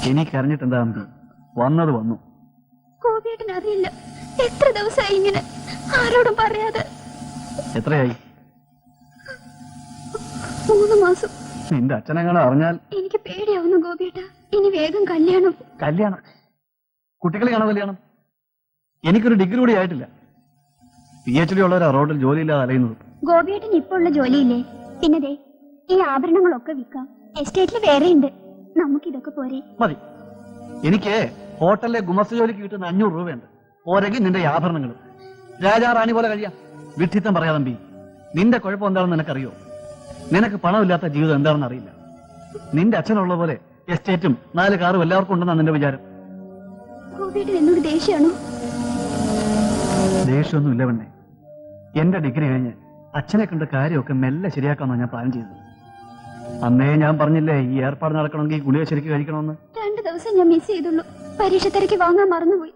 എനിക്കറിഞ്ഞിട്ട് എന്താ അമ്പി, വന്നത് വന്നു. ഗോപിയേട്ടൻ അറിയില്ല എത്ര ദിവസമായി ഇങ്ങനെ ആരോടും പറയാതെ. എത്രയായി? 3 മാസം. നിന്റെ അച്ഛനെങ്ങനെ അറിഞ്ഞാൽ? എനിക്ക് പേടിയാവുന്നു ഗോപിയേട്ട. ഇനി വേഗം കല്യാണം. കല്യാണം? കുട്ടികളെയാണോ കല്യാണം? എനിക്കൊരു ഡിഗ്രി കൂടി ആയിട്ടില്ല. PhD ഉള്ളവരാ റോഡിൽ ജോലിയില്ലാതെ അലയുന്നത്. ഗോപിയേട്ടൻ ഇപ്പൊ ഉള്ള ജോലിയില്ലേ? പിന്നെ ദേ ഈ ആഭരണങ്ങളൊക്കെ വിൽക്കാം. എസ്റ്റേറ്റിൽ വേറെ ഉണ്ട്. നമുക്കിതൊക്കെ പോരെ? മതി. എനിക്ക് ഹോട്ടലിലെ ഗുമസ്ത ജോലിക്ക് കിട്ടുന്ന 500 രൂപയുണ്ട്. പോരെങ്കിൽ നിന്റെ ആഭരണങ്ങളും. രാജാറാണി പോലെ കഴിയാം. വിഡ്ഢിത്തം പറയാതമ്പി. നിന്റെ കുഴപ്പം എന്താണെന്ന് നിനക്കറിയോ? നിനക്ക് പണമില്ലാത്ത ജീവിതം എന്താണെന്ന് അറിയില്ല. നിന്റെ അച്ഛനുള്ള പോലെ എസ്റ്റേറ്റും 4 കാറും എല്ലാവർക്കും ഉണ്ടെന്നാണ് നിന്റെ വിചാരം. ഗോപിയേട്ടൻ എന്നോട് ദേഷ്യമാണോ? ദേഷ്യമൊന്നും ഇല്ല പെണ്ണെ. എന്റെ ഡിഗ്രി കഴിഞ്ഞ് അച്ഛനെ കണ്ട കാര്യമൊക്കെ മെല്ലെ ശരിയാക്കാമെന്നാണ് ഞാൻ പ്ലാൻ ചെയ്തത്. അന്നേ ഞാൻ പറഞ്ഞില്ലേ ഈ ഏർപ്പാട് നടക്കണമെങ്കിൽ ഗുളിക ശരിക്ക് കഴിക്കണമെന്ന്. 2 ദിവസം ഞാൻ മിസ് ചെയ്തുള്ളൂ. പരീക്ഷ തിരക്ക് വാങ്ങാൻ മറന്നുപോയി.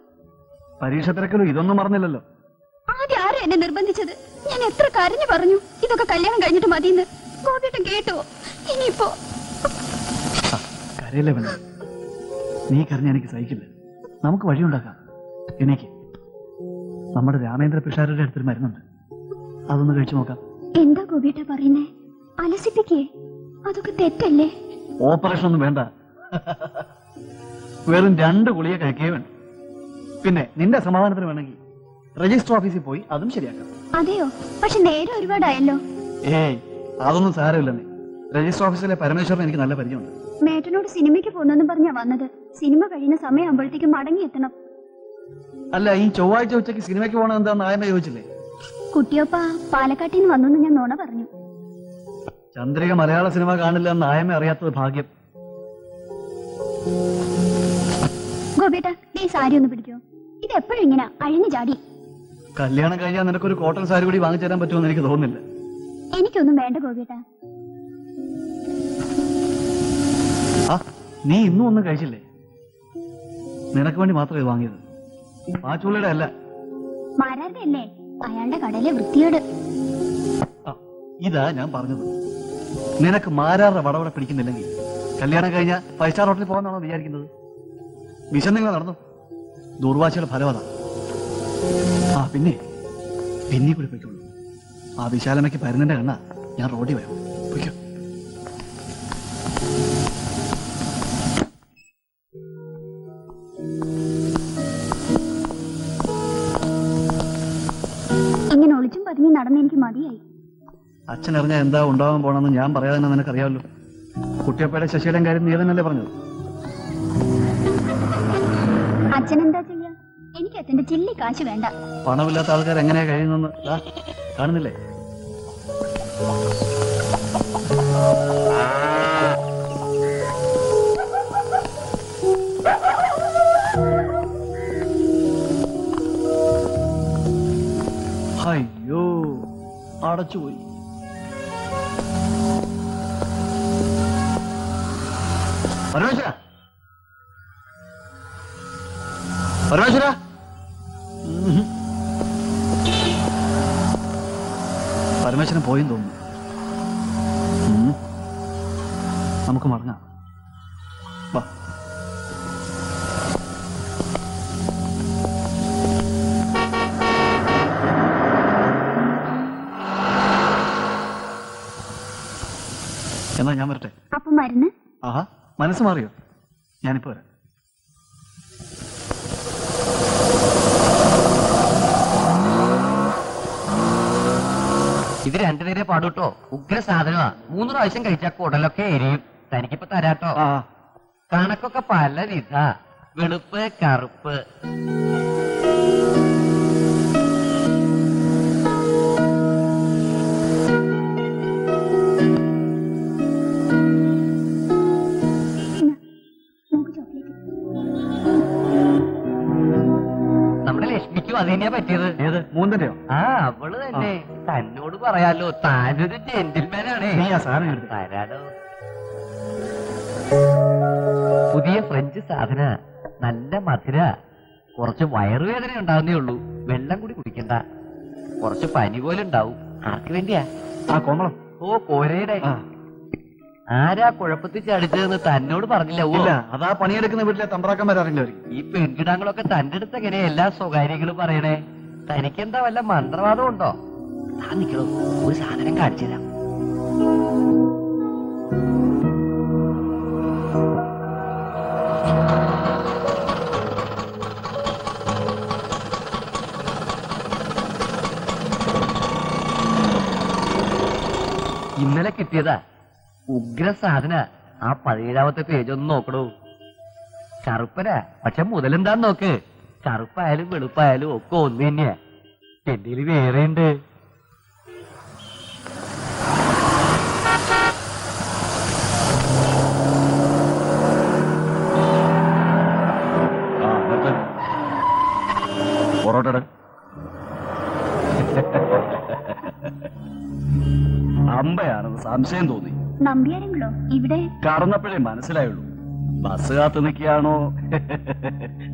പരീക്ഷ തിരക്കലും ഇതൊന്നും മറന്നില്ലല്ലോ. ആദ്യം ആരും എന്നെ നിർബന്ധിച്ചത്? ഞാൻ എത്ര കരഞ്ഞു പറഞ്ഞു ഇതൊക്കെ കല്യാണം കഴിഞ്ഞിട്ട് മതിയെന്ന്. ഗോപിയേട്ടൻ കേട്ടോ? ഇനിയിപ്പോ കരയില്ലേ പെണ്ണെ. നീ കരഞ്ഞ എനിക്ക് സഹിക്കില്ല. നമുക്ക് വഴിയുണ്ടാക്കാം. എനിക്ക് നമ്മുടെ രാമേന്ദ്ര പിഷാരുടെ അടുത്തൊരു മരുന്നുണ്ട്. അതൊന്ന് കഴിച്ചു നോക്കാം. എന്താ ഗോപിയേട്ട പറയുന്നേ? അലസിപ്പിക്കേ? അതൊക്കെ തെറ്റല്ലേ? ഓപ്പറേഷൻ ഒന്നും വേണ്ട. വെറും 2 ഗുളിക കഴിക്കേ വേണ്ട. പിന്നെ നിന്റെ സമാധാനത്തിന് വേണമെങ്കിൽ രജിസ്റ്റർ ഓഫീസിൽ പോയി അതും ശരിയാക്കാം. അതെയോ? പക്ഷെ നേരെ ഒരുപാടായല്ലോ. ഏയ് അതൊന്നും സാരമില്ലെന്നേ. രജിസ്റ്റർ ഓഫീസിലെ പരമേശ്വരൻ എനിക്ക് നല്ല പരിചയമുണ്ട്. മേട്ടനോട് സിനിമയ്ക്ക് പോകുന്നെന്നും പറഞ്ഞാ വന്നത്. സിനിമ കഴിയുന്ന സമയമാകുമ്പോഴത്തേക്കും മടങ്ങി എത്തണം. അല്ല, ഈ ചൊവ്വാഴ്ച ഉച്ചയ്ക്ക് സിനിമയ്ക്ക് പോകണം എന്താന്ന് ആയമ്മ ചോദിച്ചില്ലേ? കുട്ടിയൊപ്പ പാലക്കാട്ടിൽ നിന്ന് വന്നു ഞാൻ നോണ പറഞ്ഞു. ചന്ദ്രിക മലയാള സിനിമ കാണില്ല എന്ന് ആയമ്മ അറിയാത്തത് ഭാഗ്യം. ഗോപിയേട്ട നീ സാരി ഒന്ന് പിടിക്കോ? ഇത് എപ്പോഴും ഇങ്ങനെ അഴിഞ്ഞു ചാടി. കല്യാണം കഴിഞ്ഞാൽ നിനക്കൊരു കോട്ടൺ സാരി കൂടി വാങ്ങിച്ചു തരാൻ പറ്റുമെന്ന് എനിക്ക് തോന്നുന്നില്ല. എനിക്കൊന്നും വേണ്ട ഗോപിയേട്ട. ആ, നീ ഇന്നും ഒന്നും കഴിച്ചില്ലേ? നിനക്ക് വേണ്ടി മാത്രമേ വാങ്ങിയത്. ആ ചൂളയുടെ അല്ല, മാരാരുടെ അല്ലേ? അയാളുടെ കടയിലെ വൃത്തിയോട്. ഇതാ ഞാൻ പറഞ്ഞത്. നിനക്ക് മാരാറുടെ വടവട പിടിക്കുന്നില്ലെങ്കിൽ കല്യാണം കഴിഞ്ഞ 5 സ്റ്റാർ ഹോട്ടലിൽ പോകാന്നാണോ വിചാരിക്കുന്നത്? വിശന്നിങ്ങനെ നടന്നു. ദുർവാശിയുടെ ഫലം അതാ. ആ പിന്നെ കൂടി പോയിക്കോളൂ. ആ വിശാലമ്മയ്ക്ക് പരുന്നിന്റെ കണ്ണ ഞാൻ റോഡിൽ വരും. പോയിക്കോ. ഇങ്ങനെ ഒളിച്ചും പതുങ്ങി നടന്ന് എനിക്ക് മതിയായി. അച്ഛൻ അറിഞ്ഞാൽ എന്താ ഉണ്ടാവാൻ പോണെന്ന് ഞാൻ പറയാതെ തന്നെ നിനക്കറിയാമല്ലോ. കുട്ടിയപ്പയുടെ ശശിയുടെയും കാര്യം നീ തന്നെയല്ലേ പറഞ്ഞത്? അച്ഛൻ എന്താ ചെയ്യാ? എനിക്ക് അച്ഛന്റെ ചില്ലി കാശ് വേണ്ട. പണമില്ലാത്ത ആൾക്കാർ എങ്ങനെയാ കഴിയുന്നെന്ന് കാണുന്നില്ലേ? അയ്യോ, അടച്ചുപോയി. പരമേശ്വര, പരമേശ്വര. പരമേശ്വരൻ പോയെന്ന് തോന്നുന്നു. നമുക്ക് മടങ്ങാം. വാ. എന്നാ ഞാൻ വരട്ടെ. അപ്പൊ മരുന്ന്? ആഹാ, മനസ്സ് മാറിയോ? ഞാനിപ്പോ വരാം. ഇത് 2 നേരെ പാടൂട്ടോ. ഉഗ്ര സാധനമാ. 3 പ്രാവശ്യം കഴിച്ചാൽ കുടലൊക്കെ എരിയും. തനിക്കിപ്പോ തരാട്ടോ. കണക്കൊക്കെ പല വിധ. വെളുപ്പ്, കറുപ്പ്. നമ്മുടെ ലക്ഷ്മിക്കും അത് തന്നെയാ പറ്റിയത്. ഏത് മൂന്നരയോ? ആ, അവള് തന്നെ. തന്നോട് പറയാലോ, താനൊരു ജെന്റിൽമാനാണേ. തരാടോ. പുതിയ ഫ്രഞ്ച് സാധന. നല്ല മധുര. കുറച്ച് വയറുവേദന ഉണ്ടാവുന്നേ ഉള്ളൂ. വെള്ളം കൂടി കുടിക്കണ്ട. കുറച്ച് പനി പോലെ ഉണ്ടാവും. ആർക്ക് വേണ്ടിയാ? ആ കോമളം. ഓ, കോരയുടെ. ആരാ കുഴപ്പത്തിൽ ചടിച്ചതെന്ന് തന്നോട് പറഞ്ഞില്ല ഓ ഇല്ല അതാ പണിയെടുക്കുന്ന വീട്ടിലെ തമ്പ്രാക്കന്മാരാരെങ്കിലും ഈ പെൺകിടാങ്ങളൊക്കെ തന്റെ അടുത്ത് എങ്ങനെ എല്ലാ സ്വകാര്യങ്ങളും പറയണേ തനിക്കെന്താ വല്ല മന്ത്രവാദം ഉണ്ടോ താൻ നിക്കണോ ഒരു സാധനം കാണിച്ചു തരാം ഇന്നലെ കിട്ടിയതാ ഉഗ്ര സാധന ആ 17ാമത്തെ പേജ് ഒന്ന് നോക്കണോ കറുപ്പനാ പക്ഷെ മുതലെന്താന്ന് നോക്ക് കറുപ്പായാലും വെളുപ്പായാലും ഒക്കെ ഒന്ന് തന്നെയാ എന്റെ വേറെ ഉണ്ട് പൊറോട്ട അമ്പയാണെന്ന് സംശയം തോന്നി നമ്പ്യാരെങ്കിലോ ഇവിടെ? കടന്നപ്പോഴേ മനസ്സിലായുള്ളൂ ബസ് കാത്തു നിൽക്കുകയാണോ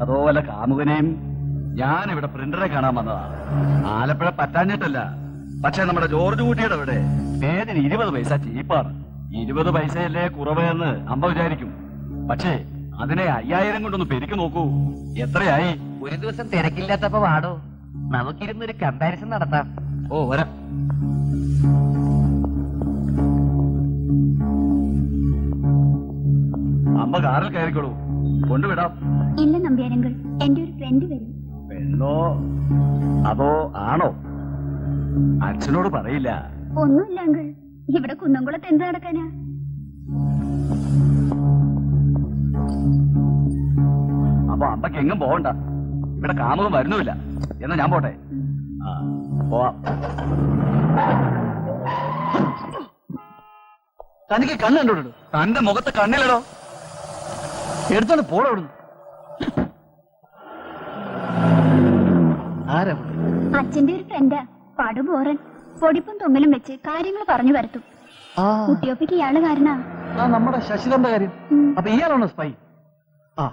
അതോ വല്ല കാമുകനെയും ഞാനിവിടെ പ്രിന്ററെ കാണാൻ വന്നതാണ് ആലപ്പുഴ പറ്റാഞ്ഞിട്ടല്ല പക്ഷെ നമ്മുടെ ജോർജ് കുട്ടിയുടെ ഇവിടെ പേരിന് 20 പൈസ ചീപ്പാണ് 20 പൈസയല്ലേ കുറവ് എന്ന് അമ്മ വിചാരിക്കും പക്ഷേ അതിനെ 5000 കൊണ്ടൊന്ന് പെരുക്കി നോക്കൂ എത്രയായി ഒരു ദിവസം തിരക്കില്ലാത്തപ്പോ വാടോ നമുക്കിരുന്നൊരു കമ്പാരിസൺ നടത്താം ഓ വരാം അമ്മ കാറിൽ കയറിക്കോളൂ കൊണ്ടുവിടാം ഇല്ല നമ്പ്യാരെങ്കിൽ എന്റെ ഒരു ഫ്രണ്ട് വരും. പെണ്ണോ അതോ ആണോ അച്ഛനോട് പറയില്ല ഒന്നുമില്ല അങ്കിൾ, ഇവിടെ കുന്നംകുളത്ത് എന്ത് നടക്കാനാ? അപ്പൊ അമ്മക്ക് എങ്ങും പോവണ്ട ഇവിടെ കാമുകം വരുന്നുമില്ല എന്നാ ഞാൻ പോട്ടെ ആ പോവാം തനിക്ക് കണ്ണ് കണ്ടോടൂ തന്റെ മുഖത്ത് കണ്ണിലടോ എടുത്തോണ്ട് പോടോ അവിടുന്ന് ആരാ അച്ഛന്റെ ഒരു ഫ്രണ്ടാ, പടുപോറൻ. പൊടിപ്പും തൊങ്ങലും വെച്ച് കാര്യങ്ങൾ പറഞ്ഞു വരത്തും. കുട്ടിയൊപ്പിക്ക് ഇയാള് കാരണാ. നമ്മുടെ ശശിധരന്റെ കാര്യം അപ്പൊ ഇയാളാണോ സ്പൈ ആ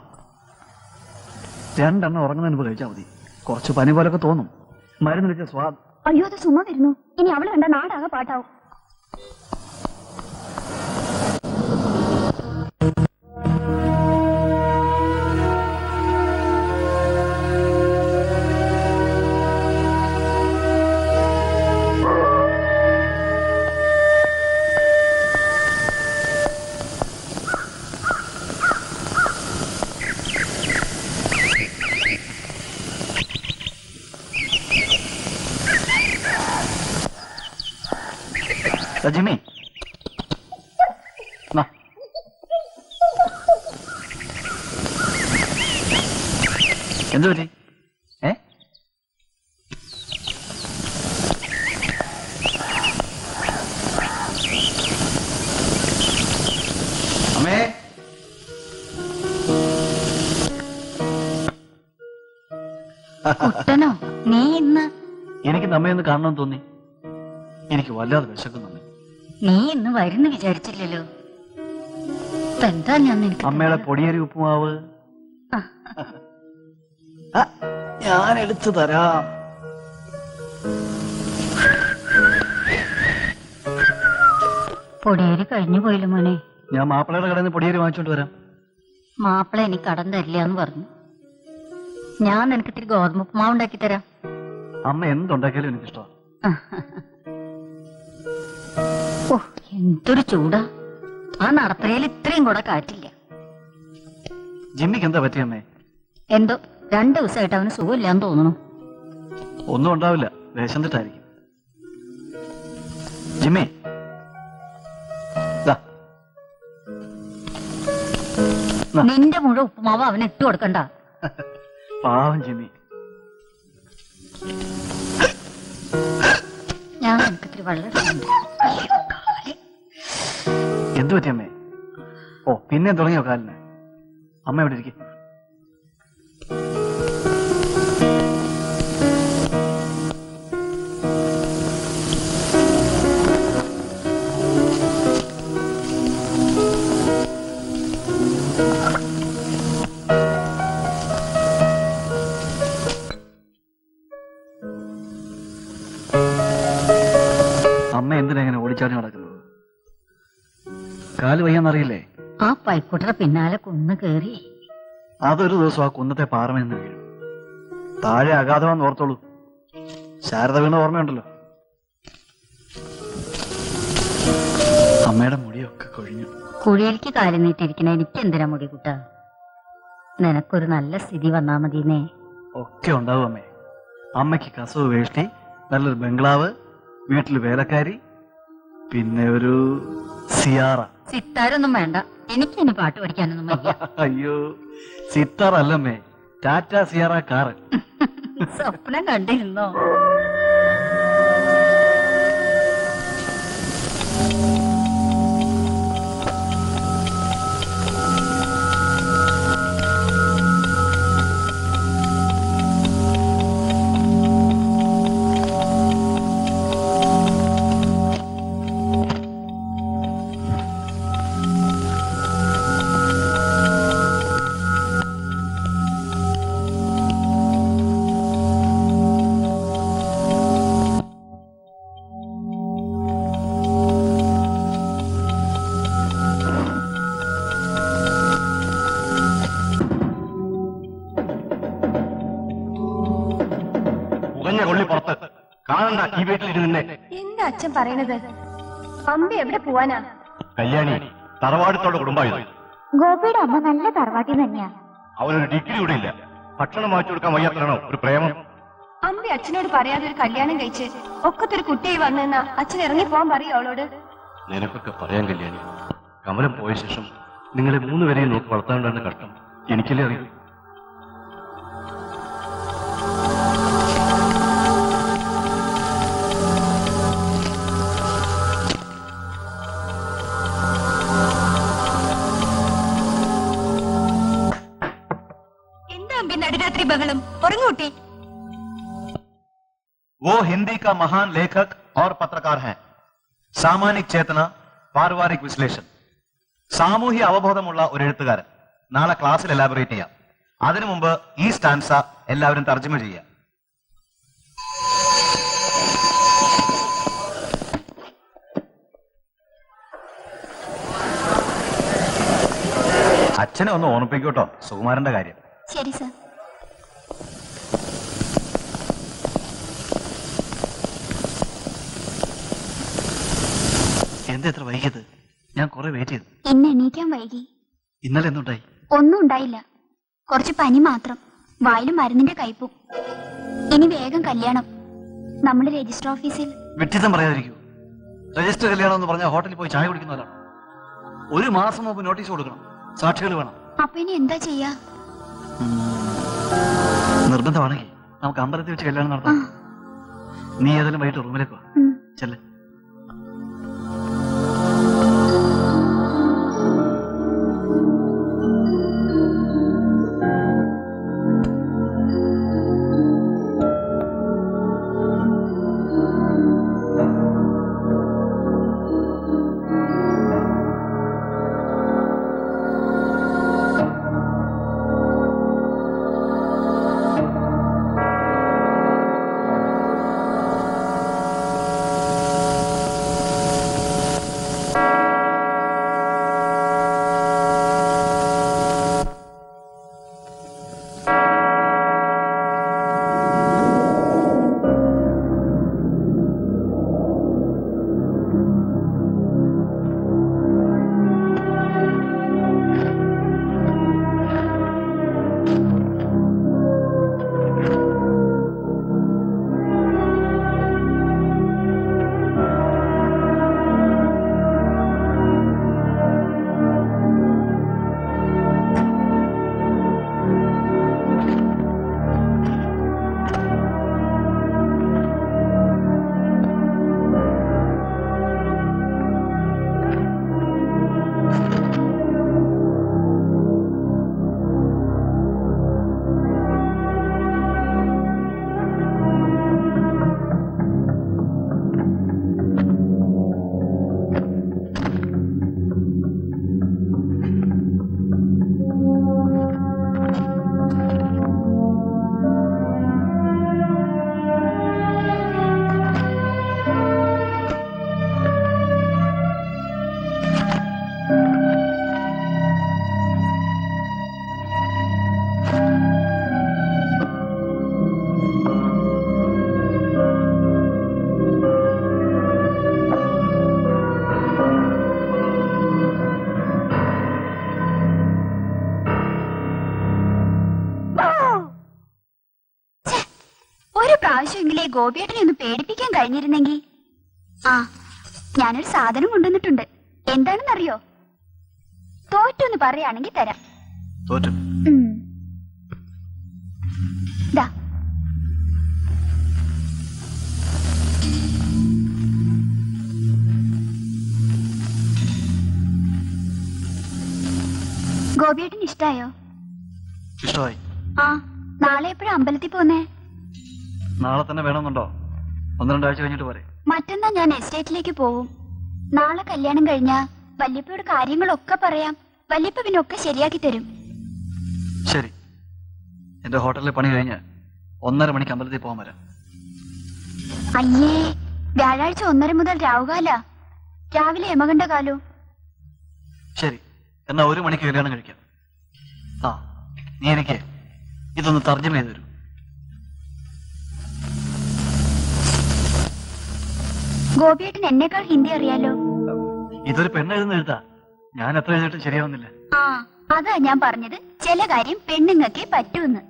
2 എണ്ണം ഉറങ്ങുന്നതിന് മുമ്പ് കഴിച്ചാൽ മതി കുറച്ച് പനി പോലൊക്കെ തോന്നും മരുന്ന് വെച്ച സ്വാദ് അയ്യോ അത് സുമ വരുന്നു. ഇനി അവള് കണ്ട നാടാകെ പാട്ടാവും. ജിമ്മി എന്തു പറ്റി അമ്മേ കുട്ടനോ നീ ഇന്ന്? എനിക്ക് നമ്മയൊന്ന് കാണണമെന്ന് തോന്നി എനിക്ക് വല്ലാതെ വിശക്കുന്നു നീ ഇന്ന് വരുന്നു വിചാരിച്ചില്ലല്ലോ. എന്താ ഞാൻ നിനക്ക് അമ്മയുടെ പൊടിയരി ഉപ്പുമാവ് ഞാൻ എടുത്തു തരാം പൊടിയേരി കഴിഞ്ഞു പോയില്ല മോനെ. ഞാൻ മാപ്പിളയുടെ കടയിൽ നിന്ന് പൊടിയരി വാങ്ങിച്ചോണ്ട് വരാം മാപ്പിള എനിക്ക് കടം തരില്ല എന്ന് പറഞ്ഞു. ഞാൻ നിനക്ക് ഇത്തിരി ഗോതമ്പ് ഉപ്പുമാവ് ഉണ്ടാക്കി തരാം. അമ്മ എന്തുണ്ടാക്കിയാലും എനിക്കിഷ്ടമാണ് ഓ എന്തൊരു ചൂടാ. ആ നടപ്പരയിൽ ഇത്രയും കൂടെ കാറ്റില്ല. ജിമ്മിക്ക് എന്താ പറ്റിയമ്മേ? എന്തോ 2 ദിവസമായിട്ട് അവന് സുഖമില്ലാന്ന് തോന്നുന്നു. ഒന്നും ഉണ്ടാവില്ല വേഷം തെറ്റായിരിക്കും ജിമ്മി ദാ. നാ. നിന്റെ മുഴുവൻ ഉപ്പുമാവ് അവന് ഇട്ട് കൊടുക്കണ്ട. പാവം ജിമ്മി ഞാൻ നിനക്ക് ഇത്തിരി വെള്ളം എടുക്കുന്നുണ്ട്. എന്തു പറ്റി അമ്മേ? ഓ പിന്നെ തുടങ്ങിയോ കാലിന്? അമ്മ എവിടെ ഇരിക്കും? അമ്മ എന്തിനാ ഇങ്ങനെ ഓടിച്ചാടി നടക്കുന്നത്? കാല് വയ്യാന്നറിയില്ലേ? ആ പൈക്കുട്ടറെ പിന്നാലെ കുന്ന് കേറി. അതൊരു ദിവസം ആ കുന്നത്തെ പാറമെന്ന് വീഴും. താഴെ അഗാധമാന്ന് ഓർത്തോളൂ. ശാരദ വീണ ഓർമ്മയുണ്ടല്ലോ. അമ്മയുടെ മുടിയൊക്കെ കൊഴിഞ്ഞു. കുഴിയിലേക്ക് കാലം നീട്ടിരിക്കണ എനിക്ക് എന്തിനാ മുടി കുട്ട? നിനക്കൊരു നല്ല സ്ഥിതി വന്നാ മതിന്നേ. ഒക്കെ ഉണ്ടാവും അമ്മേ. അമ്മയ്ക്ക് കസവ് വേഷ്ടി, നല്ലൊരു ബംഗ്ലാവ്, വീട്ടിൽ വേലക്കാരി, പിന്നെ ഒരു സിയാറ. സിത്താരൊന്നും വേണ്ട, എനിക്കിനി പാട്ട് പഠിക്കാനൊന്നും വയ്യ. അയ്യോ, സിത്താർ അല്ലമ്മേ, ടാറ്റ സിയാറ കാറ്. സ്വപ്നം കണ്ടിരുന്നോ? കൊള്ളി പുറത്ത് കാണണ്ട ഈ വീട്ടിലിരുന്നെ. എന്താ അച്ഛൻ പറയണത്? അമ്മ എവിടെ പോവാനാ? കല്യാണി തറവാടത്തോടെ കുടുംബമായത്. ഗോപിയുടെ അമ്മ നല്ല തറവാട്ടി തന്നെയാ. അവനൊരു ഡിഗ്രി കൂടെ ഇല്ല. ഭക്ഷണം വാങ്ങിച്ചു കൊടുക്കാൻ വയ്യാത്തതാണോ ഒരു പ്രേമം? അമ്മ അച്ഛനോട് പറയാതെ ഒരു കല്യാണം കഴിച്ച് ഒക്കത്തൊരു കുട്ടിയായി വന്നെന്നാ അച്ഛൻ ഇറങ്ങി പോവാൻ പറയും അവളോട്. നിനക്കൊക്കെ പറയാൻ കല്യാണി. കമലം പോയ ശേഷം നിങ്ങളെ മൂന്നുപേരെയും നോക്കി വളർത്താണ്ടാണ് കഷ്ടം. എനിക്കല്ലേ അറിയൂ. നടുരാത്രി ബഹളം, ഉറങ്ങൂട്ടി. वो हिंदी का महान लेखक और पत्रकार हैं. സാമാനിക് ചേതന, പാരിവാരിക് വിശ്ലേഷൺ, സാമൂഹ്യ അവബോധമുള്ള ഒരു എഴുത്തുകാരൻ. നാളെ ക്ലാസ്സിൽ എലാബറേറ്റ് ചെയ്യാം. അതിനു മുമ്പ് ഈ സ്റ്റാൻസ എല്ലാവരും തർജ്ജമ ചെയ്യാം. അച്ഛനെ ഒന്ന് ഓർമ്മിപ്പിക്കൂട്ടോ സുകുമാരന്റെ കാര്യം. ശരി സർ. എന്താ എത്ര വൈകിയത്? ഞാൻ കുറെ വെയിറ്റ് ചെയ്തു. ഇന്ന് എണീക്കാൻ വൈകി. ഇന്നലെ എന്തുണ്ടായി? ഒന്നും ഉണ്ടായില്ല, കുറച്ച് പനി മാത്രം, വായിലും മരുന്നിന്റെ കയ്പും. ഇനി വേഗം കല്യാണം. നമ്മുടെ രജിസ്റ്റർ ഓഫീസിൽ. വിഡ്ഢിത്തം പറയാതിരിക്കൂ. രജിസ്റ്റർ കല്യാണം എന്ന് പറഞ്ഞാൽ ഹോട്ടലിൽ പോയി ചായ കുടിക്കുന്നവരാണ്. ഒരു മാസം മുമ്പ് നോട്ടീസ് കൊടുക്കണം, സാക്ഷികൾ വേണം. അപ്പൊ ഇനി എന്താ ചെയ്യാ? നിർബന്ധമാണെങ്കിൽ നമുക്ക് അമ്പലത്തിൽ വെച്ച് കല്യാണം നടത്താം. നീ ഏതായാലും വൈകിട്ട് റൂമിലേക്ക് വാ. ചെല്ലേ. ഗോപിയേട്ടനെ ഒന്ന് പേടിപ്പിക്കാൻ കഴിഞ്ഞിരുന്നെങ്കിൽ. ആ, ഞാനൊരു സാധനം കൊണ്ടുവന്നിട്ടുണ്ട്. എന്താണെന്നറിയോ? തോറ്റൊന്ന് പറയുകയാണെങ്കിൽ തരാം. തോറ്റു. ഉം. ദാ. ഗോപിയേട്ടന് ഇഷ്ടായോ? ഇഷ്ടമായി. ആ, നാളെ എപ്പോഴാ അമ്പലത്തിൽ പോന്നേ? നാളെ തന്നെ വേണമെന്നുണ്ടോ? 1-2 ആഴ്ച കഴിഞ്ഞിട്ട് പോരെ. മറ്റന്നാ ഞാൻ എസ്റ്റേറ്റിലേക്ക് പോവും. നാളെ കല്യാണം കഴിഞ്ഞാ വല്യപ്പയോട് കാര്യങ്ങളൊക്കെ പറയാം. വല്യപ്പ പിന്നെ ഒക്കെ ശരിയാക്കി തരും. ശരി, എന്റെ ഹോട്ടലിലെ പണി കഴിഞ്ഞ് 1:30 മണിക്ക് അമ്പലത്തിൽ പോകാൻ വരാം. അയ്യേ, വ്യാഴാഴ്ച 1:30 മുതൽ രാവുകാല, രാവിലെ യമകണ്ഠ കാലോ. ശരി, എന്നാ 1 മണിക്ക് കല്യാണം കഴിക്കാം. ആ, നീ എനിക്ക് ഇതൊന്ന് തർജ്ജമ ചെയ്തു തരൂ. ഗോപിയേട്ടൻ എന്നേക്കാൾ ഹിന്ദി അറിയാലോ. ഇതൊരു പെണ്ണെഴുതുന്ന എഴുതാ. ഞാൻ എത്ര എഴുതിയിട്ടും ശരിയാവുന്നില്ല. ആ, അതാ ഞാൻ പറഞ്ഞത് ചില കാര്യം പെണ്ണുങ്ങൾക്കേ പറ്റൂന്ന്.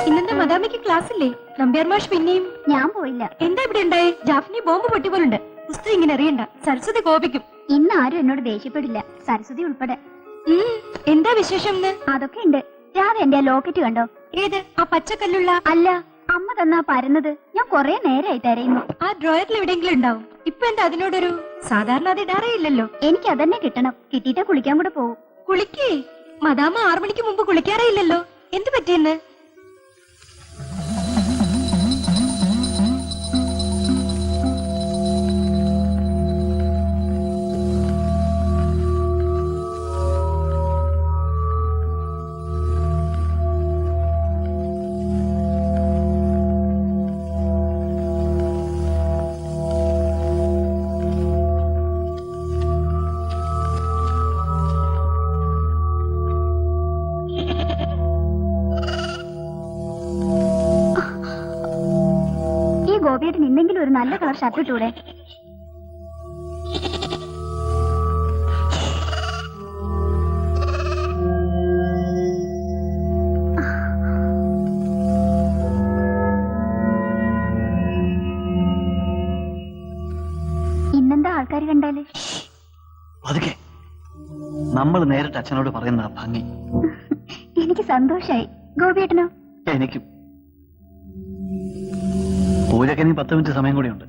ഇന്നെന്താ മദാമയ്ക്ക് ക്ലാസ് ഇല്ലേ? നമ്പ്യാർ മാഷ് പിന്നെയും. ഞാൻ പോയില്ല. എന്താ ഇവിടെ ഉണ്ടായേ? ജാഫ്നി ബോംബ് പൊട്ടിപ്പോലുണ്ട്. പുസ്തകം ഇങ്ങനെ അറിയണ്ട, സരസ്വതി കോപിക്കും. ഇന്ന് ആരും എന്നോട് ദേഷ്യപ്പെടില്ല, സരസ്വതി ഉൾപ്പെടെ. എന്താ വിശേഷം? അതൊക്കെ ഉണ്ട്. രാവിലെ എന്റെ ലോക്കറ്റ് കണ്ടോ? ഏത്? ആ പച്ചക്കല്ലുള്ള? അല്ല, അമ്മ തന്നാ പരന്നത്. ഞാൻ കൊറേ നേരമായി തരയുന്നു. ആ ഡ്രോയറിൽ എവിടെയെങ്കിലും ഉണ്ടാവും. ഇപ്പൊ എന്താ അതിനോടൊരു? സാധാരണ അത് ഇടാറേ ഇല്ലല്ലോ. എനിക്ക് അതന്നെ കിട്ടണം. കിട്ടിയിട്ടേ കുളിക്കാൻ കൂടെ പോവും. കുളിക്കേ? മദാമ 6 മണിക്ക് മുമ്പ് കുളിക്കാറേ ഇല്ലല്ലോ. എന്ത് പറ്റിയെന്ന്? ഗോപിയേട്ടൻ ഇന്നെങ്കിലും ഒരു നല്ല കളർ ഷർട്ട് ഇട്ടൂടെ? ഇന്നെന്താ ആൾക്കാർ കണ്ടാല്? പതുക്കെ. നമ്മൾ നേരിട്ട് അച്ഛനോട് പറയുന്ന ആ ഭംഗി. എനിക്ക് സന്തോഷായി. ഗോപിയേട്ടനോ? എനിക്കും. പൂജയ്ക്ക് ഇനി 10 മിനിറ്റ് സമയം കൂടിയുണ്ട്.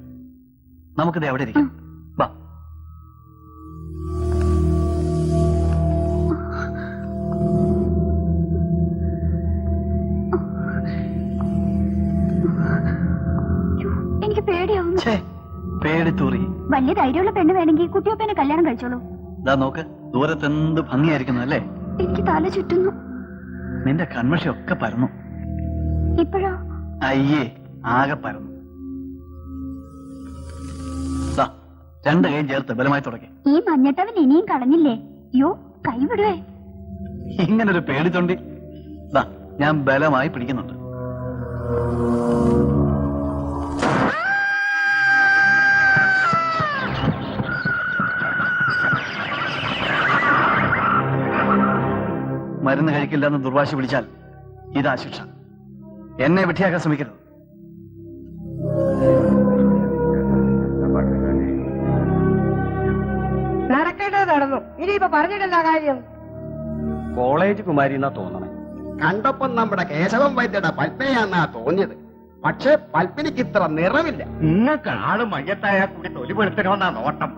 നമുക്കിത് എവിടെ ഇരിക്കാം. വാ. എനിക്ക് പേടിയാവുന്നു. പേടി തൂറി. വലിയ ധൈര്യമുള്ള പെണ്ണ് വേണമെങ്കിൽ കുട്ടിയൊപ്പനെ കല്യാണം കഴിച്ചോളൂ. ഇതാ നോക്ക്, ദൂരത്ത് എന്ത് ഭംഗിയായിരിക്കുന്നു അല്ലേ? എനിക്ക് തല ചുറ്റുന്നു. നിന്റെ കൺമഷി ഒക്കെ പരന്നു. ഇപ്പോഴോ? അയ്യേ, ആകെ പരന്നു. 2 കൈയും ചേർത്ത് ബലമായി തുടങ്ങി. ഈ മഞ്ഞട്ടവൻ ഇനിയും കളഞ്ഞില്ലേ? യോ, കൈവിടുവേ. ഇങ്ങനൊരു പേടിത്തൊണ്ടി ഞാൻ ബലമായി പിടിക്കുന്നുണ്ട്. മരുന്ന് കഴിക്കില്ലെന്ന് ദുർവാശി പിടിച്ചാൽ ഇതാ ശിക്ഷ. എന്നെ വിട്ടിയാക്കാൻ ശ്രമിക്കരുത്. നടക്കേണ്ടത് നടന്നു. ഇനിയിപ്പോ പറഞ്ഞിട്ടെന്താ കാര്യം? കോളേജ് കുമാരി എന്നാ തോന്നണേ. കണ്ടപ്പം നമ്മുടെ കേശവൻ വൈദ്യയുടെ പത്മയാന്നാ തോന്നിയത്. പക്ഷെ പത്മിനിക്ക് ഇത്ര നിറമില്ല. നിങ്ങൾക്ക് ആള് മയ്യത്തായ കൂടി തൊലിപെടുത്തണമെന്നാ നോട്ടം.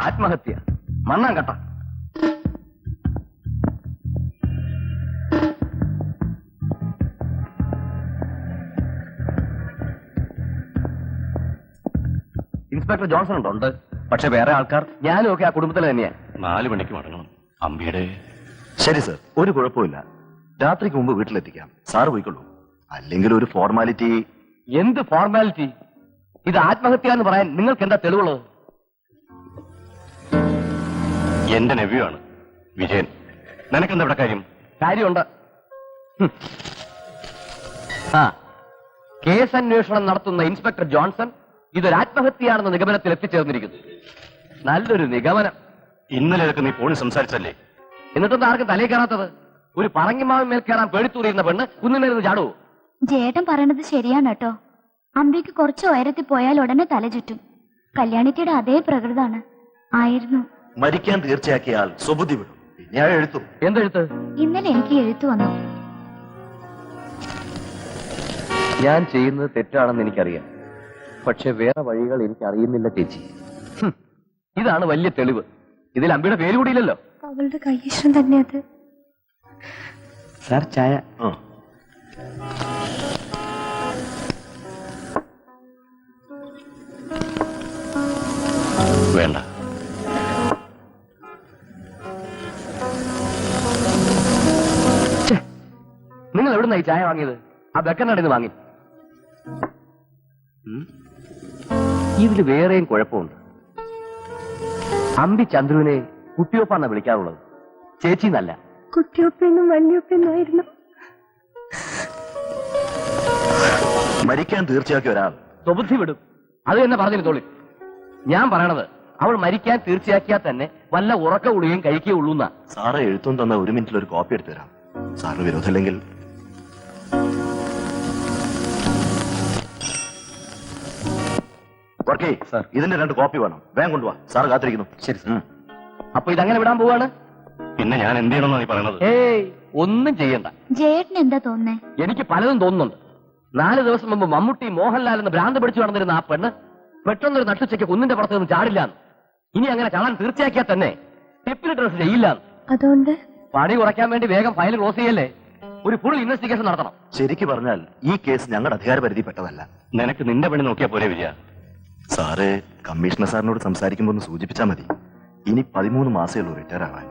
ആത്മഹത്യ മണ്ണാൻ കട്ട. ഇൻസ്പെക്ടർ ജോൺസൺ ഉണ്ടോ? ഉണ്ട്. പക്ഷെ വേറെ ആൾക്കാർ? ഞാനും ഒക്കെ ആ കുടുംബത്തിൽ തന്നെയാ. 4 മണിക്ക് മടങ്ങണം. അമ്പിയുടെ ശരി സർ, ഒരു കുഴപ്പമില്ല. രാത്രിക്ക് മുമ്പ് വീട്ടിലെത്തിക്കാം. സാറ് പോയിക്കൊള്ളൂ. അല്ലെങ്കിൽ ഒരു ഫോർമാലിറ്റി. എന്ത് ഫോർമാലിറ്റി? ഇത് ആത്മഹത്യ എന്ന് പറയാൻ നിങ്ങൾക്ക് എന്താ തെളിവുള്ളത്? എന്റെ നെവ്യൂ ആണ് വിജയൻ. നിനക്കെന്താ ഇവിടെ കാര്യം? കാര്യമുണ്ട്. ആ, കേസ് അന്വേഷണം നടത്തുന്ന ഇൻസ്പെക്ടർ ജോൺസൺ ഇതൊരു ആത്മഹത്യയാണെന്ന നിഗമനത്തിൽ എത്തിച്ചേർന്നിരിക്കുന്നു. നല്ലൊരു നിഗമനം. ഇന്നലെ ഇതൊക്കെ നീ ഫോണിൽ സംസാരിച്ചല്ലേ? എന്നിട്ടൊന്നും ആർക്കും തലയിൽ കയറാത്തത്? ഒരു പറങ്ങിമാവിൻ മേൽ കയറാൻ പേടിത്തൂറിയുന്ന പെണ്ണ് കുന്നിമേരുന്ന് ചാടുവോ? ജേട്ടൻ പറയണത് ശരിയാണ് കേട്ടോ. അമ്പിക്ക് കുറച്ച് ഉയരത്തിൽ പോയാൽ ഉടനെ തല ചുറ്റും. കല്യാണിത്തിയുടെ അതേ പ്രകൃതാണ് ആയിരുന്നു. മരിക്കാൻ തീർച്ചയാക്കിയ ആൾ സ്വബുദ്ധി വിടും. പിന്നെ ആ എഴുത്തും. എന്തെഴുത്ത്? ഇന്നലെ എനിക്ക് എഴുത്തു വന്നു. ഞാൻ ചെയ്യുന്നത് തെറ്റാണെന്ന് എനിക്കറിയാം. പക്ഷെ വേറെ വഴികൾ എനിക്ക് അറിയുന്നില്ല ചേച്ചി. ഇതാണ് വലിയ തെളിവ്. ഇതിൽ അമ്പിയുടെ പേര് കൂടിയില്ലല്ലോ. അവളുടെ കൈയിഷ്ടം തന്നെ അത്. സാർ ചായ. വേണ്ട. നിങ്ങൾ എവിടുന്ന ഈ ചായ വാങ്ങിയത്? ആ ബെക്കനടന്ന് വാങ്ങി. ഇതിൽ വേറെയും കുഴപ്പമുണ്ട്. അമ്പി ചന്ദ്രുവിനെ കുട്ടിയൊപ്പാന്നാ വിളിക്കാറുള്ളത്, ചേച്ചി എന്നല്ല. കുട്ടിയൊപ്പെന്നും വല്യൊപ്പെന്നായിരുന്നു. മരിക്കാൻ തീർച്ചയാക്കിയ ഒരാൾ സ്വബുദ്ധി വിടും. അത് തന്നെ പറഞ്ഞിരുത്തോളി. ഞാൻ പറയണത് അവൾ മരിക്കാൻ തീർച്ചയാക്കിയാൽ തന്നെ വല്ല ഉറക്ക ഉള്ളുകയും കഴിക്കുകയുള്ളൂ എന്നാ. സാറ് എഴുത്തും തന്ന 1 മിനിറ്റിൽ ഒരു കോപ്പി എടുത്തു തരാം. സാറിന് വിരോധമില്ലെങ്കിൽ. ഓക്കെ സാർ, ഇതിന്റെ 2 കോപ്പി വേണം. വേഗം കൊണ്ടുപോവാ. സാർ കാത്തിരിക്കുന്നു. ശരി സാർ. അപ്പൊ ഇതങ്ങനെ വിടാൻ പോവാണ്? പിന്നെ ഞാൻ എന്ത് ചെയ്യണമെന്നാ നീ പറയണത്? ഏയ്, ഒന്നും ചെയ്യണ്ട. ജേട്ടന് എന്താ തോന്നുന്നേ? എനിക്ക് പലതും തോന്നുന്നുണ്ട്. 4 ദിവസം മുമ്പ് മമ്മൂട്ടി മോഹൻലാൽ എന്ന് ഭ്രാന്ത് പിടിച്ചു നടന്നിരുന്ന ആ പെണ്ണ് പെട്ടെന്നൊരു നട്ടുച്ചയ്ക്ക് കുന്നിന്റെ പുറത്ത് നിന്ന് ചാടില്ലാന്ന്. ഇനി അങ്ങനെ ചാടാൻ തീർച്ചയാക്കിയാൽ തന്നെ ടിപ്പിന് ഡ്രസ് ചെയ്യില്ലാന്ന്. അതുകൊണ്ട് പണി കുറയ്ക്കാൻ വേണ്ടി വേഗം ഫയൽ ക്ലോസ് ചെയ്യല്ലേ. ഒരു ഫുൾ ഇൻവെസ്റ്റിഗേഷൻ നടത്തണം. ശരിക്ക് പറഞ്ഞാൽ ഈ കേസ് ഞങ്ങളുടെ അധികാര പരിധിപ്പെട്ടതല്ല. നിനക്ക് നിന്റെ പണി നോക്കിയാ പോരെ വിജയ? സാറ് കമ്മീഷണർ സാറിനോട് സംസാരിക്കുമ്പോൾ ഒന്ന് സൂചിപ്പിച്ചാൽ മതി. ഇനി 13 മാസമേ ഉള്ളൂ റിട്ടയർ ആവാൻ.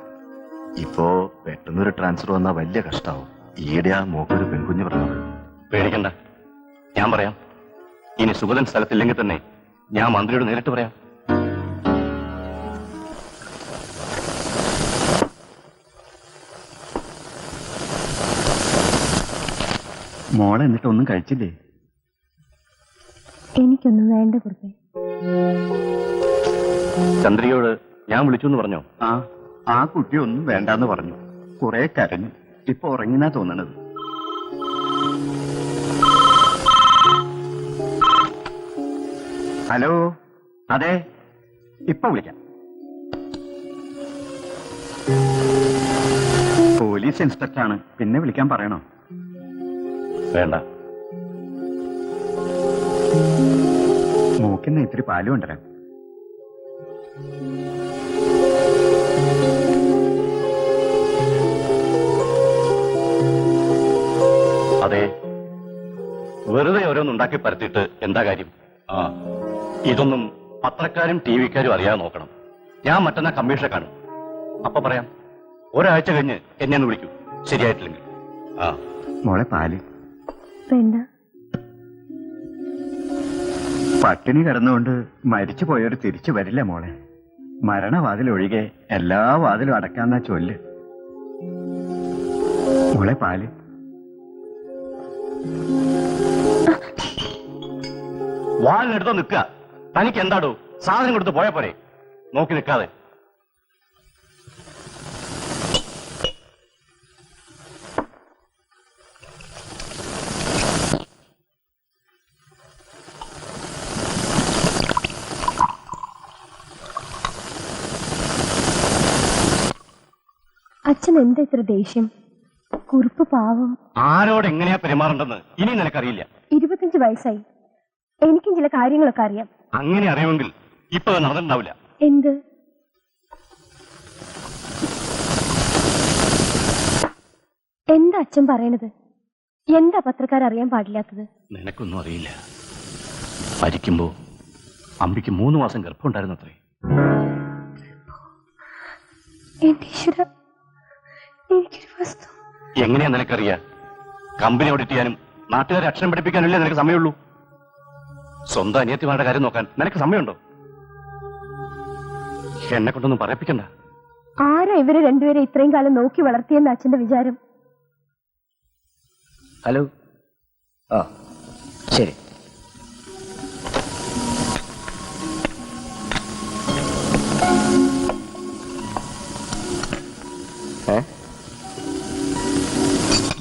ഇപ്പോ പെട്ടെന്നൊരു ട്രാൻസ്ഫർ വന്നാൽ വലിയ കഷ്ടാവും. ഈയിടെ ആ മോക്കൊരു പെൺകുഞ്ഞ് പറഞ്ഞത്. പേടിക്കണ്ട, ഞാൻ പറയാം. ഇനി സുഗതൻ സ്ഥലത്തില്ലെങ്കിൽ തന്നെ ഞാൻ മന്ത്രിയോട് നേരിട്ട് പറയാം. മോളെ എന്നിട്ടൊന്നും കഴിച്ചില്ലേ? എനിക്കൊന്നും വേണ്ട കുറുപ്പേ. ചന്ദ്രിയോട് ഞാൻ വിളിച്ചു എന്ന് പറഞ്ഞോ? ആ കുട്ടി ഒന്നും വേണ്ടാന്ന് പറഞ്ഞു. കുറെ കരഞ്ഞു. ഇപ്പൊ ഉറങ്ങിനാ തോന്നണത്. ഹലോ, അതെ, ഇപ്പൊ വിളിക്കാം. പോലീസ് ഇൻസ്പെക്ടറാണ്. പിന്നെ വിളിക്കാൻ പറയണോ? വേണ്ട. മൂക്കിന്ന് ഇത്തിരി പാല് കൊണ്ടുവരാം. അതെ, വെറുതെ ഓരോന്നുണ്ടാക്കി പരത്തിയിട്ട് എന്താ കാര്യം? ആ, ഇതൊന്നും പത്രക്കാരും ടി വിക്കാരും അറിയാതെ നോക്കണം. ഞാൻ മറ്റന്നാ കമ്മീഷനെ കാണും. അപ്പൊ പറയാം. ഒരാഴ്ച കഴിഞ്ഞ് എന്നെ ഒന്ന് വിളിക്കൂ, ശരിയായിട്ടില്ലെങ്കിൽ. ആ മോളെ പാല് വേണ്ട. പട്ടിണി കിടന്നുകൊണ്ട് മരിച്ചു പോയവർ തിരിച്ചു വരില്ല മോളെ. മരണവാതിലൊഴികെ എല്ലാ വാതിലും അടക്കാന്നാ ചൊല്ല്. മോളെ പാല്. വാലിനെടുത്തോ നിൽക്കുക. തനിക്ക് എന്താടോ സാധനം കൊടുത്ത് പോയാ പോരെ, നോക്കി നിൽക്കാതെ. അച്ഛൻ എന്താ ഇത്ര ദേഷ്യം? കുറുപ്പ് പാവം. ആരോട് എങ്ങനെയാ പെരുമാറേണ്ടെന്ന് ഇനി നിനക്കറിയില്ല. 25 വയസ്സായി. എനിക്കും ചില കാര്യങ്ങളൊക്കെ അറിയാം. അങ്ങനെ അറിയുമെങ്കിൽ ഇപ്പൊ അത് നടന്നിട്ടുണ്ടാവില്ല. എന്ത്? എന്താ അച്ഛൻ പറയണത്? എന്താ പത്രക്കാർ അറിയാൻ പാടില്ലാത്തത്? നിനക്കൊന്നും അറിയില്ല. മരിക്കുമ്പോ അമ്പിക്ക് 3 മാസം ഗർഭമുണ്ടായിരുന്നത്രേ. എന്റെ ഈശ്വര, എനിക്കൊരു വസ്തു. എങ്ങനെയാ നിനക്കറിയാ? കമ്പനി ഓഡിറ്റ് ചെയ്യാനും നാട്ടുകാരെ അക്ഷരം പഠിപ്പിക്കാനല്ലേ നിനക്ക് സമയമുള്ളൂ. സ്വന്തം അനിയത്തിമാരുടെ കാര്യം നോക്കാൻ നിനക്ക് സമയമുണ്ടോ? എന്നെ കൊണ്ടൊന്നും പറയിപ്പിക്കണ്ട. ആരാ ഇവരെ രണ്ടുപേരെ ഇത്രയും കാലം നോക്കി വളർത്തിയെന്ന് അച്ഛന്റെ വിചാരം? ഹലോ. ആ ശരി.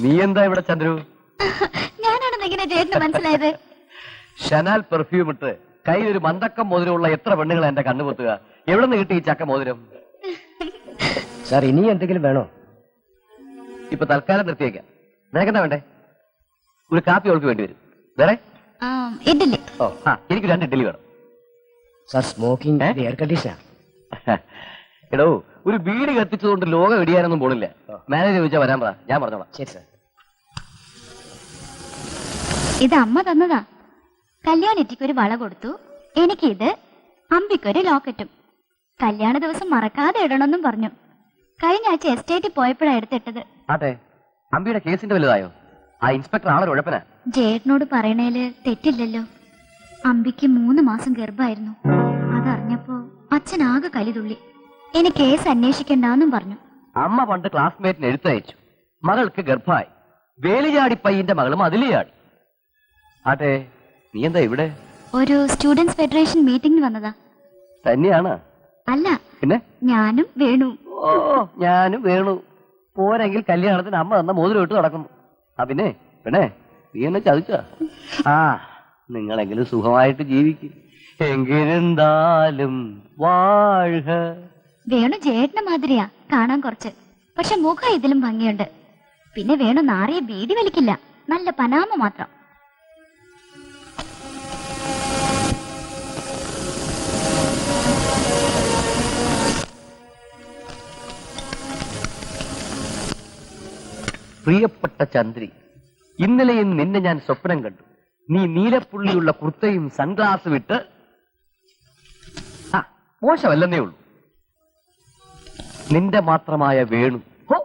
നീ എന്താ ഇവിടെ ചന്ദ്രു? ഞാനാണെന്ന് എങ്ങനെ ചേട്ടന് മനസ്സിലായത്? ഷനാൽ പെർഫ്യൂം ഇട്ട് കയ്യിലൊരു മന്തക്കം മോതിരമുള്ള എത്ര പെണ്ണുങ്ങൾ എന്റെ കണ്ണു പൊത്തുക. എവിടെ നിന്ന് കിട്ടി ഈ ചക്ക മോതിരം? സാർ ഇനി എന്തെങ്കിലും വേണോ? ഇപ്പൊ തൽക്കാലം നിർത്തിയേക്കാം. നിനക്കെന്താ വേണ്ടേ? ഒരു കാപ്പി അവൾക്ക് വേണ്ടി വരും. വേറെ? ഇഡ്ഡലി. ഓ ആ, എനിക്ക് 2 ഇഡ്ഡലി വേണം. സാർ സ്മോക്കിംഗ് എയർ കണ്ടീഷനാ. എടോ, ഒരു ബീഡി കത്തിച്ചതുകൊണ്ട് ലോകം ഇടിയാനൊന്നും പോണില്ല. മാനേജർ ചോദിച്ചാൽ വരാൻ പറ, ഞാൻ പറഞ്ഞോളാം. ശരി സാർ. ഇത് അമ്മ തന്നതാ. കല്യാണിറ്റിക്കൊരു വള കൊടുത്തു, എനിക്കിത്, അമ്പിക്കൊരു ലോക്കറ്റും. കല്യാണ ദിവസം മറക്കാതെ ഇടണമെന്നും പറഞ്ഞു. കഴിഞ്ഞ ആഴ്ച എസ്റ്റേറ്റിൽ പോയപ്പോഴാ എടുത്തിട്ടത്. അതെ, അമ്പിയുടെ കേസിന്റെ വലുതായോ? ആ ഇൻസ്പെക്ടർ ആളൊരു ഉഴപ്പനാ. ജേട്ടനോട് പറയണേല് തെറ്റില്ലല്ലോ. അമ്പിക്ക് 3 മാസം ഗർഭമായിരുന്നു. അതറിഞ്ഞപ്പോ അച്ഛനാകെ കലിതുള്ളി. ഇനി കേസ് അന്വേഷിക്കണ്ടെന്നും പറഞ്ഞു. അമ്മ പണ്ട് ക്ലാസ്മേറ്റിന് എഴുത്തയച്ചു. മകൾക്ക് ഗർഭമായി. വേലിചാടി പയ്യന്റെ മകളും അതിലേ ചാടി. അതെ, നീ എന്താ ഇവിടെ? ഒരു സ്റ്റുഡൻസ് ഫെഡറേഷൻ മീറ്റിംഗിന് വന്നതാ. തന്നെയാണ്? അല്ല, പിന്നെ ഞാനും വേണു. ഓ, ഞാനും വേണു. പോരെങ്കിൽ കല്യാണത്തിന് അമ്മ തന്ന മോതിരം ഇട്ട് നടക്കുന്നു. ആ പിന്നെ പിന്നെ നീ എന്നെ ചതിച്ച. ആ, നിങ്ങളെങ്കിലും സുഖമായിട്ട് ജീവിക്കും. എങ്കിലെന്താലും വാഴ്ക. വേണു ജേട്ടന് മാതിരിയാ കാണാൻ കുറച്ച്. പക്ഷെ മുഖം ഇതിലും ഭംഗിയുണ്ട്. പിന്നെ വേണു നാറിയ ബീഡി വലിക്കില്ല, നല്ല പനാമ മാത്രം. പ്രിയപ്പെട്ട ചന്ദ്രി, ഇന്നലെയും നിന്നെ ഞാൻ സ്വപ്നം കണ്ടു. നീ നീലപ്പുള്ളിയുള്ള കുർത്തയും സൺഗ്ലാസും ഇട്ട്. ആ, മോശമല്ലെന്നേ ഉള്ളൂ. നിന്റെ മാത്രമായ വേണു. ഹോ,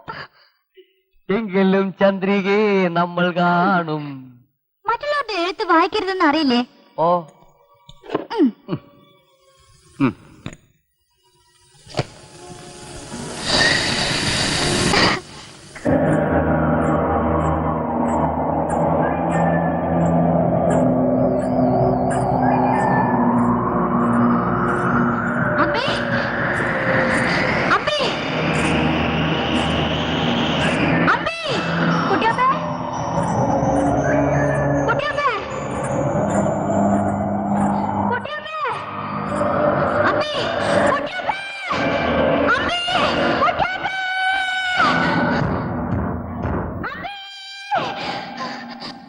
എങ്കിലും ചന്ദ്രികേ നമ്മൾ കാണും. മറ്റുള്ളവരുടെ എഴുത്ത് വായിക്കരുതെന്ന് അറിയില്ലേ? ഓ. ഉം. ഉം.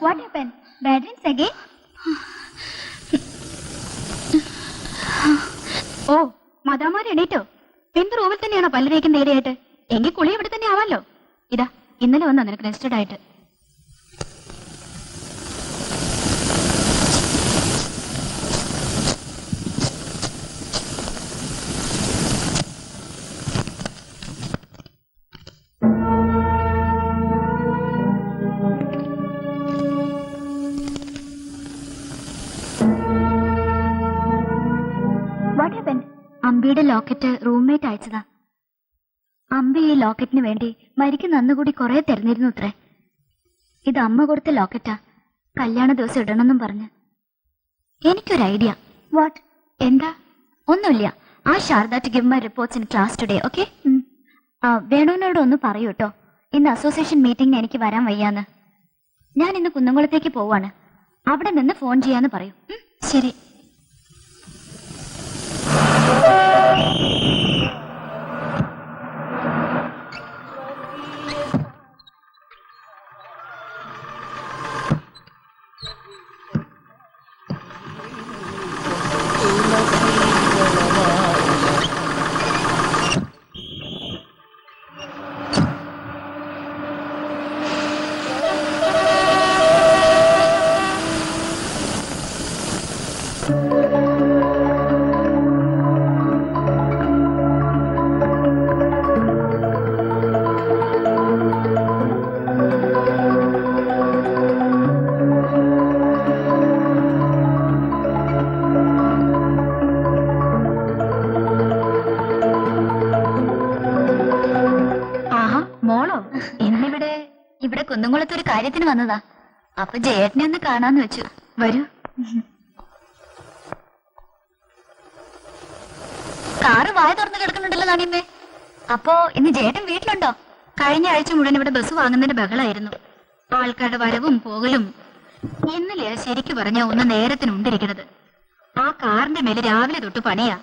What happened? Bad dreams again? Oh, മദാമാര് എണീറ്റോ? എന്ത് റൂമിൽ തന്നെയാണോ പല്ല് തേക്കുന്ന ഏരിയായിട്ട്? എങ്കിൽ കുളി ഇവിടെ തന്നെ ആവാലോ. ഇതാ ഇന്നലെ വന്നോ നിനക്ക് രജിസ്റ്റേഡ് ആയിട്ട്? What happen? അമ്പിയുടെ ലോക്കറ്റ് റൂംമേറ്റ് അയച്ചതാ. അമ്പി ഈ ലോക്കറ്റിന് വേണ്ടി മരിക്കുന്ന അന്നുകൂടി കുറെ തെരഞ്ഞിരുന്നു അത്രേ. ഇത് അമ്മ കൊടുത്ത ലോക്കറ്റാ, കല്യാണ ദിവസം ഇടണമെന്നും പറഞ്ഞ്. എനിക്കൊരു ഐഡിയ. വാട്ട്? എന്താ? ഒന്നുമില്ല. ആ Sharada to give my reports in class today. Okay? വേണുവിനോട് ഒന്ന് പറയൂ കേട്ടോ, ഇന്ന് അസോസിയേഷൻ മീറ്റിംഗിന് എനിക്ക് വരാൻ വയ്യാന്ന്. ഞാൻ ഇന്ന് കുന്നംകുളത്തേക്ക് പോവാണ്. അവിടെ നിന്ന് ഫോൺ ചെയ്യാന്ന് പറയൂ. ശരി. ഇവിടെ കുന്നംകുളത്ത് ഒരു കാര്യത്തിന് വന്നതാ. അപ്പൊ ജയേട്ടനെ ഒന്ന് കാണാന്ന് വെച്ചു. വരൂ. കാറ് വായ തുറന്ന് കിടക്കുന്നുണ്ടല്ലോ നാണിയമ്മേ. അപ്പോ ഇന്ന് ജയേട്ടൻ വീട്ടിലുണ്ടോ? കഴിഞ്ഞ ആഴ്ച മുഴുവൻ ഇവിടെ ബസ് വാങ്ങുന്നതിന്റെ ബഹളായിരുന്നു. ആൾക്കാരുടെ വരവും പോകലും. ഇന്നലെ ശരിക്കു പറഞ്ഞ ഒന്ന് നേരത്തിനുണ്ടിരിക്കണത്. ആ കാറിന്റെ മേലെ രാവിലെ തൊട്ട് പണിയാ.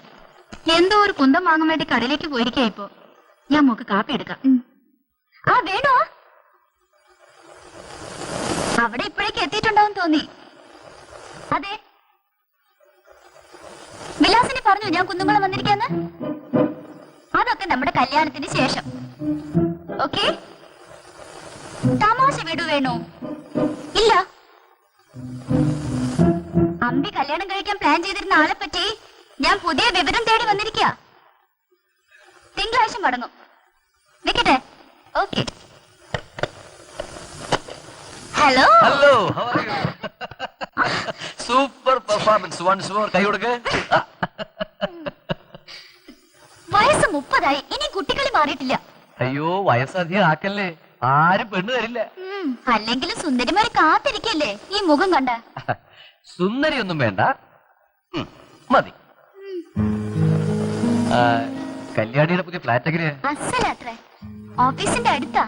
എന്തോ ഒരു കുന്തം വാങ്ങാൻ വേണ്ടി കടയിലേക്ക് പോയിരിക്കാ. ഇപ്പോ ഞാൻ മോക്ക് കാപ്പി എടുക്കാം. ആ വേണോ? അവിടെ ഇപ്പോഴേക്ക് എത്തിയിട്ടുണ്ടാവും തോന്നി. അതെ, വിലാസിനെ പറഞ്ഞു ഞാൻ കുന്നുകുളം വന്നിരിക്കാന്ന്. അതൊക്കെ നമ്മുടെ കല്യാണത്തിന് ശേഷം. ഓക്കെ? തമാശ വിടു വേണോ? ഇല്ല. അമ്പി കല്യാണം കഴിക്കാൻ പ്ലാൻ ചെയ്തിരുന്ന ആളെ പറ്റി ഞാൻ പുതിയ വിവരം തേടി വന്നിരിക്കുക. തിങ്കളാഴ്ച മടങ്ങും. വെക്കട്ടെ? Okay. Hello hello, how are you? Super performance. Once more. കൈ കൊടുക്ക്. വയസ്സ് 30 ഇനി കുട്ടികളി മാറിയിട്ടില്ല. അയ്യോ, വയസ്സധികം ആക്കല്ലേ, ആരും പെണ്ണ് തരില്ല. അല്ലെങ്കിലും സുന്ദരിമാരെ കാത്തിരിക്കല്ലേ ഈ മുഖം കണ്ട. സുന്ദരിയൊന്നും വേണ്ട, മതി. കല്യാണിയുടെ പുതിയ ഫ്ലാറ്റ് എങ്ങനെയാ? അസലത്രേ, ഓഫീസിന്റെ അടുത്താ.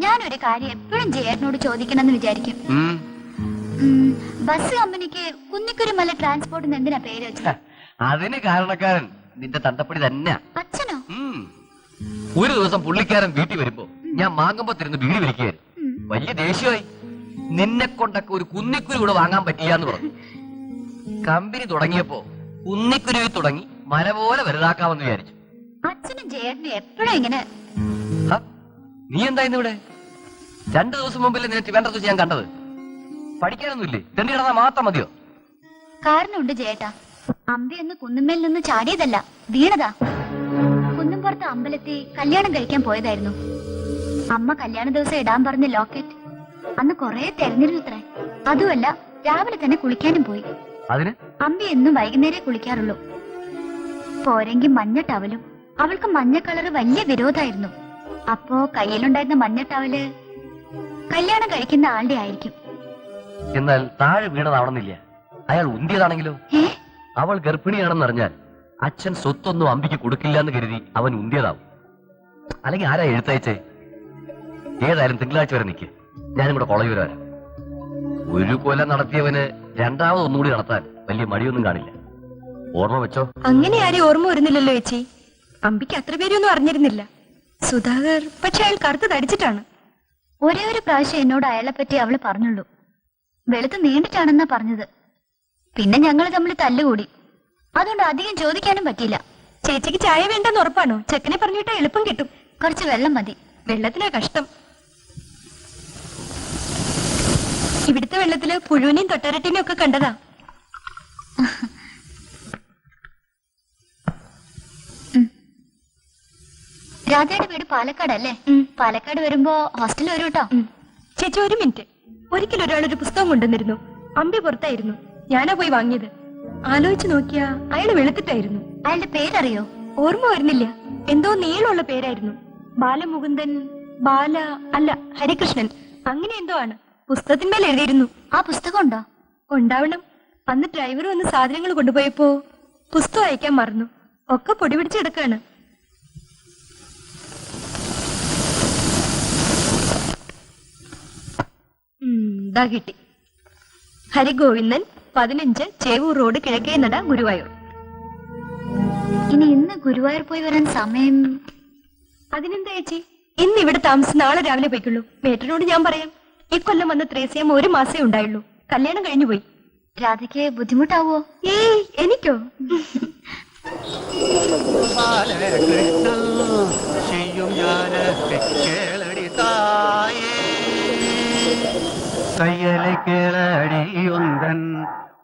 ഞാനൊരു കാര്യം എപ്പോഴും ജയേട്ടനോട് ചോദിക്കണമെന്ന് വിചാരിക്കും. ബസ് കമ്പനിക്ക് കുന്നിക്കുരുമല ട്രാൻസ്പോർട്ടിന് എന്തിനാ പേര് വെച്ചത്? അതിന് കാരണക്കാരൻ നിന്റെ തന്തപ്പടി തന്നെ. അച്ഛനോ? ഒരു ദിവസം പുള്ളിക്കാരൻ വീട്ടിൽ വരുമ്പോ ഞാൻ മാങ്ങമ്പോ തരുന്ന വീട് വലിക്കുകയായിരുന്നു. വലിയ ദേഷ്യമായി. നിന്നെ കൊണ്ടൊക്കെ ഒരു കുന്നിക്കുരു കൂടെ വാങ്ങാൻ പറ്റില്ലാന്ന് പറഞ്ഞു. കമ്പനി തുടങ്ങിയപ്പോ കുന്നിക്കുരുവിൽ തുടങ്ങി മല പോലെ വലുതാക്കാമെന്ന് വിചാരിച്ചു. അച്ഛനും ജയേട്ടനും എപ്പോഴും ഇങ്ങനെ. നീ എന്തായിരുന്നു ഇവിടെ? 2 ദിവസം മുമ്പിൽ നിന്നെ ട്രിവാൻഡ്രത്ത് വെച്ച് ഞാൻ കണ്ടത്. പഠിക്കാനൊന്നുമില്ലേ? തെണ്ടി കിടന്നാൽ മാത്രം മതിയോ? കാരണമുണ്ട് ജയേട്ടാ. അമ്പി ഒന്ന് കുന്നുമേൽ നിന്ന് ചാടിയതല്ല, വീണതാ. കുന്നുംപുറത്ത് അമ്പലത്തിൽ കല്യാണം കഴിക്കാൻ പോയതായിരുന്നു. അമ്മ കല്യാണ ദിവസം ഇടാൻ പറഞ്ഞ ലോക്കറ്റ് അന്ന് കൊറേ തെരഞ്ഞിരുന്നത്രേ. അതുമല്ല, രാവിലെ തന്നെ കുളിക്കാനും പോയി. അതിന് അമ്പി എന്നും വൈകുന്നേരേ കുളിക്കാറുള്ളൂ. പോരെങ്കിൽ മഞ്ഞ ടവലും. അവൾക്ക് മഞ്ഞ കളറ് വലിയ വിരോധായിരുന്നു. അപ്പോ കയ്യിലുണ്ടായിരുന്ന മഞ്ഞ ടവല് കല്യാണം കഴിക്കുന്ന ആളുടെ ആയിരിക്കും. എന്നാൽ താഴെ വീണതാവണമെന്നില്ല. അയാൾ ഉന്തിയതാണെങ്കിലോ? അവൾ ഗർഭിണിയാണെന്ന് അറിഞ്ഞാൽ അച്ഛൻ സ്വത്തൊന്നും അമ്പിക്ക് കൊടുക്കില്ല എന്ന് കരുതി അവൻ ഉന്തിയതാവും. അല്ലെങ്കിൽ ആരാ എഴുത്തയച്ചേ? ഏതായാലും തിങ്കളാഴ്ച വരെ നിൽക്ക്, ഞാനും കൂടെ കോളേജ് വരെ വരാം. ഒരു കൊല്ലം നടത്തിയവന് രണ്ടാമത് ഒന്നുകൂടി നടത്താൻ വലിയ മടിയൊന്നും കാണില്ല. ഓർമ്മ വെച്ചോ. അങ്ങനെ ആരെയും ഓർമ്മ വരുന്നില്ലല്ലോ ചേച്ചി. അമ്പിക്ക് അത്ര പേരൊന്നും അറിഞ്ഞിരുന്നില്ല. സുധാകർ പക്ഷെ അയാൾ കറുത്ത് തടിച്ചിട്ടാണ്. ഒരേ ഒരു പ്രാവശ്യം എന്നോട് അയാളെ പറ്റി അവള് പറഞ്ഞുള്ളൂ. വെളുത്ത് നീണ്ടിട്ടാണെന്നാ പറഞ്ഞത്. പിന്നെ ഞങ്ങൾ തമ്മിൽ തല്ലുകൂടി. അതുകൊണ്ട് അധികം ചോദിക്കാനും പറ്റിയില്ല. ചേച്ചിക്ക് ചായ വേണ്ടെന്ന് ഉറപ്പാണോ? ചെക്കനെ പറഞ്ഞിട്ട് എളുപ്പം കിട്ടും. കുറച്ച് വെള്ളം മതി. വെള്ളത്തിനാ കഷ്ടം. ഇവിടുത്തെ വെള്ളത്തില് പുഴുവിനെയും തൊട്ടരട്ടിനെയും ഒക്കെ കണ്ടതാ. രാധയുടെ വീട് പാലക്കാടല്ലേ? പാലക്കാട് വരുമ്പോ ഹോസ്റ്റലിൽ വരും കേട്ടോ. ചേച്ചി ഒരു മിനിറ്റ്. ഒരിക്കലും ഒരാളൊരു പുസ്തകം കൊണ്ടുവന്നിരുന്നു. അമ്പി പുറത്തായിരുന്നു. ഞാനാ പോയി വാങ്ങിയത്. ആലോചിച്ച് നോക്കിയാ അയാള് വെളുത്തിട്ടായിരുന്നു. അയാളുടെ പേരറിയോ? ഓർമ്മ വരുന്നില്ല. എന്തോ നീളമുള്ള പേരായിരുന്നു. ബാലമുകുന്ദൻ, ബാല അല്ല ഹരികൃഷ്ണൻ, അങ്ങനെ എന്തോ ആണ്. പുസ്തകത്തിന്മേൽ എഴുതിയിരുന്നു. ആ പുസ്തകം ഉണ്ടോ? ഉണ്ടാവണം. അന്ന് ഡ്രൈവർ വന്ന് സാധനങ്ങൾ കൊണ്ടുപോയപ്പോ പുസ്തകം അയക്കാൻ മറന്നു. ഒക്കെ പൊടി പിടിച്ചെടുക്കാണ്. ദാ കിട്ടി. ഹരിഗോവിന്ദൻ, 15 ചേവൂർ റോഡ്, കിഴക്കേനട, ഗുരുവായൂർ. ഇനി ഇന്ന് ഗുരുവായൂർ പോയി വരാൻ സമയം? അതിനെന്താ ചേച്ചി? ഇന്ന് ഇവിടെ താമസിച്ച് നാളെ രാവിലെ പോയിക്കുള്ളൂ. മേട്ടനോട് ഞാൻ പറയാം. ഇക്കൊല്ലം വന്ന് ത്രേസ്യം 1 മാസേ ഉണ്ടായുള്ളൂ. കല്യാണം കഴിഞ്ഞു പോയി. രാധയ്ക്ക് ബുദ്ധിമുട്ടാവോ? ഏയ് എനിക്കോ? கையலை கிளடியுந்தன்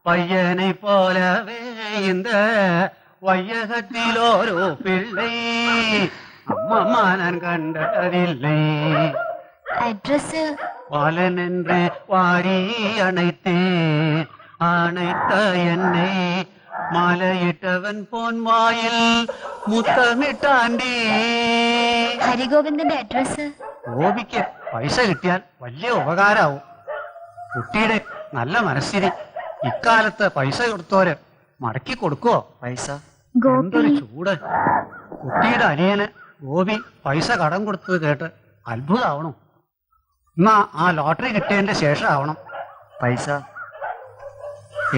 பையனை போலவே இந்த வையகத்திலோரோ பிள்ளை அம்மம்மா நான் கண்டதில்லை. അഡ്രസ്? பாலன் என்று வாரி அணைத்தே அணைத்த என்னை മാലയിട്ടവൻ പോൻവായിൽ മുത്തമിട്ടാണ്ടേ. ഹരിഗോവിന്ദന്റെ അഡ്രസ്? ഗോപിക്ക് പൈസ കിട്ടിയാൽ വലിയ ഉപകാരാവും. കുട്ടിയുടെ നല്ല മനസ്സിന് ഇക്കാലത്ത് പൈസ കൊടുത്തോര് മടക്കി കൊടുക്കുവോ പൈസ? എന്തൊരു ചൂട്. കുട്ടിയുടെ അനിയന് ഗോപി പൈസ കടം കൊടുത്തത് കേട്ട് അത്ഭുതമാവണം. എന്നാ ആ ലോട്ടറി കിട്ടിയതിന്റെ ശേഷം ആവണം പൈസ.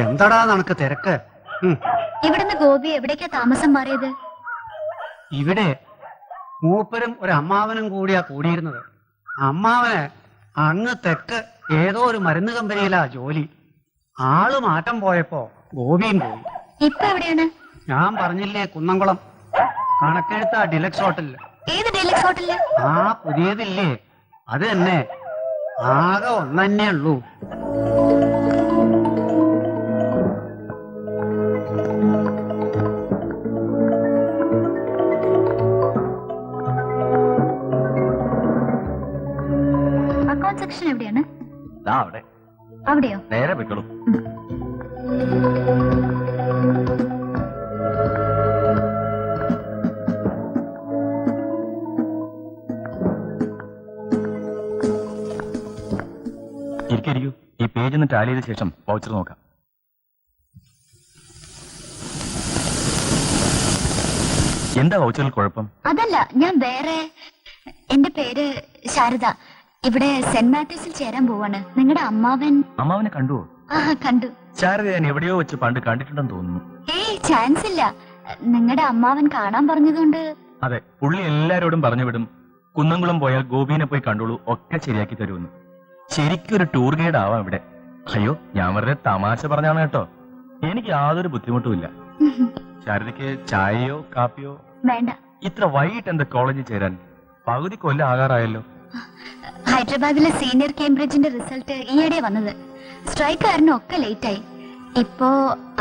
എന്തടാ നിനക്ക് തിരക്ക്? ഇവിടുന്ന് ഗോപി എവിടേക്കാ താമസം മാറിയത്? ഇവിടെ മൂപ്പരും ഒരു അമ്മാവനും കൂടിയാ കൂടിയിരുന്നത്. അമ്മാവന് അങ്ങ് തെക്ക് ഏതോ ഒരു മരുന്ന് കമ്പനിയിലാ ജോലി. ആള് മാറ്റം പോയപ്പോ ഗോപിയും പോയി. ഇപ്പൊ എവിടെയാണ്? ഞാൻ പറഞ്ഞില്ലേ, കുന്നംകുളം കണക്കെഴുത്ത ഡിലക്സ് ഹോട്ടലില്. ഏത് ഡീലക്സ് ഹോട്ടലില്? ആ പുതിയതില്ലേ, അത് തന്നെ. ആകെ ഒന്നെ ഉള്ളൂ. അക്കൗണ്ട് സെക്ഷൻ എവിടെയാണ്? അവിടെ അവിടെയോ? നേരെ വെക്കണം. ഇരിക്കൂ. ഈ പേജ് ഒന്ന് ടാലി ചെയ്ത ശേഷം വൗച്ചർ നോക്കാം. എന്താ വൗച്ചറിൽ കുഴപ്പം? അതല്ല, ഞാൻ വേറെ. എന്റെ പേര് ശാരദ. ഇവിടെ സെന്റ് മാത്യൂസിൽ ചേരാൻ പോവാണ്. നിങ്ങളുടെ അമ്മാവനെ കണ്ടുവോ? ആ കണ്ടു. ശാരദ ഞാൻ എവിടെയോ വെച്ച് പണ്ട് കണ്ടിട്ടുണ്ടെന്ന് തോന്നുന്നു. ഏയ് ചാൻസ് ഇല്ല. നിങ്ങളുടെ അമ്മാവൻ കാണാൻ പറഞ്ഞതുകൊണ്ട്. അതെ, പുള്ളി എല്ലാരോടും പറഞ്ഞു വിടും. കുന്നംകുളം പോയാൽ ഗോപിനെ പോയി കണ്ടോളൂ, ഒക്കെ ശരിയാക്കി തരുമെന്ന്. ശരിക്കും ഒരു ടൂർ ഗൈഡ് ആവാം ഇവിടെ. അയ്യോ, ഞാൻ വെറുതെ തമാശ പറഞ്ഞാണ് കേട്ടോ. എനിക്ക് യാതൊരു ബുദ്ധിമുട്ടുമില്ല. ശാരദയ്ക്ക് ചായയോ കാപ്പിയോ? വേണ്ട. ഇത്ര വൈകിട്ട് എന്താ കോളേജിൽ ചേരാൻ? പകുതി കൊല്ലം ആകാറായല്ലോ. ഹൈദരാബാദിലെ സീനിയർ കേംബ്രിഡ്ജിന്റെ റിസൾട്ട് ഈയിടെ വന്നത്. സ്ട്രൈക്ക് കാരണം ഒക്കെ ലേറ്റ് ആയി. ഇപ്പോ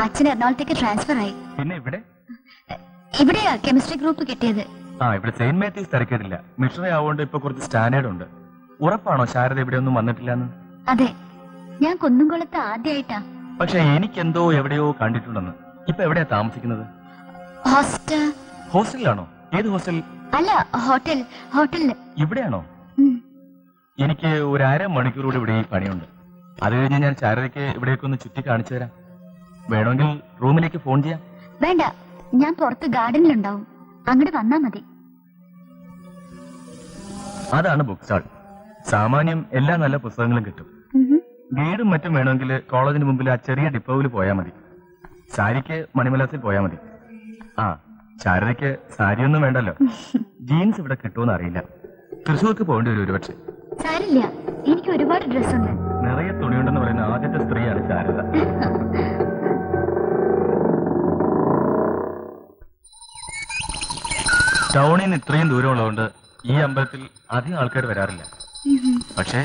അച്ഛൻ എറണാകുളത്തേക്ക് ട്രാൻസ്ഫർ ആയി. പിന്നെ ഇവിടെയാ കെമിസ്ട്രി ഗ്രൂപ്പ് കിട്ടിയത്. ഇവിടെ സെയിന്റ് മാത്യൂസ് തിരക്കേടില്ല. മിഷണറി ആവുകൊണ്ട് ഇപ്പൊ കുറച്ച് സ്റ്റാൻഡേർഡ് ഉണ്ട്. ഉറപ്പാണോ ശാരദ ഇവിടെ ഒന്നും വന്നിട്ടില്ലെന്ന്? അതെ, ഞാൻ കുന്നംകുളത്ത് ആദ്യമായിട്ടാ. പക്ഷെ എനിക്കെന്തോ എവിടെയോ കണ്ടിട്ടുണ്ടെന്ന്. ഇപ്പൊ എവിടെയാ താമസിക്കുന്നത്? ഹോസ്റ്റലിലാണോ? ഏത് ഹോസ്റ്റൽ? അല്ല, ഹോട്ടലില്. ഇവിടെയാണോ? എനിക്ക് ഒരു 1/2 മണിക്കൂർ കൂടി ഇവിടെ ഈ പണിയുണ്ട്. അത് കഴിഞ്ഞ് ഞാൻ ശാരദയ്ക്ക് ഇവിടേക്കൊന്ന് ചുറ്റി കാണിച്ചു തരാം. വേണമെങ്കിൽ റൂമിലേക്ക് ഫോൺ ചെയ്യാം. വേണ്ട, ഞാൻ പുറത്ത് ഗാർഡനിലുണ്ടാവും. അങ്ങോട്ട് വന്നാ മതി. അതാണ് ബുക്ക് സ്റ്റാൾ. സാമാന്യം എല്ലാ നല്ല പുസ്തകങ്ങളും കിട്ടും. ഗൈഡും മറ്റും വേണമെങ്കിൽ കോളേജിന് മുമ്പിൽ ആ ചെറിയ ഡിപ്പോയിൽ പോയാൽ മതി. സാരിക്ക് മണിമലാസിൽ പോയാൽ മതി. ശാരദയ്ക്ക് സാരിയൊന്നും വേണ്ടല്ലോ. ജീൻസ് ഇവിടെ കിട്ടുമെന്ന് അറിയില്ല. തൃശ്ശൂർക്ക് പോകേണ്ടി വരും ഒരുപക്ഷെ. സാരില്ല, എനിക്ക് ഒരുപാട് ഡ്രസ് ഉണ്ട്. നിറയെ തുണിയുണ്ടെന്ന് പറയുന്ന ആദ്യത്തെ സ്ത്രീയാണ് ശാരദ. ടൗണിൽ നിന്ന് ഇത്രയും ദൂരമുള്ളതുകൊണ്ട് ഈ അമ്പലത്തിൽ അധികം ആൾക്കാർ വരാറില്ല. പക്ഷേ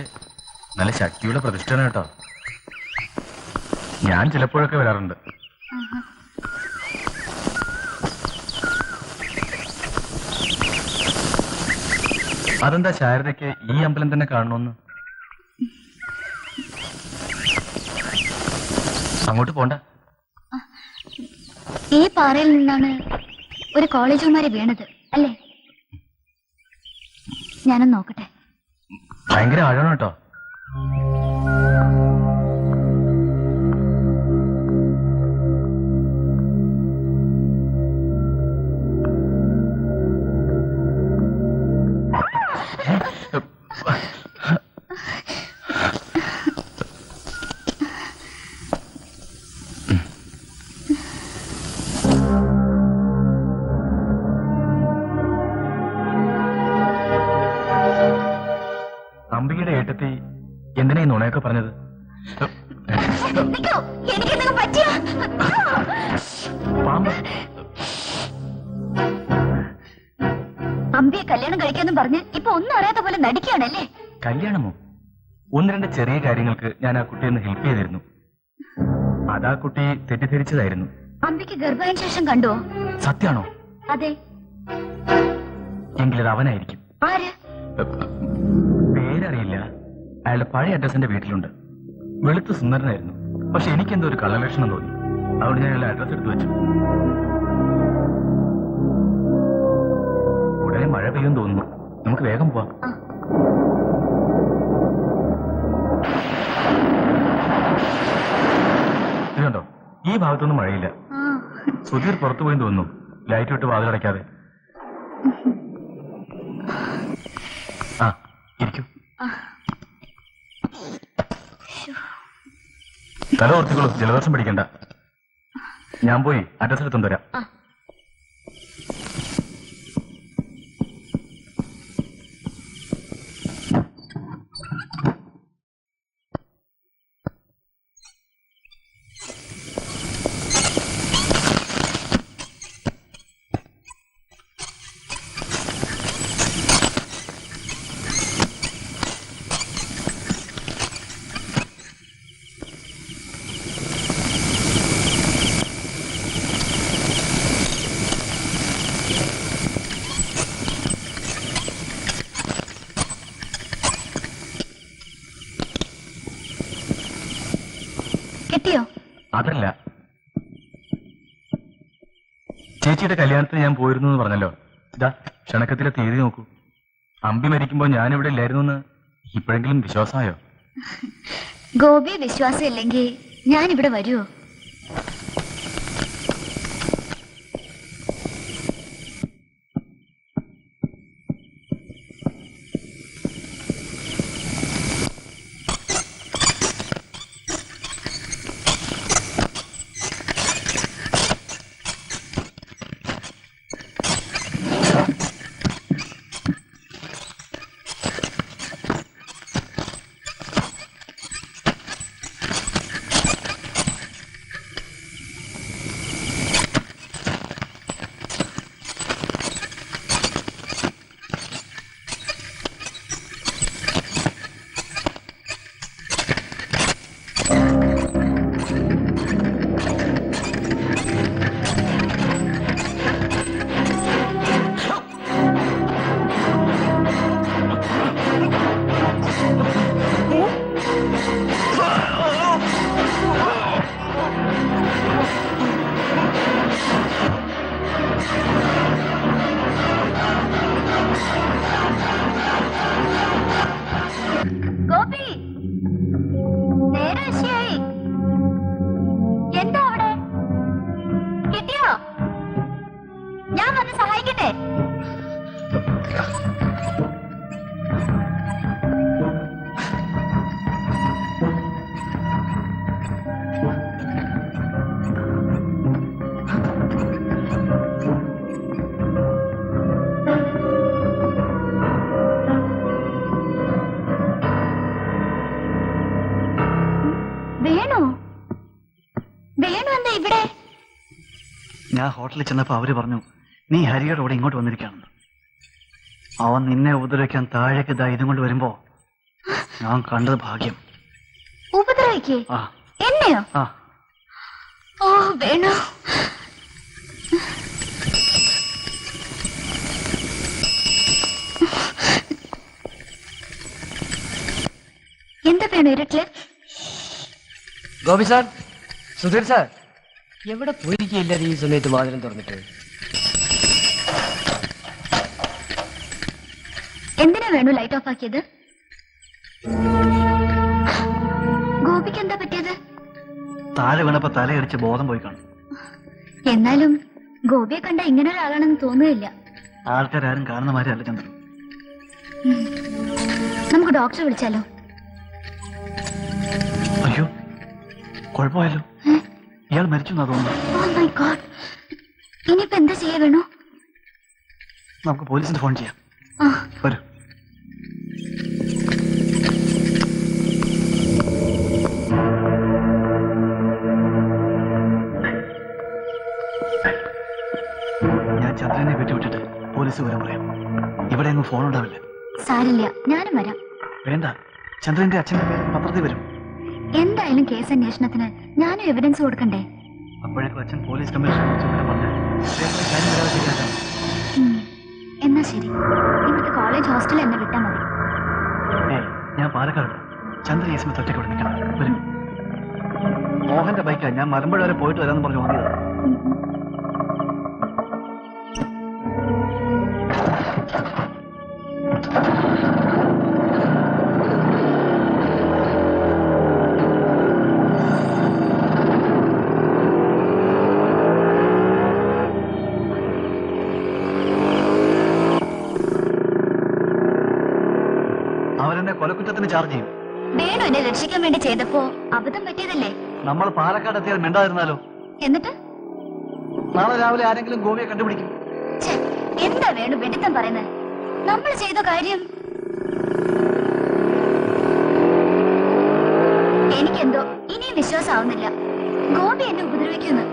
നല്ല ശക്തിയുള്ള പ്രതിഷ്ഠയാണ് കേട്ടോ. ഞാൻ ചിലപ്പോഴൊക്കെ വരാറുണ്ട്. അതെന്താ ശാരദയ്ക്ക് ഈ അമ്പലം തന്നെ കാണണമെന്ന്? അങ്ങോട്ട് പോണ്ട. ഈ പാറയിൽ നിന്നാണ് ഒരു കോളേജുമാരെ വീണത് അല്ലേ? ഞാനൊന്ന് നോക്കട്ടെ. ഭയങ്കര ആഴമാണ് കേട്ടോ. അംബികയുടെ ഏട്ടത്തി എന്തിനാ ഈ നുണയൊക്കെ പറഞ്ഞത്? പാമ്പ് അമ്പിയെ കല്യാണം കഴിക്കാന്നും പറഞ്ഞ് ഇപ്പൊ ഒന്നും അറിയാത്ത പോലെ നടിക്കുകയാണല്ലേ? കല്യാണമോ? ഒന്ന് രണ്ട് ചെറിയ കാര്യങ്ങൾക്ക് ഞാൻ ആ കുട്ടിയെ ഒന്ന് ഹെൽപ്പ് ചെയ്തിരുന്നു. അതാ കുട്ടി തെറ്റിദ്ധരിച്ചതായിരുന്നു. അമ്പിക്ക് ഗർഭായ ശേഷം കണ്ടുവോ? സത്യാണോ? അതെ. എങ്കിലത് അവനായിരിക്കും. ആര്? പേരറിയില്ല. അയാളുടെ പഴയ അഡ്രസ്സിന്റെ വീട്ടിലുണ്ട്. വെളുത്ത് സുന്ദരനായിരുന്നു. പക്ഷെ എനിക്കെന്തോ ഒരു കള്ളലക്ഷണം തോന്നി. അതുകൊണ്ട് ഞാൻ അയാളുടെ അഡ്രസ് എടുത്തു വെച്ചു. ഉടനെ മഴ പെയ്യും തോന്നുന്നു. നമുക്ക് വേഗം പോവാം. ഇതുണ്ടോ, ഈ ഭാഗത്തൊന്നും മഴയില്ല. സുധീർ പുറത്തു പോയി തോന്നുന്നു, ലൈറ്റ് വിട്ട് വാതിലടയ്ക്കാതെ. ആ, ഇരിക്കൂ. തല ഓർത്തിക്കോളൂ, ജലദോഷം പിടിക്കണ്ട. ഞാൻ പോയി അഡ്രസ് എടുത്തോണ്ട് വരാം. കിട്ടിയോ? അതല്ല, ചേച്ചിയുടെ കല്യാണത്തിന് ഞാൻ പോയിരുന്നു എന്ന് പറഞ്ഞല്ലോ. ഇതാ ക്ഷണക്കത്തിലെ തീയതി നോക്കൂ. അമ്പി മരിക്കുമ്പോ ഞാനിവിടെ ഇല്ലായിരുന്നു എന്ന് ഇപ്പോഴെങ്കിലും വിശ്വാസമായോ? ഗോപി വിശ്വാസം ഇല്ലെങ്കിൽ ഞാനിവിടെ വരുമോ? ഞാൻ ഹോട്ടലിൽ ചെന്നപ്പോ അവര് പറഞ്ഞു നീ ഹരിയുടെ കൂടെ ഇങ്ങോട്ട് വന്നിരിക്കുകയാണെന്ന്. അവൻ നിന്നെ ഉപദ്രവിക്കാൻ താഴേക്ക് ധൈര്യം കൊണ്ട് വരുമ്പോ ഞാൻ കണ്ടത് ഭാഗ്യം. ഉപദ്രവിക്കേ? ആ എന്നെയോ? ആ ഓ വേണു, എന്താ വേണു ഇരുട്ടില്? ഗോപി സാർ, സുധീർ സാർ, എവിടെ പോയിരിക്കില്ല ഈ സമയത്ത് വാതിലും തുറന്നിട്ട്? എന്തിനാ വേണു ലൈറ്റ് ഓഫ് ആക്കിയത്? ഗോപിക്ക് എന്താ പറ്റിയത്? താഴെ വീണപ്പോ തലയടിച്ച് ബോധം പോയി കാണും. എന്നാലും ഗോപിയെ കണ്ട ഇങ്ങനെ ഒരാളാണെന്ന് തോന്നുകയില്ല. ആൾക്കാരും കാണുന്ന മാതിരി അല്ല ചന്ദ്രൻ. നമുക്ക് ഡോക്ടറെ വിളിച്ചാലോ? അയ്യോ, കുഴപ്പമായല്ലോ. ഇയാൾ മരിച്ചു എന്നാ തോന്നുന്നു. Oh my God. ഇനിയിപ്പോ എന്താ ചെയ്യാ വേണു? നമുക്ക് പോലീസിന് ഫോൺ ചെയ്യാം. ആ വരൂ. ഞാൻ ചന്ദ്രനെ വിട്ടുവിട്ടിട്ട് പോലീസ് വിവരം പറയാം. ഇവിടെ അങ്ങ് ഫോൺ ഉണ്ടാവില്ല. സാരില്ല, ഞാനും വരാം. വേണ്ട, ചന്ദ്രന്റെ അച്ഛൻ പത്രത്തിൽ വരും. എന്തായാലും കേസ് അന്വേഷണത്തിന് ഞാനും എവിഡൻസ് കൊടുക്കണ്ടേ? അപ്പോഴേക്കും അച്ഛൻ പോലീസ് കമ്മീഷണർ പറഞ്ഞ് കാര്യം വരാതെ ശരിയാക്കാം. എന്നാ ശരി, ഇവിടുത്തെ കോളേജ് ഹോസ്റ്റലിൽ എന്നെ വിട്ടാ മതി. ഞാൻ പാലക്കാട്. ചന്ദ്ര ഈ സമയത്ത് ഒറ്റയ്ക്ക് നിൽക്കണം. വരും. മോഹന്റെ ബൈക്കാ. ഞാൻ മലമ്പുഴ വരെ പോയിട്ട് വരാമെന്ന് പറഞ്ഞു വാങ്ങിയത്. അവരെന്നെ കൊലക്കുറ്റത്തിന് ചാർജ് ചെയ്യും. വേണു എന്നെ രക്ഷിക്കാൻ വേണ്ടി ചെയ്തപ്പോ അബദ്ധം പറ്റിയതല്ലേ? നമ്മൾ പാലക്കാട് എത്തിയാൽ മിണ്ടായിരുന്നാലോ? എന്നിട്ട് നാളെ രാവിലെ ആരെങ്കിലും ഗോപിയെ കണ്ടുപിടിക്കും. ഛെ, എന്താ വേണു വെടിത്തം പറയുന്നത്? നമ്മൾ ചെയ്ത കാര്യം എനിക്കെന്തോ ഇനിയും വിശ്വാസമാവുന്നില്ല. ഗോപി എന്നെ ഉപദ്രവിക്കുന്നു.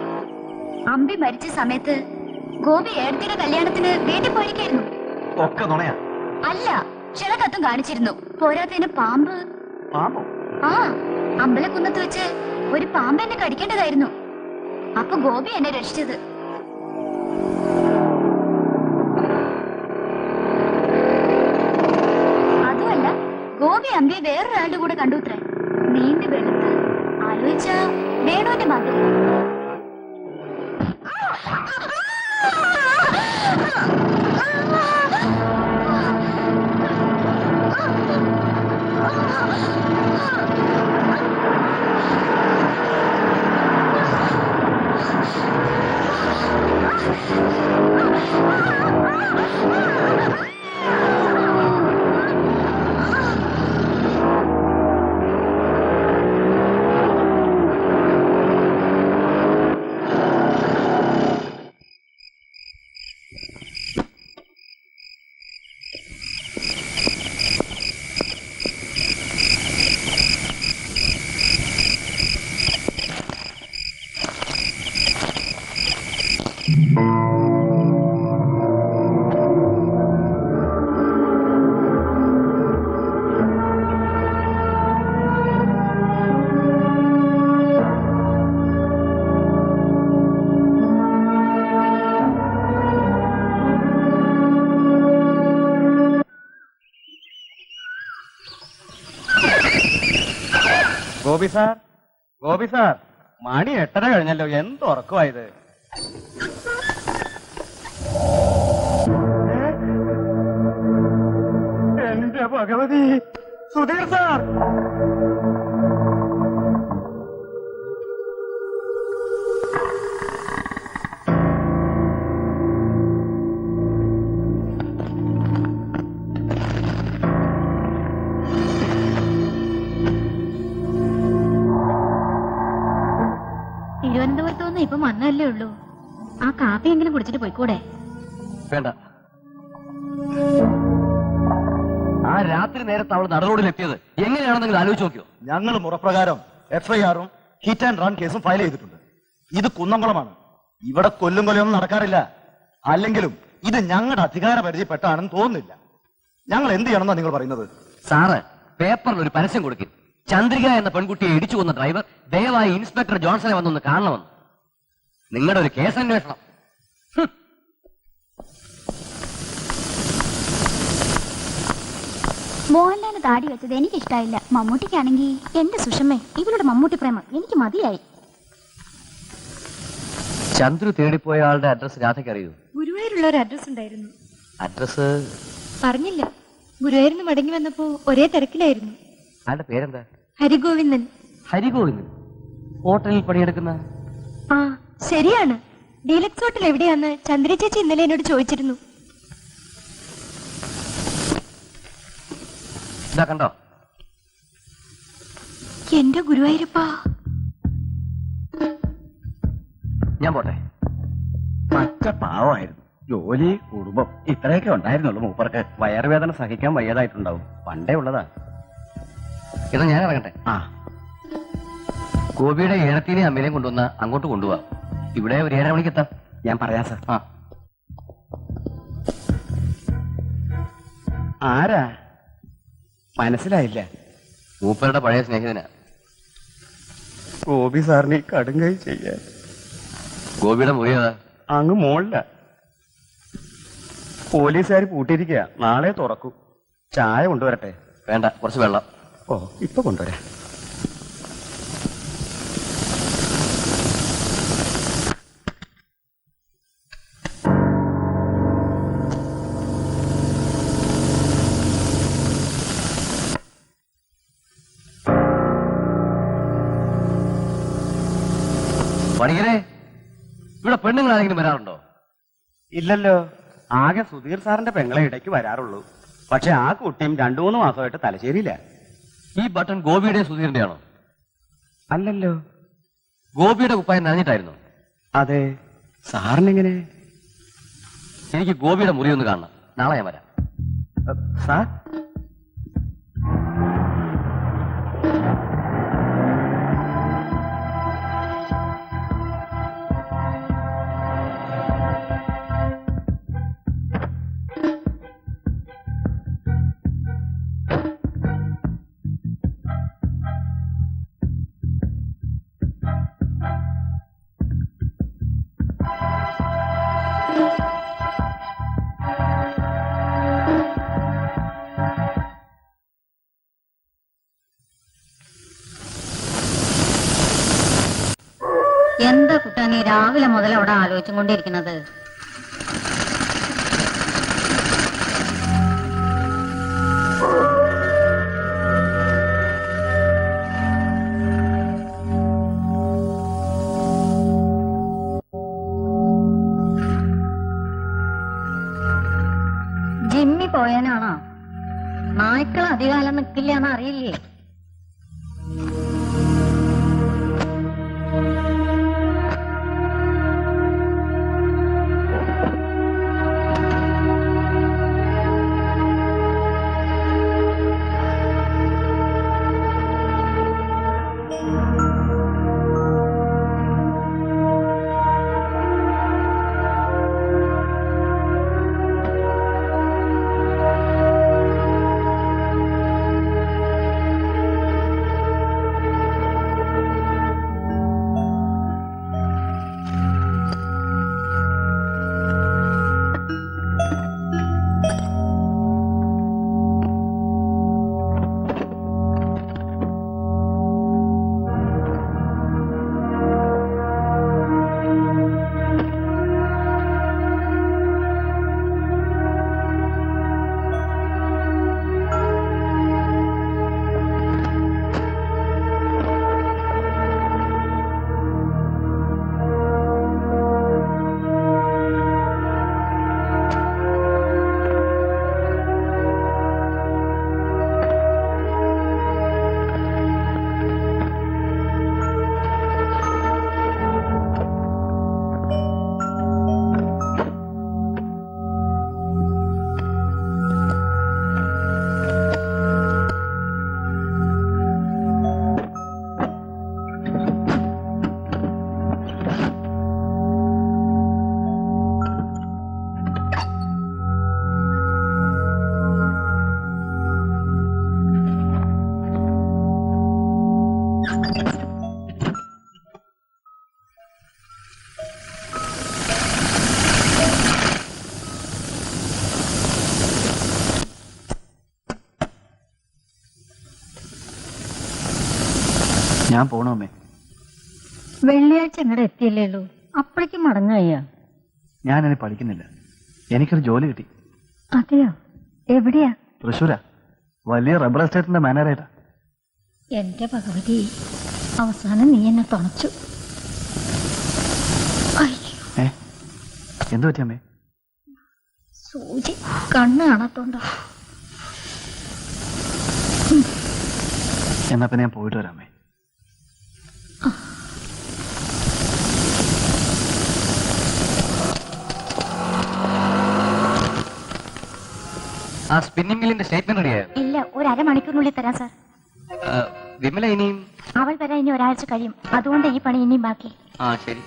അമ്പി മരിച്ച സമയത്ത് ഗോപി ഏടത്തിയുടെ കല്യാണത്തിന് വീട്ടിൽ പോയിരിക്കായിരുന്നു. ഒക്കെ നുണയാ. അല്ല, ക്ഷണക്കത്തും കാണിച്ചിരുന്നു. പോരാത്തതിന് പാമ്പ്. പാമ്പോ? ആ, അമ്പലക്കുന്നത്ത് വെച്ച് ഒരു പാമ്പ് എന്നെ കടിക്കേണ്ടതായിരുന്നു. അപ്പൊ ഗോപി എന്നെ രക്ഷിച്ചത്. അതുമല്ല, ഗോപി അമ്പിയെ വേറൊരാളുടെ കൂടെ കണ്ടുത്രേ. നീണ്ടു വെളുത്ത്, ആലോചിച്ച വേണുവിന്റെ മാതിരി. ഗോപി സാർ, ഗോപി സാർ, മണി 8:30 കഴിഞ്ഞല്ലോ. എന്ത് ഉറക്കമായത്? എന്റെ ഭഗവതി, സുധീർ സാർ! തിരുവനന്തപുരത്തൊന്നും ഇപ്പൊ വന്നല്ലേ ഉള്ളൂ. ആ കാപ്പി എങ്കിലും കുടിച്ചിട്ട് പോയിക്കൂടെ? വേണ്ട. ആ രാത്രി നേരത്ത് അവൾ നടറോഡിലെത്തിയത് എങ്ങനെയാണെന്ന് നിങ്ങൾ ആലോചിച്ച് നോക്കിയോ? ഞങ്ങൾ മുറപ്രകാരം FIR-ഉം ഹിറ്റ് ആൻഡ് റൺ കേസും ഫയൽ ചെയ്തിട്ടുണ്ട്. ഇത് കുന്നംകുളമാണ്. ഇവിടെ കൊല്ലും കൊലയൊന്നും നടക്കാറില്ല. അല്ലെങ്കിലും ഇത് ഞങ്ങളുടെ അധികാര പരിധിപ്പെട്ടാണെന്ന് തോന്നുന്നില്ല. ഞങ്ങൾ എന്ത് ചെയ്യണമെന്നാ നിങ്ങൾ പറയുന്നത്? സാറ് പേപ്പറിൽ ഒരു പരസ്യം കൊടുക്കും. ചന്ദ്രിക എന്ന പെൺകുട്ടിയെ ഇടിച്ചു കൊന്ന ഡ്രൈവർ ദയവായി ഇൻസ്പെക്ടർ ജോൺസനെ വന്നൊന്ന് കാണണമെന്ന്. നിങ്ങളുടെ ഒരു കേസന്വേഷണം. മോഹൻലാലിന് താടി വെച്ചത് എനിക്കിഷ്ടായില്ല. മമ്മൂട്ടിക്കാണെങ്കിൽ എന്റെ സുഷമേ, ഇവളുടെ മമ്മൂട്ടി പ്രേമം എനിക്ക് മതിയായി. ചന്ദ്രു തേടിപ്പോയ ആളുടെ അഡ്രസ് രാധയ്ക്ക് അറിയൂ? ഗുരുവായൂരുള്ള ഒരു അഡ്രസ് ഉണ്ടായിരുന്നു. അഡ്രസ് പറഞ്ഞില്ല. ഗുരുവായൂരിന് മടങ്ങി വന്നപ്പോ ഒരേ തിരക്കിലായിരുന്നു. ആളുടെ പേരെന്താ? ഹരിഗോവിന്ദൻ. ഹരിഗോവിന്ദൻ. ഹോട്ടലിൽ പണിയെടുക്കുന്ന? ആ ശരിയാണ്. ഡീലക്സ് ഹോട്ടൽ എവിടെയാന്ന് ചന്ദ്ര ചേച്ചി ഇന്നലെ എന്നോട് ചോദിച്ചിരുന്നു. ഇതാ കണ്ടോ? എന്റെ ഗുരുവായൂരപ്പാ. ഞാൻ പോട്ടെ. പച്ച പാവമായിരുന്നു. ജോലി, കുടുംബം ഇത്രയൊക്കെ ഉണ്ടായിരുന്നുള്ളൂ മൂപ്പർക്ക്. വയറുവേദന സഹിക്കാൻ വയ്യാതായിട്ടുണ്ടാവും. പണ്ടേ ഉള്ളതാ. ഇതാ ഞാൻ ഇറങ്ങട്ടെ. ആ, ഗോപിയുടെ ഏഴത്തിനെയും അമ്മേനെയും കൊണ്ടുവന്ന് അങ്ങോട്ട് കൊണ്ടുപോവാ. ഇവിടെ ഒരു 7:30 മണിക്ക് എത്താം. ഞാൻ പറയാം സാർ. ആ, ആരാ? മനസ്സിലായില്ല. മൂപ്പരുടെ പഴയ സ്നേഹിതനാ. ഗോപി സാറിന് കടുങ്കൈ ചെയ്യാൻ. ഗോപിയുടെ മുറിയതാ അങ്ങ് മോളില. പോലീസുകാർ പൂട്ടിയിരിക്കുക. നാളെ തുറക്കും. ചായ കൊണ്ടുവരട്ടെ? വേണ്ട, കുറച്ച് വെള്ളം. ഓ, ഇപ്പൊ കൊണ്ടുവരാം. പണിക്കരെ, ഇവിടെ പെണ്ണുങ്ങൾ ആരെങ്കിലും വരാറുണ്ടോ? ഇല്ലല്ലോ. ആകെ സുധീർ സാറിന്റെ പെങ്ങളെ ഇടയ്ക്ക് വരാറുള്ളൂ. പക്ഷെ ആ കുട്ടിയും 2-3 മാസമായിട്ട് തലശ്ശേരിയില്ല. ഈ ബട്ടൺ ഗോപിയുടെ സുധീറിന്റെ ആണോ? അല്ലല്ലോ. ഗോപിയുടെ കുപ്പായം നനഞ്ഞിട്ടായിരുന്നു. അതെ. സാറിനെങ്ങനെ? എനിക്ക് ഗോപിയുടെ മുറി ഒന്ന് കാണണം. നാളെ ഞാൻ വരാം. സാർ, എന്താ കുട്ടാ നീ രാവിലെ മുതൽ അവിടെ ആലോചിച്ചും കൊണ്ടിരിക്കുന്നത്? ജിമ്മി പോയാനാണോ? നായ്ക്കൾ അധികാലം നിൽക്കില്ലാന്ന് അറിയില്ലേ? ഞാൻ പോണോ അമ്മേ? വെള്ളിയാഴ്ച ഇങ്ങടെ എത്തിയല്ലേ ഉള്ളൂ, അപ്പോഴേക്കും മടങ്ങയ്യ. ഞാനിനി പഠിക്കുന്നില്ല. എനിക്കൊരു ജോലി കിട്ടി. അതെയോ? എവിടെയാ? തൃശ്ശൂരാ. വലിയ റബ്ബർ എസ്റ്റേറ്റിന്റെ മാനേജറായിട്ടാ. എന്റെ ഭഗവതി, അവസാനം നീ എന്നെ തുണച്ചു. എന്തു പറ്റി അമ്മേ? സൂചി കണ്ണ് കാണാത്തോണ്ടോ? എന്നാ പിന്നെ ഞാൻ പോയിട്ട് വരാമേ. ആ സ്പിന്നിംഗ് മില്ലിന്റെ സ്റ്റേറ്റ്മെന്റ് റെഡിയായോ? ഇല്ല, ഒരു അരമണിക്കൂറിനുള്ളിൽ തരാം സാർ. വിമല ഇനിയും? അവൾ വരാൻ ഇനി ഒരാഴ്ച കഴിയും. അതുകൊണ്ട് ഈ പണി ഇനിയും ബാക്കി. ആ ശരി.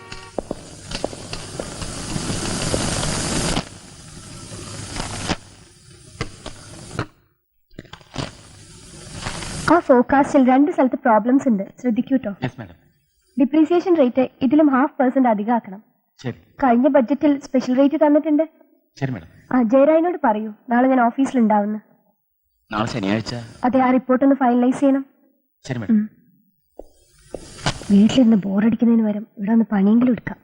ആ ഫോർകാസ്റ്റിൽ 2 സ്ഥലത്ത് പ്രോബ്ലംസ് ഉണ്ട്, ശ്രദ്ധിക്കൂട്ടോ. ഡിപ്രീസിയേഷൻ റേറ്റ് ഇതിലും 0.5% അധികം ആക്കണം. കഴിഞ്ഞ ബഡ്ജറ്റിൽ സ്പെഷ്യൽ റേറ്റ് തന്നിട്ടുണ്ട്. ആ ജയറായിനോട് പറയൂ, നാളെ ഞാൻ ഓഫീസിൽ ഉണ്ടാവുന്നു. നാളെ ശനിയാഴ്ച. അതെ, ആ റിപ്പോർട്ട് ഒന്ന് ഫൈനലൈസ് ചെയ്യണം. വീട്ടിലിരുന്ന് ബോറടിക്കുന്നതിന് പകരം ഇവിടെ ഒന്ന് പണിയെങ്കിലും എടുക്കാം.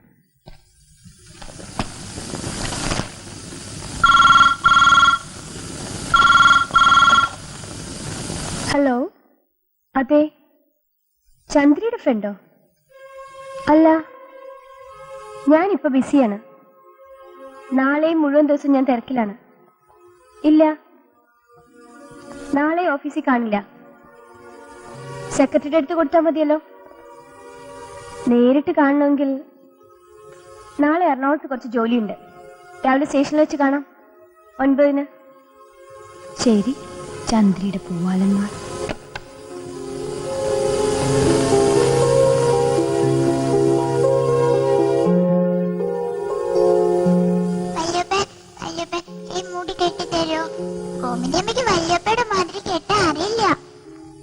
ഹലോ, അതെ, ചന്ദ്രയുടെ ഫ്രണ്ടോ? അല്ല, ഞാനിപ്പോ ബിസിയാണ്. നാളെയും മുഴുവൻ ദിവസം ഞാൻ തിരക്കിലാണ്. ഇല്ല, നാളെ ഓഫീസിൽ കാണില്ല. സെക്രട്ടറിയുടെ അടുത്ത് കൊടുത്താൽ മതിയല്ലോ. നേരിട്ട് കാണണമെങ്കിൽ നാളെ എറണാകുളത്ത് കുറച്ച് ജോലിയുണ്ട്. രാവിലെ സ്റ്റേഷനിൽ വെച്ച് കാണാം 9:00. ശരി, ചന്ദ്രയുടെ പൂവാലന്മാർ. വല്യപ്പയുടെ മാതിരി കേട്ട അറിയില്ല.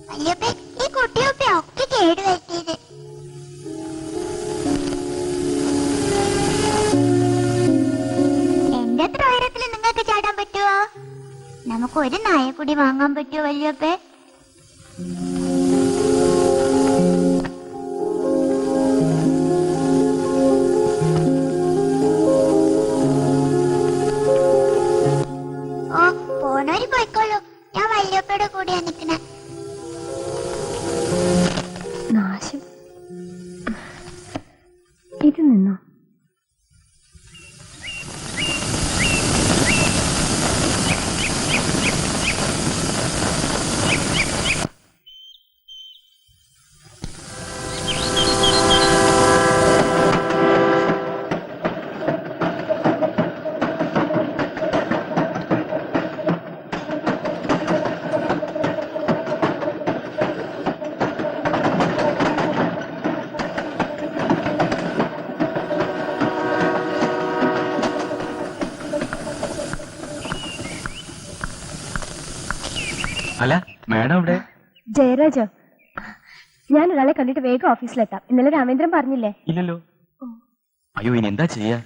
വല്യപ്പ, ഈ കുട്ടിയൊക്കെ ഒക്കെ കേടുവരുത്തിയത്. എന്റെ അത്ര ഉയരത്തിൽ നിങ്ങൾക്ക് ചാടാൻ പറ്റുമോ? നമുക്ക് ഒരു നായക്കുടി വാങ്ങാൻ പറ്റുമോ വല്യപ്പേ? ഓ, പോണവര് പോയിക്കോളൂ, ഞാൻ വല്യപ്പയുടെ കൂടെയാ നിക്കണേ. നാശം. ഇത് നിന്നോ? അല്ല, മാഡം ഇവിടെ? ജയരാജോ, ഞാൻ ഒരാളെ കണ്ടിട്ട് വേഗം ഓഫീസിലെത്താം. ഇന്നലെ രാമേന്ദ്രൻ പറഞ്ഞില്ലേ? ഇല്ലല്ലോ. അയ്യോ, ഇനി എന്താ ചെയ്യാ?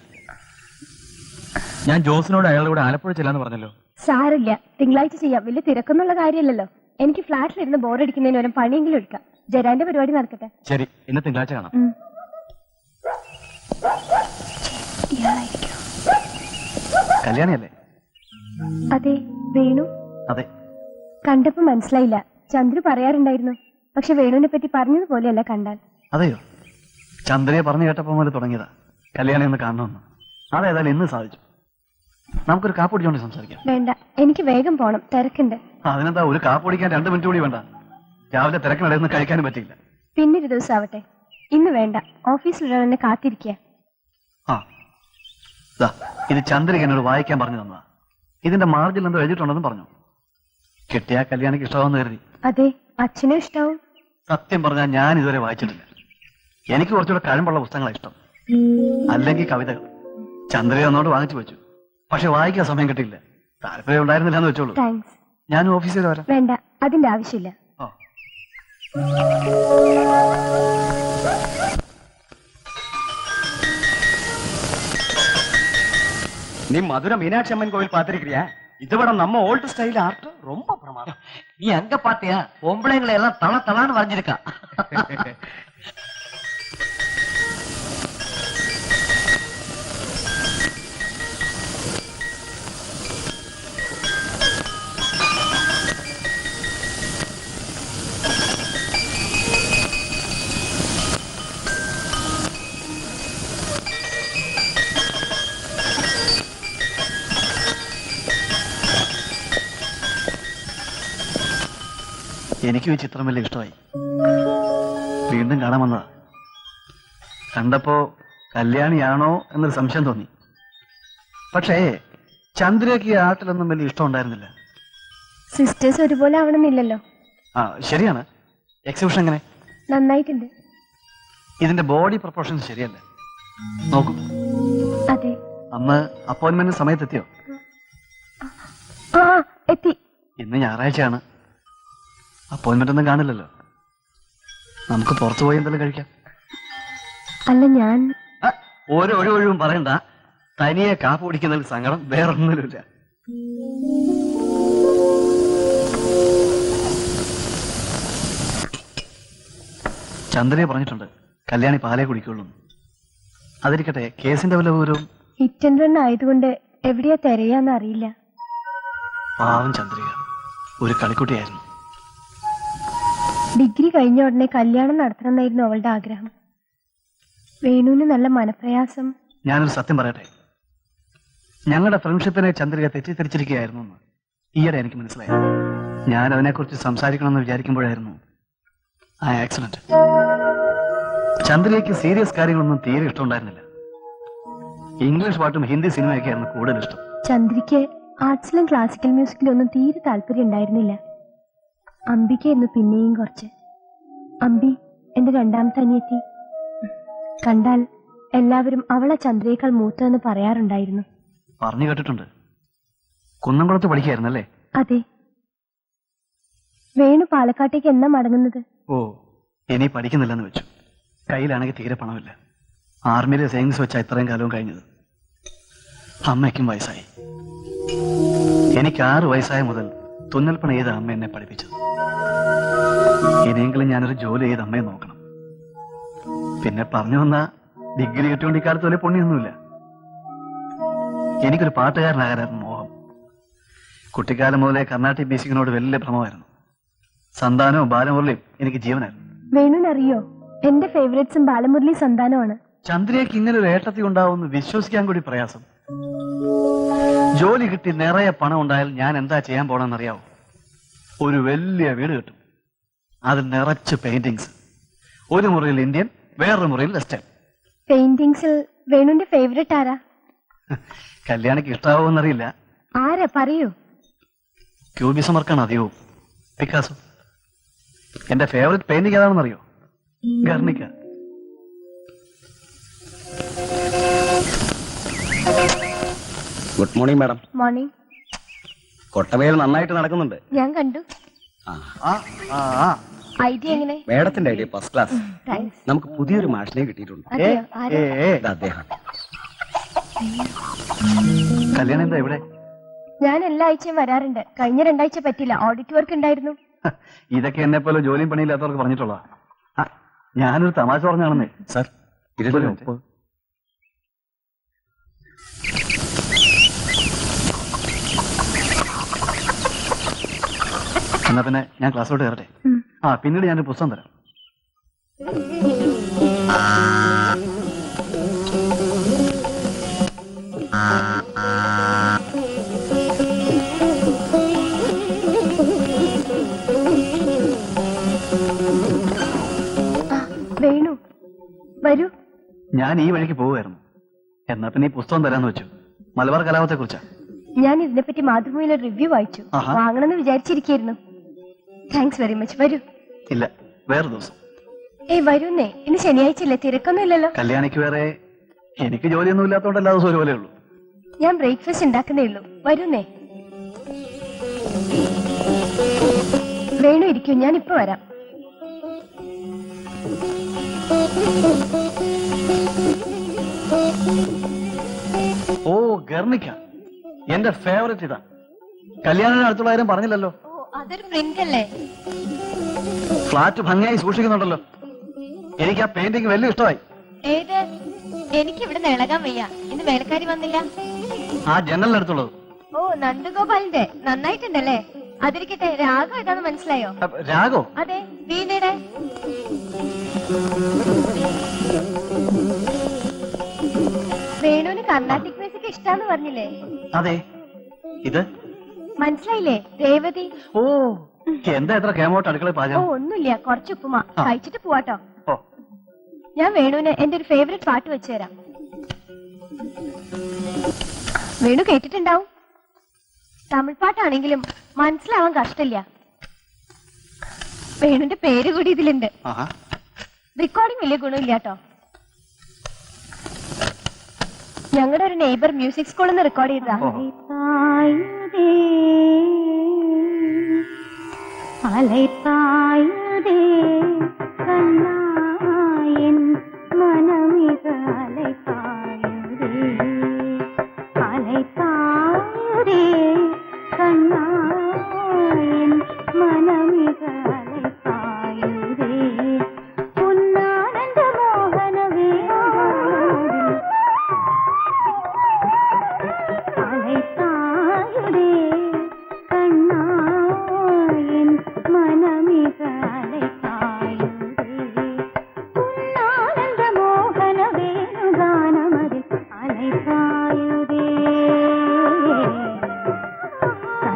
ഞാൻ ജോസിനോട് അയാളുടെ കൂടെ ആലപ്പുഴ ചെല്ലാന്ന് പറഞ്ഞല്ലോ. സാരില്ല, തിങ്കളാഴ്ച ചെയ്യാം. വലിയ തിരക്കൊന്നുള്ള കാര്യമല്ലല്ലോ. എനിക്ക് ഫ്ലാറ്റിലിരുന്ന് ബോറടിക്കുന്നതിന് വരും പണിയെങ്കിലും എടുക്കാം. ജയരാന്റെ പരിപാടി നടക്കട്ടെ. ശരി, ഇന്ന് തിങ്കളാഴ്ച കാണാം. കല്യാണിയല്ലേ? അതെ. വേണു? അതെ. കണ്ടപ്പോ മനസ്സിലായില്ല. ചന്ദ്രു പറയാറുണ്ടായിരുന്നു, പക്ഷെ വേണുവിനെ പറ്റി പറഞ്ഞതുപോലെയല്ല കണ്ടാൽ. അതെയോ? ചന്ദ്രയെ പറഞ്ഞു കേട്ടപ്പോ മുതൽ തുടങ്ങിയതാ കല്യാണി ഒന്ന് കാണണമെന്ന്. അതേതായാലും ഇന്ന് സാധിച്ചു. നമുക്കൊരു കാപ്പ് കുടിച്ചോണ്ട് സംസാരിക്കാം. വേണ്ട, എനിക്ക് വേഗം പോണം, തിരക്കുണ്ട്. അതിനെന്താ, ഒരു കാപ്പ് കുടിക്കാൻ 2 മിനിറ്റ് കൂടി വേണ്ട. രാവിലെ തിരക്കിനിടയിൽ കഴിക്കാനും പറ്റില്ല. പിന്നൊരു ദിവസം ആവട്ടെ, ഇന്ന് വേണ്ട. ഓഫീസിലുള്ള എന്നെ കാത്തിരിക്കുക. ആ, ഇത് ചന്ദ്രയ്ക്ക് എന്നോട് വായിക്കാൻ പറഞ്ഞു തന്നതാ. ഇതിന്റെ മാർജിൽ എന്തോ എഴുതിയിട്ടുണ്ടെന്ന് പറഞ്ഞു. കിട്ടിയ കല്യാണിക്ക് ഇഷ്ടമാവെന്ന് കരുതി. അതെ, അച്ഛനും ഇഷ്ടാവും. സത്യം പറഞ്ഞാൽ ഞാൻ ഇതുവരെ വായിച്ചിട്ടില്ല. എനിക്ക് കുറച്ചുകൂടെ കഴമ്പുള്ള പുസ്തകങ്ങളാണ് ഇഷ്ടം, അല്ലെങ്കിൽ കവിതകൾ. ചന്ദ്രയെ ഒന്നോട് വാങ്ങിച്ചു വെച്ചു, പക്ഷെ വായിക്കാൻ സമയം കിട്ടിയില്ല. താല്പര്യം ഉണ്ടായിരുന്നില്ല എന്ന് വെച്ചോളൂ. താങ്ക്സ്. ഞാൻ ഓഫീസിൽ വരാം. വേണ്ട, അതിന്റെ ആവശ്യമില്ല. നീ മധുര മീനാക്ഷി അമ്മൻ കോവിൽ പാത്തിരിക്കിறியா? இதுவிட நம்ம ஓல்டு ஸ்டைல் ஆர்ட் ரொம்ப பிரமாதம். நீ அங்க பாத்தியா பொம்பளைங்களை எல்லாம் தள தளான்னு வரைஞ்சிருக்கா. എനിക്കും ഈ ചിത്രം വലിയ ഇഷ്ടമായി. വീണ്ടും കാണാൻ വന്നതാ. കണ്ടപ്പോ കല്യാണിയാണോ എന്നൊരു സംശയം തോന്നി. പക്ഷേ ചന്ദ്രയ്ക്ക് ഈ ആർട്ടിലൊന്നും വലിയ ഇഷ്ടം ഉണ്ടായിരുന്നില്ല. സിസ്റ്റേഴ്സ് ഒരുപോലെ ആവണമെന്നില്ലല്ലോ. ആ ശരിയാണ്. എക്സിബിഷൻ എങ്ങനെ? നന്നായിട്ടുണ്ട്. ഇതിന്റെ ബോഡി പ്രൊപ്പോർഷൻസ് ശരിയല്ല. നോക്കൂ. അതെ. അന്ന് അപ്പോയിന്റ്മെന്റ് സമയത്തെത്തിയോ? ആ എത്തി. ഇന്ന് ഞായറാഴ്ചയാണ്. അപ്പോയിന്റ്മെന്റ് ഒന്നും കാണില്ലല്ലോ. നമുക്ക് പുറത്തു പോയി എന്തെങ്കിലും കഴിക്കാം. അല്ല ഞാൻ ഓരോ ഒഴിവും പറയണ്ട. തനിയെ കാപ്പ് കുടിക്കുന്നതിൽ സങ്കടം വേറൊന്നുമില്ല. ചന്ദ്രയെ പറഞ്ഞിട്ടുണ്ട് കല്യാണി പാലേ കുടിക്കുള്ളൂ. അതിരിക്കട്ടെ, കേസിന്റെ വല്ല വിവരവും? ഹിറ്റ് ആൻഡ് റൺ ആയതുകൊണ്ട് എവിടെയാ തിരയാന്ന് അറിയില്ല. പാവം ചന്ദ്രിക ഒരു കളിക്കുട്ടിയായിരുന്നു. ഡിഗ്രി കഴിഞ്ഞ ഉടനെ കല്യാണം നടത്തണമെന്നായിരുന്നു അവളുടെ ആഗ്രഹം. വേണുവിന് നല്ല മനപ്രയാസം. ഞാനൊരു സത്യം പറയട്ടെ, ഞങ്ങളുടെ ഫ്രണ്ട്ഷിപ്പിനെ ചന്ദ്രിക തെറ്റിദ്ധരിച്ചിരിക്കുകയായിരുന്നു എന്ന് ഈയിടെ എനിക്ക് മനസ്സിലായി. ഞാൻ അതിനെക്കുറിച്ച് സംസാരിക്കണമെന്ന് വിചാരിക്കുമ്പോഴായിരുന്നു ആ ആക്സിഡന്റ്. ചന്ദ്രികയ്ക്ക് സീരിയസ് കാര്യങ്ങളൊന്നും തീരെ ഇഷ്ടമുണ്ടായിരുന്നില്ല. ഇംഗ്ലീഷ് പാട്ടും ഹിന്ദി സിനിമയൊക്കെയായിരുന്നു കൂടുതൽ ഇഷ്ടം. ചന്ദ്രിക്ക് ആർട്സിലും ക്ലാസിക്കൽ മ്യൂസിക്കിലും ഒന്നും തീരെ താല്പര്യം ഉണ്ടായിരുന്നില്ല. അംബിക്കായിരുന്നു പിന്നെയും കുറച്ച്. അംബി എന്റെ രണ്ടാമത്തെ അനിയത്തി. കണ്ടാൽ എല്ലാവരും അവളെ ചന്ദ്രയേക്കാൾ മൂത്തതെന്ന് പറയാറുണ്ടായിരുന്നു. പറഞ്ഞു കേട്ടിട്ടുണ്ട്. കുന്നംകുളത്ത് പഠിക്കായിരുന്നല്ലേ? അതെ. വേണു പാലക്കാട്ടേക്ക് എന്നാ മടങ്ങുന്നത്? ഓ, ഇനി പഠിക്കുന്നില്ലെന്ന് വെച്ചു. കയ്യിലാണെങ്കിൽ തീരെ പണമില്ല. ആർമിയിലെ സേവിങ്സ് വെച്ചാ ഇത്രയും കാലവും കഴിഞ്ഞത്. അമ്മയ്ക്കും വയസ്സായി. എനിക്ക് 6 വയസ്സായ മുതൽ തുന്നൽപ്പണ ചെയ്ത അമ്മ എന്നെ പഠിപ്പിച്ചത്. ഇനിയെങ്കിലും ഞാനൊരു ജോലി ചെയ്ത് അമ്മയെ നോക്കണം. പിന്നെ പറഞ്ഞു വന്ന ഡിഗ്രി കിട്ടിയോണ്ട് ഇക്കാലത്ത് വലിയ പുണ്യൊന്നുമില്ല. എനിക്കൊരു പാട്ടുകാരനാകാനായിരുന്നു മോഹം. കുട്ടിക്കാലം മുതലേ കർണാട്ടിക് മ്യൂസിക്കിനോട് വലിയ ഭ്രമമായിരുന്നു. സന്താനവും ബാലമുരളിയും എനിക്ക് ജീവനായിരുന്നു. വേണുവിനറിയോ, എന്റെ ഫേവറേറ്റ്സും ബാലമുരളി സന്താനമാണ്. ചന്ദ്രയ്ക്ക് ഇങ്ങനെ ഒരു ഏട്ടത്തി ഉണ്ടാവുമെന്ന് വിശ്വസിക്കാൻ കൂടി പ്രയാസം. ജോലി കിട്ടി നിറയെ പണം ഉണ്ടായാൽ ഞാൻ എന്താ ചെയ്യാൻ പോണെന്നറിയാവോ? ഒരു വലിയ വീട് കിട്ടും. അതിൽ നിറച്ച് പെയിന്റിങ്സ്. ഒരു മുറിയിൽ ഇന്ത്യൻ, വേറൊരു മുറിയിൽ വെസ്റ്റേൺ. പെയിന്റിങ്സിൽ വേണുവിന്റെ ഫേവറേറ്റ് ആരാ? കല്യാണിക്ക് ഇഷ്ടാവോന്നറിയില്ല. ആരാ പറയൂ. ക്യൂബിസം വർക്കാണ് അധികവും. പിക്കാസോ. എന്റെ ഫേവറേറ്റ് പെയിന്റിംഗ് ഏതാണെന്നറിയോ? Guernica. Good morning madam. Morning. കൊട്ടവേൽ നന്നായിട്ട് നടക്കുന്നുണ്ട്. ഞാൻ കണ്ടു. ഐഡിയ എങ്ങനെ? മേഡത്തിന്റെ ഐഡിയ ഫസ്റ്റ് ക്ലാസ്. താങ്ക്സ്. നമുക്ക് പുതിയൊരു മാഷിനെ കിട്ടിയിട്ടുണ്ട്. അതെയോ? ആരാ? ഇത് അദ്ദേഹം. കല്യാണം എന്താ ഇവിടെ? ഞാൻ എല്ലാ ആഴ്ചയും വരാറുണ്ട്. കഴിഞ്ഞ 2 ആഴ്ച പറ്റില്ല, ഓഡിറ്റ് വർക്ക് ഉണ്ടായിരുന്നു. ഇതൊക്കെ എന്നെ പോലെ ജോലിയും പണിയില്ലാത്തവർക്ക് പറഞ്ഞിട്ടുള്ള. ഞാനൊരു തമാശ പറഞ്ഞാണെന്നേ. സർ, ഒരു മിനിറ്റ്. എന്നാ പിന്നെ ഞാൻ ക്ലാസ്സിലോട്ട് കയറട്ടെ. പിന്നീട് ഞാനൊരു പുസ്തകം തരാം. വേണു വരൂ. ഞാൻ ഈ വഴിക്ക് പോവുമായിരുന്നു. എന്നാ പിന്നെ ഈ പുസ്തകം തരാന്ന് വെച്ചു. മലബാർ കലാപത്തെ കുറിച്ചാ. ഞാൻ ഇതിനെപ്പറ്റി മാതൃഭൂമിയിലെ റിവ്യൂ വായിച്ചു. വാങ്ങണമെന്ന് വിചാരിച്ചിരിക്കുന്നു. Thanks very much. വരൂ. ഇല്ല, വേറെ ദിവസം. വരൂന്നേ. ഇന്ന് ശനിയാഴ്ചയല്ലേ, തിരക്കൊന്നും ഇല്ലല്ലോ. കല്യാണിക്ക് വേറെ, എനിക്ക് ജോലിയൊന്നും ഇല്ലാത്തോണ്ട് എല്ലാ ദിവസവും ഒരുപോലെ ഉള്ളൂ. ഞാൻ ബ്രേക്ക്ഫാസ്റ്റ് ഉണ്ടാക്കുന്നേ ഉള്ളൂ. വരൂന്നേ. വേണു ഇരിക്കൂ, ഞാൻ ഇപ്പൊ വരാം. ഓ, ഗർണിക്ക എന്റെ ഫേവറേറ്റ് ഇതാ. കല്യാണത്തിന് അടുത്തുള്ള കാര്യം പറഞ്ഞില്ലല്ലോ. അതൊരു പ്രിന്റ് അല്ലേ? ഫ്ലാറ്റ് ഭംഗിയായി സൂക്ഷിക്കുന്നുണ്ടല്ലോ. എനിക്ക് ആ പെയിന്റിങ് വലിയ ഇഷ്ടമായി. ഏത്? എനിക്ക് ഇവിടെ ഇളകാൻ വയ്യ. ഇന്ന് വേലക്കാരി വന്നില്ല. ആ ജനലിനടുത്തുള്ളത്. ഓ, നന്ദഗോപാലിന്റെ. നന്നായിട്ടുണ്ടല്ലേ? അതിരിക്കട്ടെ, രാഗം ഏതാന്ന് മനസ്സിലായോ? രാഗോ? അതെ, വീണയുടെ. വേണുവിന് കർണാട്ടിക് മ്യൂസിക് ഇഷ്ടാന്ന് പറഞ്ഞില്ലേ? അതെ. ഇത് മനസ്സിലായില്ലേ? രേവതി. ഓ, എന്താ എത്ര കേമോട്ട് അടുക്കള ഓ, പാചകം? ഒന്നുമില്ല, കുറച്ച് ഉപ്പുമാ. കഴിച്ചിട്ട് പോവാട്ടോ. ഓ, ഞാൻ വേണുവിന് എന്റെ ഒരു ഫേവറേറ്റ് പാട്ട് വെച്ചു തരാം. വേണു കേട്ടിട്ടുണ്ടാവും. തമിഴ് പാട്ടാണെങ്കിലും മനസ്സിലാവാൻ കഷ്ടമില്ല. വേണുവിന്റെ പേര് കൂടി ഇതിലുണ്ട്. റെക്കോർഡിംഗ് വലിയ ഗുണമില്ല കേട്ടോ. ഞങ്ങളുടെ ഒരു നെയ്ബർ മ്യൂസിക് സ്കൂളിൽ നിന്ന് റെക്കോർഡ് ചെയ്തതാ. அலைப்பாயுதே கண்ணாயின் மனமிக அலைப்பாயுதே அலைப்பாயுதே கண்ணாயின் மனமிக அலைப்பாயுதே புன்னானந்த மோகனவே அலைப்பாயுதே கண்ணாயின் மனமிக அலைப்பாயுதே புன்னானந்த மோகன வேணுகானமதில் அலைப்பாயுதே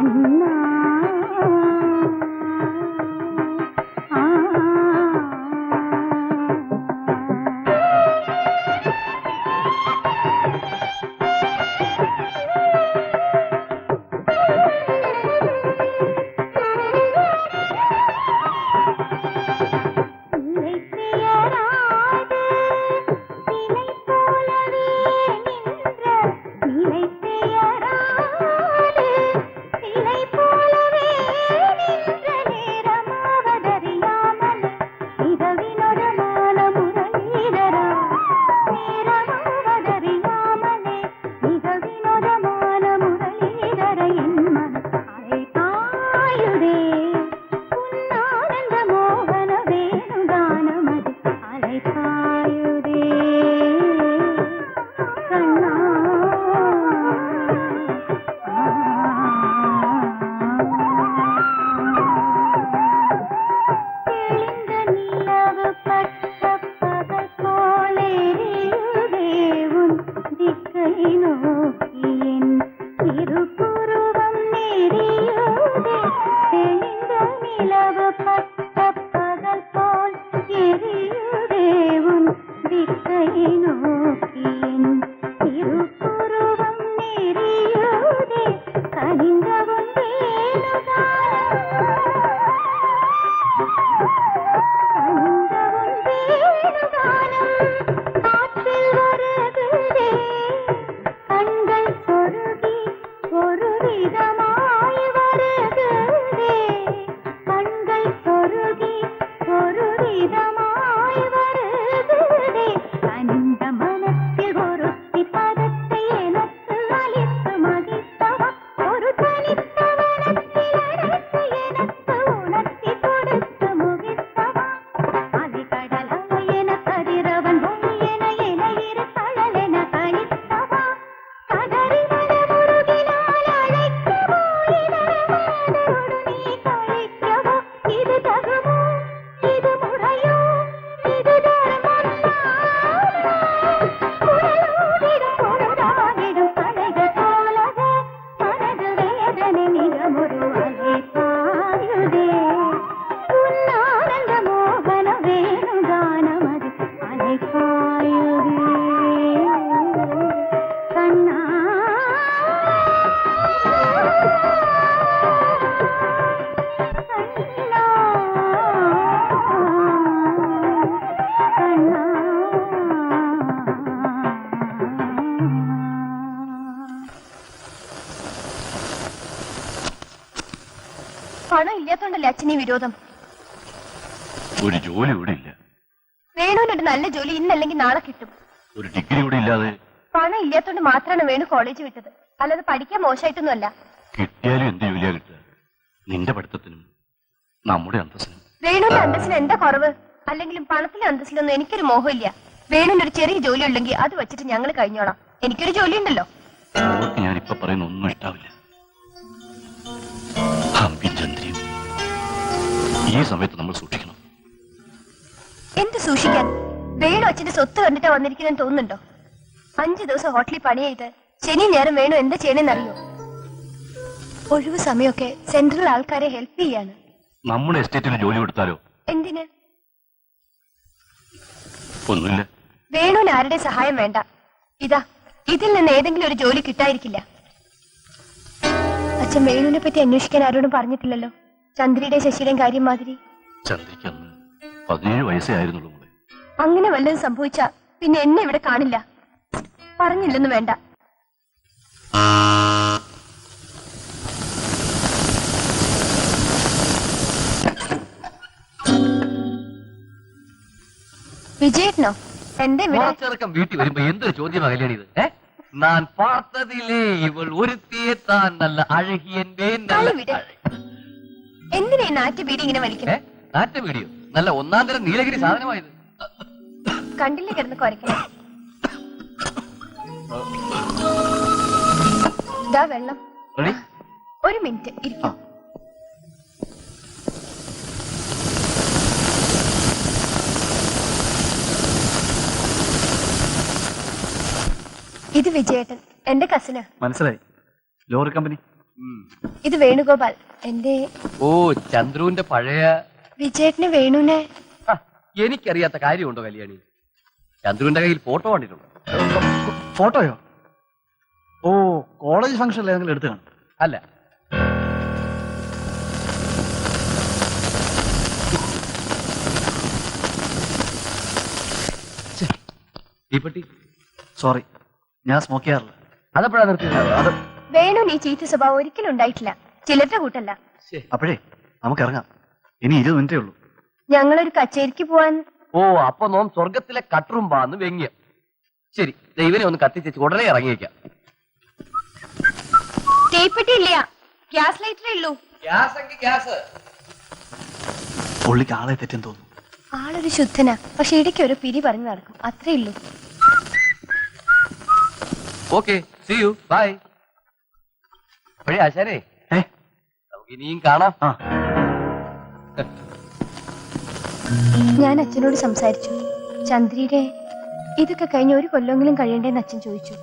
கண்ணா പണം ഇല്ലാത്തോണ്ടല്ലേ അച്ഛനീ വിരോധം? ഒരു ജോലി ഇവിടെ ഇല്ല. വേണുവിനൊരു നല്ല ജോലി ഇന്നല്ലെങ്കിൽ നാളെ കിട്ടും. ഒരു ഡിഗ്രി ഇവിടെ ഇല്ലാതെ. പണം ഇല്ലാത്തോണ്ട് മാത്രമാണ് വേണു കോളേജ് വിട്ടത്, അല്ലാതെ പഠിക്കാൻ മോശമായിട്ടൊന്നുമല്ല. കിട്ടിയാലും എന്ത് ജോലിയാ കിട്ടുക? നിന്റെ പഠിത്തത്തിനും നമ്മുടെ അന്തസ്സിനും. വേണുവിന്റെ അന്തസ്സിന് എന്താ കുറവ്? അല്ലെങ്കിലും പണത്തിലെ അന്തസ്സിലൊന്നും എനിക്കൊരു മോഹമില്ല. വേണുവിന് ഒരു ചെറിയ ജോലി ഉണ്ടെങ്കിൽ അത് വെച്ചിട്ട് ഞങ്ങൾ കഴിഞ്ഞോളാം. എനിക്കൊരു ജോലി ഉണ്ടല്ലോ. അവർക്ക് ഞാനിപ്പോ പറയുന്ന ഒന്നും ഇഷ്ടാവില്ല. അമ്പിൻ ചന്ദ്രയും ഈ സമയത്ത് നമ്മൾ സൂക്ഷിക്കണം. എന്ത് സൂക്ഷിക്കാൻ? വേണു അച്ഛന്റെ സ്വത്ത് കണ്ടിട്ടാ വന്നിരിക്കുന്നെന്ന് തോന്നുന്നുണ്ടോ? 5 ദിവസം ഹോട്ടലിൽ പണി ചെയ്ത് ശനി ഞായറും വേണു എന്താ ചെയ്യണെന്നറിയോ? ഒഴിവ് സമയമൊക്കെ സെൻട്രൽ ആൾക്കാരെ ഹെൽപ്പ് ചെയ്യാണ്. നമ്മുടെ എസ്റ്റേറ്റിൽ ജോലി കൊടുത്താലോ? എന്തിന്? ഒന്നുമില്ല. വേണുവിന് ആരുടെ സഹായം വേണ്ട. ഇതാ, ഇതിൽ നിന്ന് ഏതെങ്കിലും ഒരു ജോലി കിട്ടായിരിക്കില്ല. അച്ഛൻ വേണുവിനെ പറ്റി അന്വേഷിക്കാൻ ആരോടും പറഞ്ഞിട്ടില്ലല്ലോ. ചന്ദ്രയുടെയും ശശിയുടെയും കാര്യം മാതിരി. ചന്ദ്രയ്ക്ക് അന്ന് 17 വയസ്സേ ആയിരുന്നുള്ളൂ. അങ്ങനെ വല്ലതും സംഭവിച്ചാ പിന്നെ എന്നെ ഇവിടെ കാണില്ല. പറഞ്ഞില്ലെന്ന് വേണ്ട. വിജയേട്ടനോ? എന്റെ ചെറുക്കം വീട്ടിൽ വരുമ്പോ എന്തൊരു ചോദ്യം കല്യാണിത്? ഞാൻ പാർത്തതിലേ ഇവൾ ഒരുത്തിയെ താൻ നല്ല അഴകിയന്റെ എന്തിനാ ഈ നാറ്റു ബീഡി ഇങ്ങനെ വലിക്കണേ? നാറ്റ വീഡിയോ നല്ല ഒന്നാം തരം നീലഗിരി സാധനമായത്. കണ്ടില്ലേ കിടന്ന് കുരയ്ക്കണേ? ഇതാ വെള്ളം. റെഡി? ഒരു മിനിറ്റ് ഇരിക്കും. ഇത് വിജയേട്ടൻ, എന്റെ കസിന്. മനസ്സിലായി. Lorry company. ഇത് വേണുഗോപാൽ, എന്റെ. ഓ, ചന്ദ്രുവിന്റെ പഴയ. വിജയേട്ടന് വേണുവിനെ എനിക്കറിയാത്ത കാര്യമുണ്ടോ കല്യാണി? ചന്ദ്രുവിന്റെ കയ്യിൽ ഫോട്ടോ കണ്ടിട്ടുണ്ടോ? ഫോട്ടോയോ? ഓ, കോളേജ് ഫംഗ്ഷനിൽ ഏതെങ്കിലും എടുത്തു കാണും. അല്ല, തീപ്പെട്ടി. സോറി, ഞാൻ സ്മോക്ക് ചെയ്യാറില്ല. അതെപ്പോഴാ നിർത്തിയത്? അത് വേണുവിന് ഈ ചീത്ത സ്വഭാവം ഒരിക്കലും ഉണ്ടായിട്ടില്ല. ചിലരുടെ കൂട്ടല്ല. അപ്പോഴേ നമുക്ക് ഇറങ്ങാം. ഇനി 20 മിനിറ്റേ ഉള്ളൂ. ഞങ്ങളൊരു കച്ചേരിക്ക് പോവാൻ. ഓ, അപ്പൊ നോം സ്വർഗത്തിലെ കട്ടുറുമ്പാന്ന് വ്യംഗ്യം. ശരി, ദൈവനെ ഒന്ന് കത്തിച്ചു ഉടനെ ഇറങ്ങിയേക്കാം. തീപ്പെട്ടി ഇല്ല, ഗ്യാസ് ലൈറ്ററേ ഉള്ളൂ. ഗ്യാസ്. പുള്ളിക്ക് ആളെ തെറ്റെന്ന് തോന്നുന്നു. ആളൊരു ശുദ്ധനാ, പക്ഷെ ഇടയ്ക്ക് ഒരു പിരി പറഞ്ഞു നടക്കും, അത്രേ ഉള്ളൂ. Okay, see you, bye. ആശാരേ, നമുക്ക് ഇനിയും കാണാം. ഞാൻ അച്ഛനോട് സംസാരിച്ചു. ചന്ദ്രയുടെ ഇതൊക്കെ കഴിഞ്ഞ 1 കൊല്ലമെങ്കിലും കഴിയണ്ടേന്ന് അച്ഛൻ ചോദിച്ചു.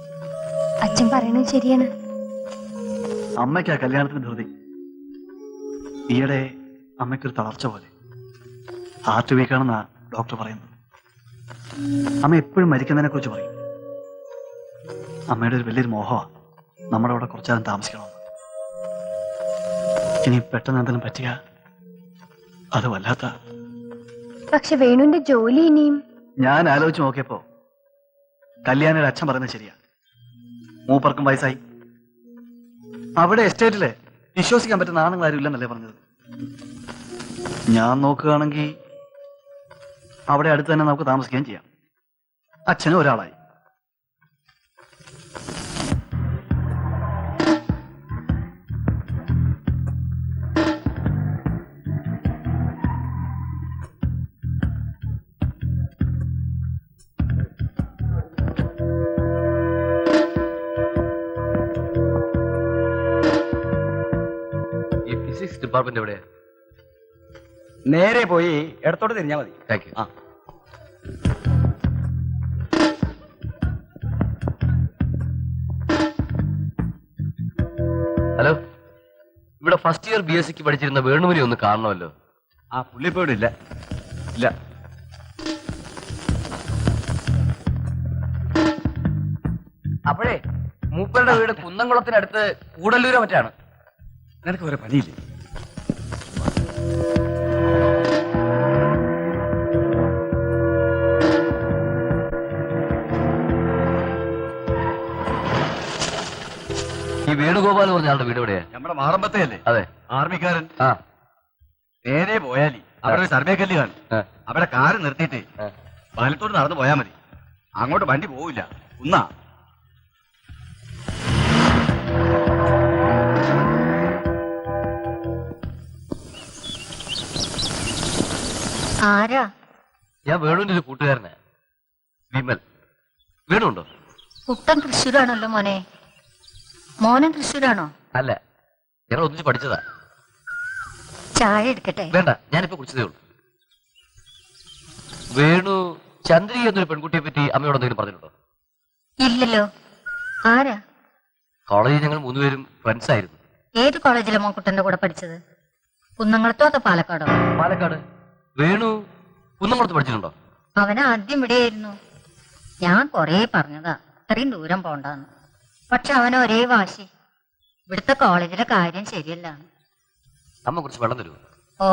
അച്ഛൻ പറയണത് ശരിയാണ്. അമ്മയ്ക്ക് ആ കല്യാണത്തിന് ധൃതി. ഈയിടെ അമ്മയ്ക്കൊരു തളർച്ച പോലെ. ഹാർട്ട് വീക്കാണെന്നാ ഡോക്ടർ പറയുന്നത്. അമ്മ എപ്പോഴും മരിക്കുന്നതിനെ കുറിച്ച് പറയും. അമ്മയുടെ ഒരു വലിയൊരു മോഹമാണ് നമ്മുടെ അവിടെ കുറച്ചാലും താമസിക്കണമെന്ന്. ഇനി പെട്ടെന്ന് എന്തെങ്കിലും പറ്റുക അത് വല്ലാത്ത. പക്ഷെ വേണുവിന്റെ ജോലി ഇനിയും. ഞാൻ ആലോചിച്ച് നോക്കിയപ്പോ കല്യാണിയുടെ അച്ഛൻ പറയുന്നത് ശരിയാ. മൂപ്പർക്കും വയസ്സായി. അവിടെ എസ്റ്റേറ്റില് വിശ്വസിക്കാൻ പറ്റുന്ന ആണുങ്ങൾ ആരും ഇല്ലെന്നല്ലേ പറഞ്ഞത്. ഞാൻ നോക്കുകയാണെങ്കിൽ അവിടെ അടുത്ത് തന്നെ നമുക്ക് താമസിക്കുകയും ചെയ്യാം. അച്ഛനും ഒരാളായി. ഡിപ്പാർട്ട്മെന്റ് എവിടെയാ? നേരെ പോയി ഇടത്തോട്ട് തിരിഞ്ഞാൽ മതി. Thank you. ഹലോ, ഇവിടെ ഫസ്റ്റ് ഇയർ BSc പഠിച്ചിരുന്ന വേണുവിനെ ഒന്ന് കാണണമല്ലോ. പുള്ളി ഇപ്പൊ ഇവിടെ ഇല്ല. ഇല്ല. അപ്പോഴേ മൂപ്പരുടെ വീട് കുന്നംകുളത്തിനടുത്ത് കൂടല്ലൂരോ മറ്റാണ്. നിനക്ക് വേറെ പണിയില്ലേ? ഈ വേണുഗോപാൽ പറഞ്ഞ ആളുടെ വീട് എവിടെയാ? നമ്മുടെ മാറമ്പത്തല്ലേ? അതെ, ആർമിക്കാരൻ. ആ, നേരെ പോയാലി അവിടെ ഒരു സർവേ കല്ല് കാണും. അവിടെ കാറ് നിർത്തിയിട്ട് വലത്തോട്ട് നടന്നു പോയാൽ മതി. അങ്ങോട്ട് വണ്ടി പോവില്ല, കുന്നാ. ആരാ? ഞാൻ വേണുവിന്റെ ഒരു കൂട്ടുകാരനാ, വിമൽ. വേണുണ്ടോ? കുട്ടൻ തൃശ്ശൂരാണല്ലോ മോനെ. മോനും തൃശ്ശൂരാണോ? അല്ല, ഞങ്ങൾ ഒന്നിച്ച് പഠിച്ചതാ. ചായ എടുക്കട്ടെ? വേണ്ട, ഞാനിപ്പോ കുടിച്ചതേ ഉള്ളൂ. വേണു ചന്ദ്രിക എന്നൊരു പെൺകുട്ടിയെ പറ്റി അമ്മയോട് എന്തെങ്കിലും പറഞ്ഞിട്ടുണ്ടോ? ഇല്ലല്ലോ. ആരാ? കോളേജിൽ ഞങ്ങൾ 3 പേരും ഫ്രണ്ട്സ് ആയിരുന്നു. ഏത് കോളേജിലെ മോൻ കുട്ടന്റെ കൂടെ പഠിച്ചത്? കുന്നംകുളത്തോ അതോ പാലക്കാടോ? പാലക്കാട്. വേണു കുന്നംകുളത്ത് പഠിച്ചിട്ടുണ്ടോ? അവൻ ആദ്യം ഇവിടെയായിരുന്നു. ഞാൻ കൊറേ പറഞ്ഞതാ ഇത്രയും ദൂരം പോണ്ടാന്ന്. പക്ഷെ അവൻ ഒരേ വാശി. ഇവിടുത്തെ കോളേജിലെ കാര്യം ശരിയല്ല. അമ്മ കുറച്ച് വെള്ളം തരുമോ? ഓ.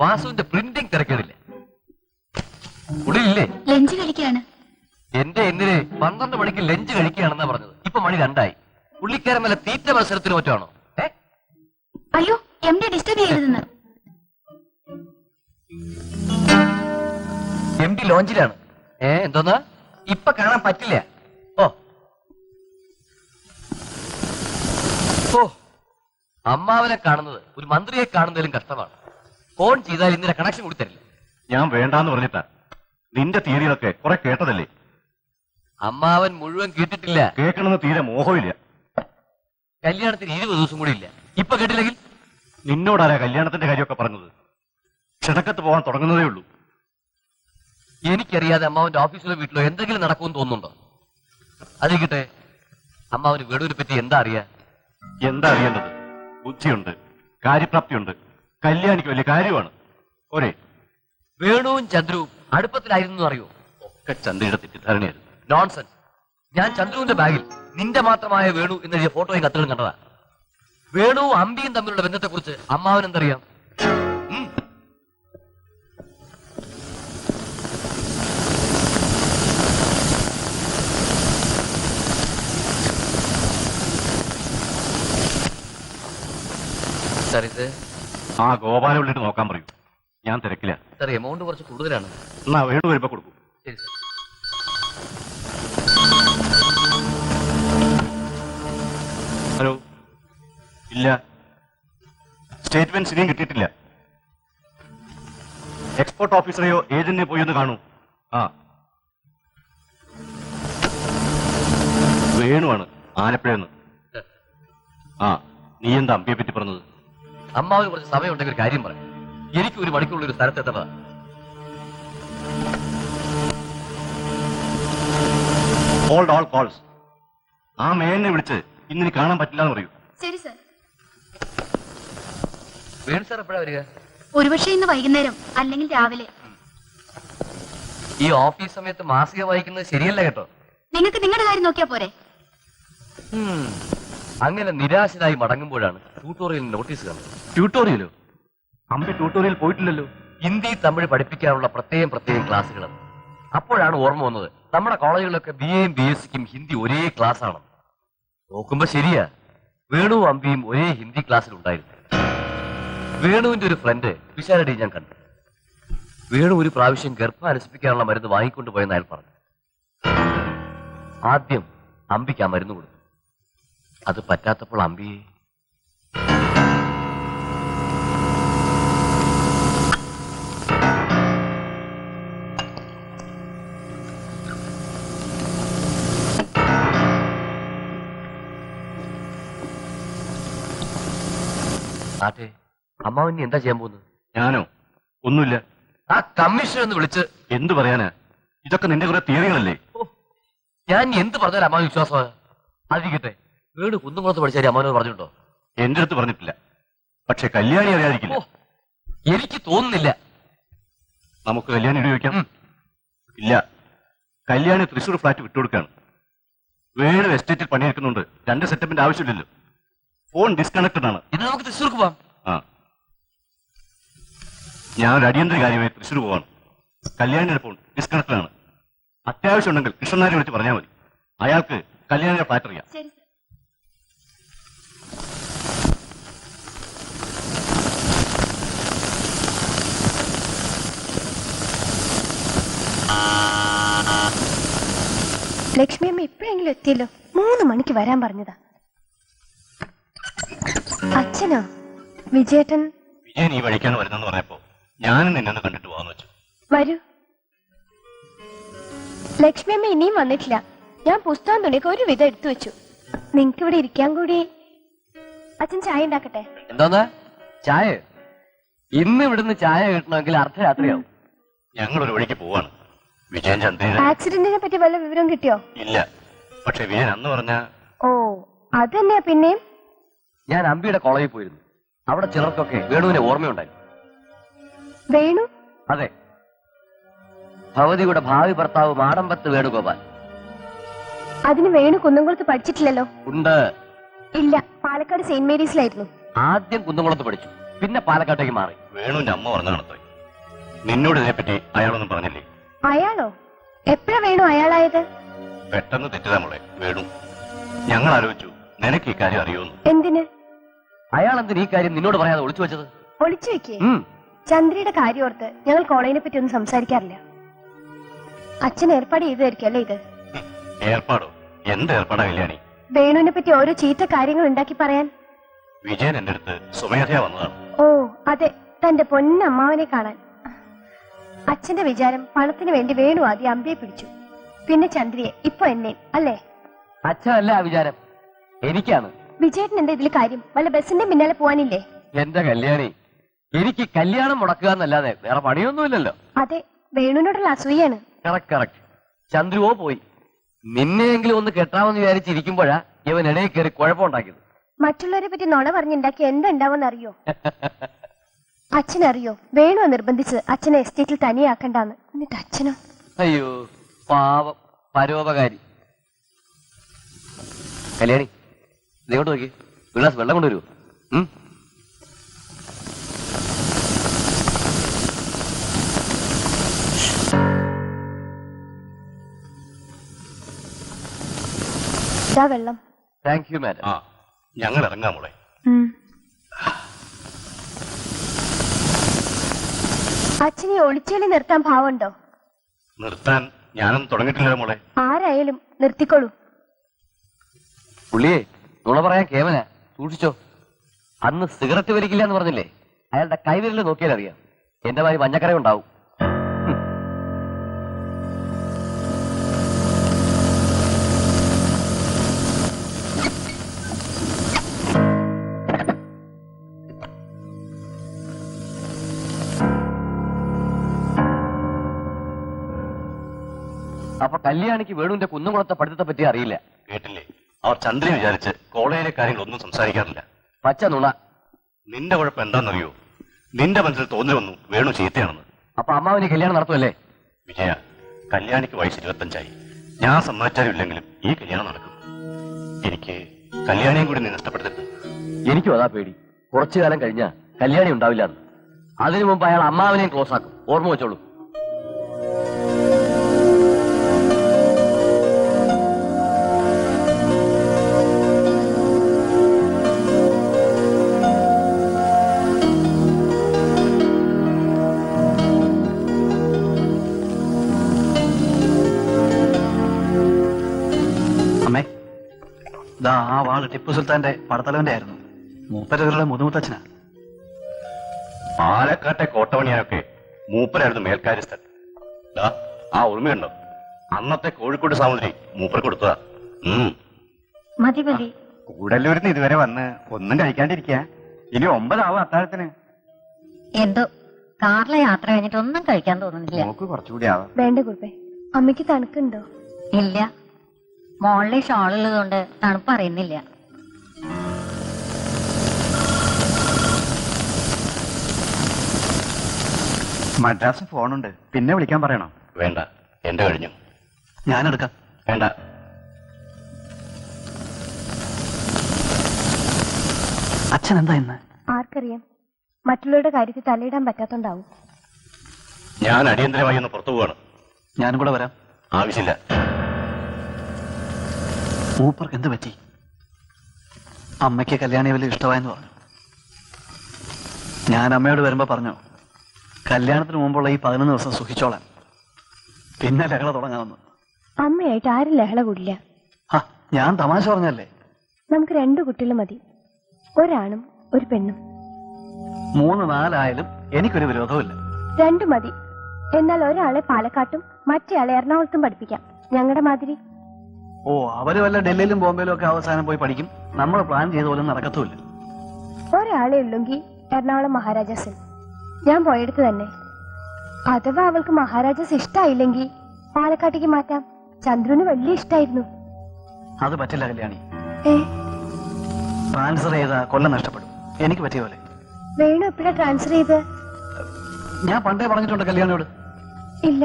വാസുവിന്റെ പ്രിന്റിംഗ് തിരക്കേടില്ലേ? ഉള്ളിലില്ലേ? ലഞ്ച് കഴിക്കാണ്. എന്റെ എന്നിലെ 12 മണിക്ക് ലഞ്ച് കഴിക്കുകയാണെന്നാ പറഞ്ഞത്. ഇപ്പൊ മണി 2 ആയി. പുള്ളിക്കാരൻ വല്ല തീറ്റ മത്സരത്തിന് പറ്റുവാണോ? അയ്യോ, MD ഡിസ്റ്റർബ് ചെയ്യരുതെന്ന്. MD ലോഞ്ചിലാണ്. എന്തോന്നാ? ഇപ്പൊ കാണാൻ പറ്റില്ല. ഓ, അമ്മാവനെ കാണുന്നത് ഒരു മന്ത്രിയെ കാണുന്നതിലും കഷ്ടമാണ്. ഫോൺ ചെയ്താൽ ഇന്നലെ കണക്ഷൻ കൂടി തരില്ല. ഞാൻ വേണ്ടാന്ന് പറഞ്ഞിട്ടാ. നിന്റെ തിയറികളൊക്കെ കുറെ കേട്ടതല്ലേ. അമ്മാവൻ മുഴുവൻ കേട്ടിട്ടില്ല. കേൾക്കണമെന്ന് തീരെ മോഹമില്ല. കല്യാണത്തിന് 20 ദിവസം കൂടി ഇല്ല. ഇപ്പൊ കേട്ടില്ലെങ്കിൽ നിന്നോടാരാ കല്യാണത്തിന്റെ കാര്യമൊക്കെ പറഞ്ഞത്? ക്ഷണക്കത്ത് പോകാൻ തുടങ്ങുന്നതേ ഉള്ളൂ. എനിക്കറിയാതെ അമ്മാവന്റെ ഓഫീസിലോ വീട്ടിലോ എന്തെങ്കിലും നടക്കുമെന്ന് തോന്നുന്നുണ്ടോ? അതിരിക്കട്ടെ, അമ്മാവന് വേണുവിനെ പറ്റി എന്താ അറിയാ? എന്താ അറിയേണ്ടത്? ബുദ്ധിയുണ്ട്, കാര്യപ്രാപ്തിയുണ്ട്, കല്യാണിക്ക് വലിയ കാര്യമാണ്. ഒരേ വേണുവും ചന്ദ്രുവും അടുപ്പത്തിലായിരുന്നു അറിയോ? ഒക്കെ ചന്ദ്രയുടെ തെറ്റിദ്ധാരണയായിരുന്നു. നോൺസെൻസ്. ഞാൻ ചന്ദ്രുവിന്റെ ബാഗിൽ നിന്റെ മാത്രമായ വേണു എന്നെഴുതിയ ഫോട്ടോയും കത്തുകളും കണ്ടതാ. വേണുവും അമ്പിയും തമ്മിലുള്ള ബന്ധത്തെ കുറിച്ച് അമ്മാവൻ എന്തറിയാം? സാർ, ഇത് ആ ഗോപാല വിളിട്ട് നോക്കാൻ പറയൂ. ഞാൻ തിരക്കില്ല. സാർ, എമൗണ്ട് കുറച്ച് കൂടുതലാണ്. എന്നാ വേണു വരുമ്പോ കൊടുക്കും. ശരി സാർ. ഹലോ. ഇല്ല, സ്റ്റേറ്റ്മെന്റ് ഇനിയും കിട്ടിയിട്ടില്ല. എക്സ്പോർട്ട് ഓഫീസറെയോ ഏജന്റിനെ പോയി ഒന്ന് കാണൂ. ആ, വേണുവാണ്, ആലപ്പുഴന്ന്. ആ, നീ എന്താ അമ്പിയെ പറ്റി പറഞ്ഞത്? അമ്മാവിന് കുറച്ച് സമയമുണ്ടെങ്കിൽ ഒരു കാര്യം പറയാം. എനിക്ക് 1 മണിക്കുള്ള ഒരു സ്ഥലത്ത് എത്തണതാ. Hold all calls. ആ മേനെ വിളിച്ച് ഇന്നിനി കാണാൻ പറ്റില്ല എന്ന് പറയൂ. ശരി സർ. വേണു സാർ എപ്പോഴാ വരിക? ഒരുപക്ഷെ ഇന്ന് വൈകുന്നേരം അല്ലെങ്കിൽ രാവിലെ. ഈ ഓഫീസ് സമയത്ത് മാസിക വായിക്കുന്നത് ശരിയല്ല കേട്ടോ. നിങ്ങൾക്ക് നിങ്ങളുടെ കാര്യം നോക്കിയാ പോരെ. അങ്ങനെ നിരാശനായി മടങ്ങുമ്പോഴാണ് ട്യൂട്ടോറിയൽ നോട്ടീസ് കാണുന്നത്. ട്യൂട്ടോറിയലോ? അമ്പി ട്യൂട്ടോറിയൽ പോയിട്ടില്ലല്ലോ. ഹിന്ദി തമിഴ് പഠിപ്പിക്കാനുള്ള പ്രത്യേകം ക്ലാസ്സുകളാണ്. അപ്പോഴാണ് ഓർമ്മ വന്നത് നമ്മുടെ കോളേജുകളിലൊക്കെ BAയും BSCക്കും ഹിന്ദി ഒരേ ക്ലാസ് ആണ്. നോക്കുമ്പോ ശരിയാ, വേണു അമ്പിയും ഒരേ ഹിന്ദി ക്ലാസ്സിലുണ്ടായിരുന്നു. വേണുവിന്റെ ഒരു ഫ്രണ്ട് വിശാലടി ഞാൻ കണ്ടു. വേണു ഒരു പ്രാവശ്യം ഗർഭാനുസരിപ്പിക്കാനുള്ള മരുന്ന് വാങ്ങിക്കൊണ്ട് പോയെന്ന് അയാൾ പറഞ്ഞു. ആദ്യം അമ്പിക്ക് ആ മരുന്ന് കൊടുത്തു. അത് പറ്റാത്തപ്പോൾ അമ്പിയെ ആട്ടെ, അമ്മാവൻ എന്താ ചെയ്യാൻ പോകുന്നത്? ഞാനോ? ഒന്നുമില്ല. ആ കമ്മീഷൻ ഒന്ന് വിളിച്ച് എന്തു പറയാനാ? ഇതൊക്കെ നിന്റെ കുറെ തിയറികളല്ലേ? ഞാൻ എന്ത് പറഞ്ഞാലും അമ്മാവൻ വിശ്വാസമാണ്. അതിരിക്കട്ടെ, വീട് കുന്നുകുളത്ത് പഠിച്ചാൽ അമ്മാവനോട് പറഞ്ഞിട്ടുണ്ടോ? എന്റെ അടുത്ത് പറഞ്ഞിട്ടില്ല. പക്ഷെ കല്യാണി അറിയാതിരിക്കില്ല. എനിക്ക് തോന്നുന്നില്ല. നമുക്ക് കല്യാണി ഉപയോഗിക്കാം. ഇല്ല, കല്യാണി തൃശ്ശൂർ ഫ്ലാറ്റ് വിട്ടുകൊടുക്കാണ്. വേണു എസ്റ്റേറ്റിൽ പണിയെടുക്കുന്നുണ്ട്. 2 സെറ്റപ്പിന്റെ ആവശ്യമില്ലല്ലോ. ഫോൺ ഡിസ്കണക്റ്റഡ് ആണ്. ഇത് നമുക്ക് തൃശ്ശൂർക്ക് പോവാം. ആ, ഞാൻ ഒരു അടിയന്തര കാര്യമായി തൃശ്ശൂർ പോവാണ്. കല്യാണിയുടെ ഫോൺ ഡിസ്കണക്റ്റഡ് ആണ്. അത്യാവശ്യം ഉണ്ടെങ്കിൽ കൃഷ്ണനാരെ വിളിച്ച് പറഞ്ഞാൽ മതി. അയാൾക്ക് കല്യാണിയുടെ ഫ്ലാറ്റ് അറിയാം. ശരി സർ. ലക്ഷ്മി അമ്മ ഇപ്പോഴെങ്കിലും എത്തിയല്ലോ. 3 മണിക്ക് വരാൻ പറഞ്ഞതാ. അച്ഛനോ? വിജയേട്ടൻ വിജയൻ ഈ വഴിക്കാണ് വരുന്നെന്ന് പറഞ്ഞപ്പോ ഞാനും നിന്നെ കണ്ടിട്ട് പോകാന്ന് വെച്ചു. വരൂ. ലക്ഷ്മി അമ്മ ഇനിയും വന്നിട്ടില്ല. ഞാൻ പുസ്തകം തുണിയൊക്കെ ഒരു വിധം എടുത്തു വെച്ചു. നിങ്ങക്ക് ഇവിടെ ഇരിക്കാൻ കൂടി അച്ഛൻ ചായ ഉണ്ടാക്കട്ടെ? എന്താ ചായ? ഇന്ന് ഇവിടുന്ന് ചായ കിട്ടണമെങ്കിൽ അർദ്ധരാത്രിയാവും. ഞങ്ങളൊരു വഴിക്ക് പോവാണ്. വിജയൻ ചന്ദ്രനെ ആക്സിഡന്റിനെ പറ്റി വല്ല വിവരം കിട്ടിയോ? ഇല്ല. പക്ഷെ വിജയൻ അന്ന് പറഞ്ഞ ഓ അതന്നെയാ. പിന്നെയും ഞാൻ അമ്പിയുടെ കോളേജിൽ പോയിരുന്നു. അവിടെ ചിലർക്കൊക്കെ വേണുവിനെ ഓർമ്മയുണ്ടായി. വേണു? അതെ, ഭവതിയുടെ ഭാവി ഭർത്താവ് മാടമ്പത്ത് വേണുഗോപാൽ. അതിന് വേണു കുന്നംകുളത്ത് പഠിച്ചിട്ടില്ലല്ലോ. ഉണ്ട്. ഇല്ല, പാലക്കാട് സെയിന്റ് മേരീസിലായിരുന്നു. ആദ്യം കുന്നംകുളത്ത് പഠിച്ചു, പിന്നെ പാലക്കാട്ടേക്ക് മാറി. വേണുവിന്റെ അമ്മ പറഞ്ഞ നടത്തായി. നിന്നോട് ഇതിനെപ്പറ്റി അയാളൊന്നും പറഞ്ഞില്ലേ? അയാളോ? എപ്പോഴാ വേണു അയാളായത്? പെട്ടെന്ന് തെറ്റിതാ മോളെ. വേണു ഞങ്ങൾ ആലോചിച്ചു നിനക്ക് ഈ കാര്യം അറിയുമെന്ന്. എന്തിന്? അയാൾ എന്തിന് ഈ കാര്യം നിന്നോട് പറയാതെ ഒളിച്ചു വെച്ചത്? ഒളിച്ചു വെക്കേ? ചന്ദ്രയുടെ കാര്യം ഓർത്ത് ഞങ്ങൾ കോളേജിനെ പറ്റി ഒന്നും സംസാരിക്കാറില്ല. അച്ഛൻ ഏർപ്പാട് ചെയ്തായിരിക്കും അല്ലേ ഇത്? ഏർപ്പാടോ? എന്ത് ഏർപ്പാടാ കല്യാണി? വേണുവിനെ പറ്റി ഓരോ ചീത്ത കാര്യങ്ങൾ ഉണ്ടാക്കി പറയാൻ. വിജയൻ എന്റെ അടുത്ത് സ്വമേധയാ വന്നതാണ്. ഓ അതെ, തന്റെ പൊന്നമ്മാവനെ കാണാൻ. അച്ഛന്റെ വിചാരം പണത്തിന് വേണ്ടി വേണു ആദ്യം അമ്പിയെ പിടിച്ചു, പിന്നെ ചന്ദ്രയെ, ഇപ്പൊ എന്നെ അല്ലേ? അച്ഛനല്ല ആ വിചാരം, എനിക്കാണ്. വിജയേട്ടൻ എന്താ ഇതിൽ കാര്യം? വല്ല ബസിന്റെ പിന്നാലെ പോവാനില്ലേ? എന്റെ കല്യാണി, എനിക്ക് കല്യാണം മുടക്കുക എന്നല്ലാതെ വേറെ പണിയൊന്നുമില്ലല്ലോ. അതെ, വേണുവിനോടുള്ള അസൂയാണ്. കറക്റ്റ്. ചന്ദ്രുവോ പോയി. നിന്നെയെങ്കിലും ഒന്ന് കെട്ടാമെന്ന് വിചാരിച്ചിരിക്കുമ്പോഴാ ഇവൻ ഇടയിൽ കയറി കുഴപ്പമുണ്ടാക്കിയത്. മറ്റുള്ളവരെ പറ്റി നുണ പറഞ്ഞുണ്ടാക്കി എന്താ ഉണ്ടാവുമെന്ന് അറിയോ? അച്ഛനറിയോ, വേണു നിർബന്ധിച്ച് അച്ഛനെ എസ്റ്റേറ്റിൽ തനിയാക്കണ്ടെന്ന്. എന്നിട്ട് അച്ഛനോ? അയ്യോ പാവം, പരോപകാരി. കല്യാണി, ഇതോട്ട് നോക്കി, ഒരു ഗ്ലാസ് വെള്ളം കൊണ്ടുവരുമോ? വെള്ളം. Thank you madam. ആ, ഞങ്ങൾ ഇറങ്ങാം മോളെ. അച്ഛനെ ഒളിച്ചേളി നിർത്താൻ ഭാവമുണ്ടോ? നിർത്താൻ ഞാനൊന്നും തുടങ്ങിയിട്ടില്ല മോളെ. ആരായാലും നിർത്തിക്കോളൂ. പുള്ളിയെ നുണ പറയാൻ കേവല സൂക്ഷിച്ചോ. അന്ന് സിഗരറ്റ് വലിക്കില്ല എന്ന് പറഞ്ഞില്ലേ, അയാളുടെ കൈവിരൽ നോക്കിയാൽ അറിയാം. എന്റെ മാതിരി മഞ്ഞക്കര ഉണ്ടാവും. അപ്പൊ കല്യാണിക്ക് വേണുവിന്റെ കുന്നുകുളത്തെ പഠിത്തത്തെ പറ്റി അറിയില്ല. കേട്ടില്ലേ? അവർ ചന്ദ്രനെ വിചാരിച്ച് കോളേജിലെ കാര്യങ്ങളൊന്നും സംസാരിക്കാറില്ല. പച്ച നുണ. നിന്റെ കുഴപ്പം എന്താണെന്നറിയോ? നിന്റെ മനസ്സിൽ തോന്നി വന്നു വേണു ചീത്തയാണെന്ന്. അപ്പൊ അമ്മാവന് കല്യാണം നടത്തുമല്ലേ? വിജയ, കല്യാണിക്ക് വയസ്സ് 25ആയി. ഞാൻ സമ്മതിച്ചാലും ഇല്ലെങ്കിലും ഈ കല്യാണം നടക്കും. എനിക്ക് കല്യാണിയും കൂടി നീ നഷ്ടപ്പെടുത്തരുത്. എനിക്കും അതാ പേടി. കുറച്ചു കാലം കഴിഞ്ഞാൽ കല്യാണി ഉണ്ടാവില്ല. അതിനു മുമ്പ് അയാൾ അമ്മാവനെയും ക്ലോസ് ആക്കും. ഓർമ്മ വെച്ചോളൂ. ദാ ആ വാള് ടിപ്പു സുൽത്താന്റെ പടത്തലവന്റെ ആയിരുന്നു. മൂപ്പരുടെ മുതുമുത്തച്ഛനാ. പാലക്കാട്ടെ കോട്ടവണിയാനൊക്കെ മൂപ്പരായിരുന്നു മേൽക്കാര്യസ്ഥൻ. ദാ ആ ഓർമ്മയുണ്ടോ? അന്നത്തെ കോഴിക്കോട് സാമൂതിരി മൂപ്പർ കൊടുത്തതാ. മതി മതി. കൂടല്ലൂരിന്ന് ഇതുവരെ വന്ന് ഒന്നും കഴിക്കാണ്ടിരിക്കുക. ഇനി 9 ആവും അത്താഴത്തിന്. എന്തോ കാറിലെ യാത്ര കഴിഞ്ഞിട്ട് ഒന്നും കഴിക്കാൻ തോന്നുന്നില്ല. നോക്ക് കുറച്ചുകൂടി ആവാം. വേണ്ട കുറുപ്പേ, അമ്മയ്ക്ക് തണുക്കുണ്ടോ? ഇല്ല, മോളിലെ ഷോളുള്ളത് കൊണ്ട് തണുപ്പ് അറിയുന്നില്ല. മദ്രാസ് ഫോണുണ്ട്, പിന്നെ വിളിക്കാൻ പറയണം. വേണ്ട, എന്റെ കഴിഞ്ഞു. ഞാനെടുക്കാം. വേണ്ട. അച്ഛൻ എന്താ ഇന്ന്? ആർക്കറിയാം, മറ്റുള്ളവരുടെ കാര്യത്തിൽ തലയിടാൻ പറ്റാത്തോണ്ടാവും. ഞാൻ അടിയന്തരമായി ഒന്ന് പുറത്തു പോവാണ്. ഞാനും കൂടെ വരാം. ആവശ്യമില്ല. മൂപ്പർക്ക് എന്ത് പറ്റി? അമ്മയ്ക്ക് കല്യാണി വലിയ ഇഷ്ടമായെന്ന് പറഞ്ഞു. ഞാൻ അമ്മയോട് വരുമ്പോ പറഞ്ഞു, കല്യാണത്തിന് മുമ്പുള്ള ഈ 11 ദിവസം സുഖിച്ചോളാൻ, പിന്നെ ലഹള തുടങ്ങാമെന്ന്. അമ്മയായിട്ട് ആരും ലഹള കൂടില്ല. ഞാൻ തമാശ പറഞ്ഞല്ലേ. നമുക്ക് 2 കുട്ടികൾ മതി, ഒരാണും ഒരു പെണ്ണും. 3, 4 ആയാലും എനിക്കൊരു വിരോധവുമില്ല. 2 മതി. എന്നാൽ ഒരാളെ പാലക്കാട്ടും മറ്റേയാളെ എറണാകുളത്തും പഠിപ്പിക്കാം, ഞങ്ങളുടെ മാതിരി. ഓ, അവര് വല്ല ഡൽഹിയിലും ബോംബെയിലും ഒക്കെ അവസാനം പോയി പഠിക്കും. നമ്മൾ പ്ലാൻ ചെയ്ത പോലും നടക്കത്തുമില്ല. ഒരാളെ ഉള്ളെങ്കിൽ എറണാകുളം മഹാരാജാസിൽ, ഞാൻ പോയെടുത്ത് തന്നെ. അഥവാ അവൾക്ക് മഹാരാജാസ് ഇഷ്ടായില്ലെങ്കിൽ പാലക്കാട്ടേക്ക് മാറ്റാം. ചന്ദ്രന് വലിയ ഇഷ്ടായിരുന്നു. അത് പറ്റില്ല കല്യാണി. ഏ, ട്രാൻസ്ഫർ ചെയ്താ കൊല്ലം നഷ്ടപ്പെടും. എനിക്ക് പറ്റിയ പോലെ. വേണു എപ്പോഴാ ട്രാൻസ്ഫർ ചെയ്ത്? ഞാൻ പണ്ടേ പറഞ്ഞിട്ടുണ്ട് കല്യാണിയോട്. ഇല്ല.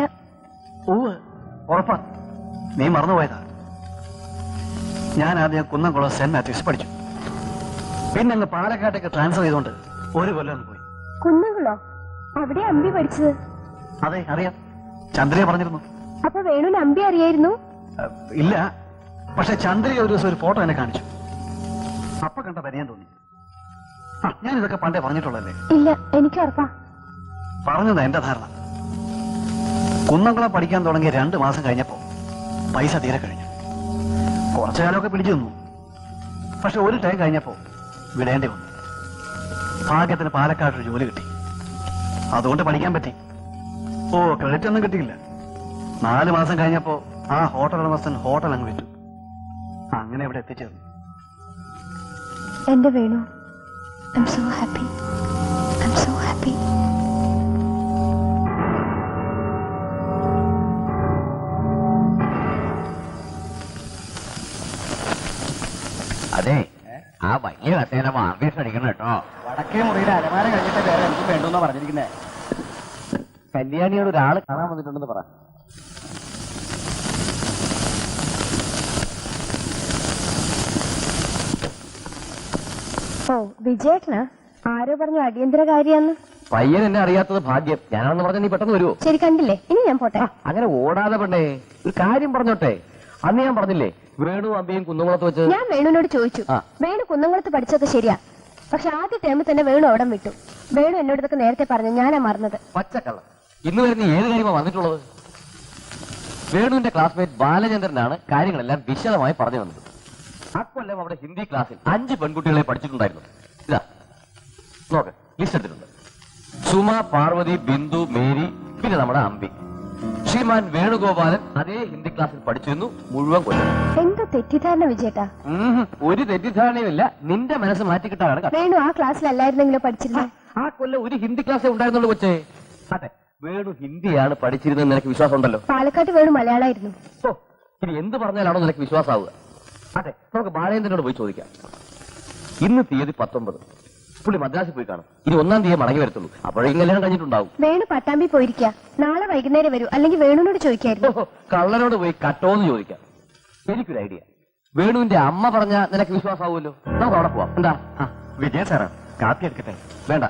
ഉറപ്പാ? നീ മറന്നുപോയതാ. ഞാൻ ആദ്യം കുന്നംകുളം സെന്റ് മാത്യൂസ് പഠിച്ചു. പിന്നെ അങ്ങ് പാലക്കാട്ടേക്ക് ട്രാൻസ്ഫർ ചെയ്തോണ്ട് 1 കൊല്ലം അങ്ങ് പോയി. കുന്നംകുളോ? അവിടെ അമ്പി പഠിച്ചത്? അതെ, അറിയാം. ചന്ദ്രയെ പറഞ്ഞിരുന്നു. അപ്പൊ വേണുവിന് അമ്പി അറിയായിരുന്നു? ഇല്ല, പക്ഷെ ചന്ദ്രയെ ഒരു ദിവസം ഒരു ഫോട്ടോ എന്നെ കാണിച്ചു. അപ്പൊ കണ്ട പരിചയം തോന്നി. ഞാൻ ഇതൊക്കെ പണ്ടേ പറഞ്ഞിട്ടുള്ളല്ലേ? ഇല്ല, എനിക്ക് ഉറപ്പാ. പറഞ്ഞതാ എന്റെ ധാരണ. കുന്നംകുളം പഠിക്കാൻ തുടങ്ങിയ 2 മാസം കഴിഞ്ഞപ്പോ പൈസ തീരെ കഴിഞ്ഞു. കുറച്ചു കാലമൊക്കെ പിടിച്ചു നിന്നു. പക്ഷെ ഒരു ടൈം കഴിഞ്ഞപ്പോ വിടേണ്ടി വന്നു. ഭാഗ്യത്തിന് പാലക്കാട്ടൊരു ജോലി കിട്ടി. അതുകൊണ്ട് പഠിക്കാൻ പറ്റി. ക്രെഡിറ്റ് ഒന്നും കിട്ടിയില്ല. 4 മാസം കഴിഞ്ഞപ്പോ ആ ഹോട്ടൽ ഉടമസ്ഥൻ ഹോട്ടൽ അങ്ങ് വിറ്റു. അങ്ങനെ ഇവിടെ എത്തിച്ചേർന്നു. എന്റെ Venu, I'm so happy. I'm so happy. അതെ, ആ വലിയ കസേര മാർബീസ് അടിക്കണം കേട്ടോ. വടക്കേ മുറിയിലെ അലമാര കഴിഞ്ഞിട്ട് വേറെ എന്തും വേണ്ടെന്നാ പറഞ്ഞിരിക്കുന്നേ. കല്യാണിയോട് ഒരാള് കാണാൻ വന്നിട്ടുണ്ടെന്ന് പറ. ഓ, വിജയേട്ടനാ? ആരോ പറഞ്ഞു അടിയന്തര കാര്യാന്ന്. പയ്യൻ എന്നെ അറിയാത്തത് ഭാഗ്യം. ഞാനാണെന്ന് പറഞ്ഞാൽ നീ പെട്ടെന്ന് വരുമോ? ശരി, കണ്ടില്ലേ? ഇനി ഞാൻ പോട്ടെ. അങ്ങനെ ഓടാതെ പെണ്ണേ, ഒരു കാര്യം പറഞ്ഞോട്ടെ. അന്ന് ഞാൻ പറഞ്ഞില്ലേ വേണു അമ്പയും കുന്നംകുളത്ത് വെച്ച്? ഞാൻ വേണുവിനോട് ചോദിച്ചു. ആ. വേണു കുന്നംകുളത്ത് പഠിച്ചത് ശരിയാ, പക്ഷെ ആദ്യ ടൈമിൽ തന്നെ വേണു അവിടം വിട്ടു. വേണു എന്നോട് ഇതൊക്കെ നേരത്തെ പറഞ്ഞു, ഞാനാ മറന്നത്. പച്ചക്കള്ളം. ഇന്ന് വരെ നീ ഏത് കാര്യമാണ് വന്നിട്ടുള്ളത്? വേണുവിന്റെ ക്ലാസ്മേറ്റ് ബാലചന്ദ്രനാണ് കാര്യങ്ങളെല്ലാം വിശദമായി പറഞ്ഞു വന്നത്. അക്കൊല്ലം അവിടെ ഹിന്ദി ക്ലാസ്സിൽ 5 പെൺകുട്ടികളെ പഠിച്ചിട്ടുണ്ടായിരുന്നു. ഇതാ നോക്ക്, ലിസ്റ്റ് എടുത്തിട്ടുണ്ട്. സുമ, പാർവതി, ബിന്ദു, മേരി, പിന്നെ നമ്മുടെ അമ്പി. ശ്രീമാൻ വേണുഗോപാലൻ അതേ ഹിന്ദി ക്ലാസ്സിൽ പഠിച്ചിരുന്നു മുഴുവൻ കൊല്ലം. എന്താ തെറ്റിദ്ധാരണ വിജയേട്ടാ? ഒരു തെറ്റിദ്ധാരണയുമില്ല. നിന്റെ മനസ്സ് മാറ്റിക്കിട്ടാണ്. വേണു ആ ക്ലാസ്സിലല്ലായിരുന്നെങ്കിലോ പഠിച്ചിരുന്നേ? ആ കൊല്ലം ഒരു ഹിന്ദി ക്ലാസ്സേ ഉണ്ടായിരുന്നുള്ളൂ കൊച്ചേ. അതെ, വേണു ഹിന്ദിയാണ് പഠിച്ചിരുന്നത്. നിനക്ക് വിശ്വാസം ഉണ്ടല്ലോ? പാലക്കാട്ട് വേണു മലയാളമായിരുന്നു. ഓ, ഇനി എന്ത് പറഞ്ഞാലാണോ നിനക്ക് വിശ്വാസമാവുക? അതെ, നമുക്ക് ബാലേന്ദ്രനോട് പോയി ചോദിക്കാം. ഇന്ന് തീയതി 19. പുള്ളി മദ്രാസിൽ പോയി കാണും. ഇനി 1-ാം തീയതി മടങ്ങി വരത്തുള്ളൂ. അപ്പോഴേക്കും കല്യാണം കഴിഞ്ഞിട്ടുണ്ടാവും. വേണു പട്ടാമ്പി പോയിരിക്കുക. നാളെ വൈകുന്നേരം വരൂ, അല്ലെങ്കിൽ വേണുവിനോട് ചോദിക്കായിരുന്നു. കള്ളനോട് പോയി കട്ടോന്ന് ചോദിക്കാം. എനിക്കൊരു ഐഡിയ. വേണുവിന്റെ അമ്മ പറഞ്ഞ നിനക്ക് വിശ്വാസമാവുമല്ലോ. നമുക്ക് അവിടെ പോവാം. എന്താ? വിജയ സാറാ, കാപ്പി എടുക്കട്ടെ? വേണ്ട.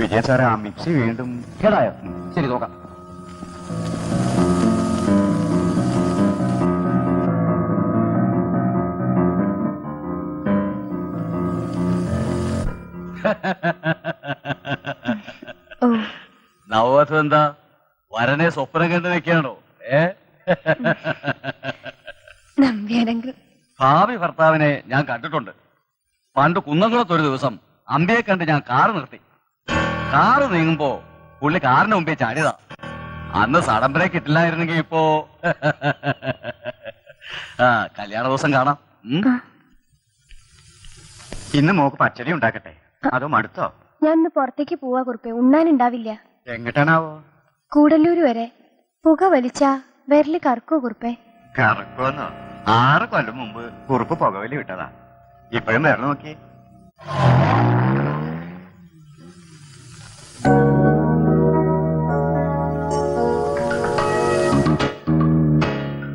വിജയ സാറേ, ആ മിക്സി വീണ്ടും കേടായോ? ശരി, നോക്കാം. ഓ, നവവധു എന്താ വരനെ സ്വപ്നം കണ്ടു വെക്കാണോ? നമ്പ്യാനെങ്കിൽ ഭാവി ഭർത്താവിനെ ഞാൻ കണ്ടിട്ടുണ്ട്. പണ്ട് കുന്നംകുളത്ത് ഒരു ദിവസം അമ്പയെ കണ്ട് ഞാൻ കാറ് നിർത്തി. കാറ് നീങ്ങുമ്പോ പുള്ളി കാറിന് മുമ്പേ ചാടിയതാ. അന്ന് സഡൻ ബ്രേക്ക് ഇട്ടില്ലായിരുന്നെങ്കിൽ ഇപ്പോ കല്യാണ ദിവസം കാണാം. ഇന്ന് മോക്ക് പച്ചടി ഉണ്ടാക്കട്ടെ, അതോ മടുത്തോ? ഞാൻ ഇന്ന് പുറത്തേക്ക് പോവാ കുറുപ്പേ, ഉണ്ണാനുണ്ടാവില്ല. എങ്ങോട്ടാണാവോ? കൂടല്ലൂര് വരെ. പുക വലിച്ചാ വിരല് കറക്കോ കുറുപ്പേ? കറക്കോന്നോ? 6 കൊല്ലം മുമ്പ് കുറുപ്പ് പുകവലി വിട്ടതാ. ഇപ്പോഴും വരണം നോക്കി.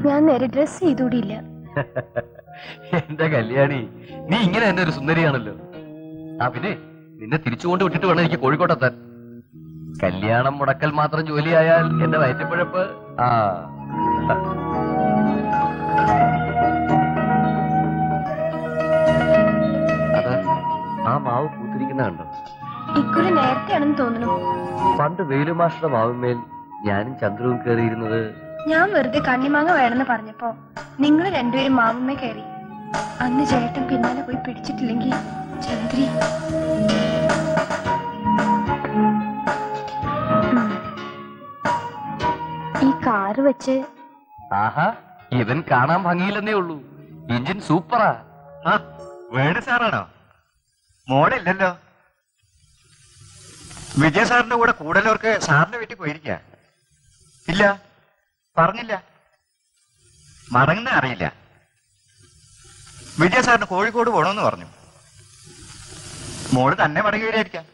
ഞാൻ നേരെ ഡ്രസ് ചെയ്തുകൂടിയില്ല. എന്റെ കല്യാണി, നീ ഇങ്ങനെ തന്നെ ഒരു സുന്ദരിയാണല്ലോ. പിന്നെ നിന്നെ തിരിച്ചുകൊണ്ട് വിട്ടിട്ട് വേണം എനിക്ക് കോഴിക്കോട്ടെത്താൻ. കല്യാണം മുടക്കൽ മാത്രം ജോലിയായാൽ എന്റെ വയറ്റിപ്പഴപ്പ്. അതാ ആ മാവ് പൂത്തിരിക്കുന്ന കണ്ടോ? ഇക്കുറി നേരത്തെയാണെന്ന് തോന്നുന്നു. പണ്ട് വേലുമാഷ്ട മാവുമേൽ ഞാനും ചന്ദ്രവും കയറിയിരുന്നത്. ഞാൻ വെറുതെ കണ്ണിമാങ്ങ വേണമെന്ന് പറഞ്ഞപ്പോ നിങ്ങൾ രണ്ടുപേരും മാവുമ്മേ കയറി. അന്ന് ചേട്ടൻ പിന്നാലെ പോയി പിടിച്ചിട്ടില്ലെങ്കിൽ ചന്ദ്രി. ഈ കാറ് വെച്ച് ആഹാ, ഇവൻ കാണാൻ ഭംഗിയില്ലെന്നേ ഉള്ളൂ, എഞ്ചിൻ സൂപ്പറാ. വേണു സാറാണോ? മോളില്ലല്ലോ. വിജയ സാറിന്റെ കൂടെ കൂടലൂർക്ക് സാറിന്റെ വീട്ടിൽ പോയിരിക്ക. ഇല്ല, പറഞ്ഞില്ല. മടങ്ങുന്ന അറിയില്ല. വിജയ സാറിന് കോഴിക്കോട് പോണമെന്ന് പറഞ്ഞു. മോള് തന്നെ മടങ്ങി വരായിരിക്കാം.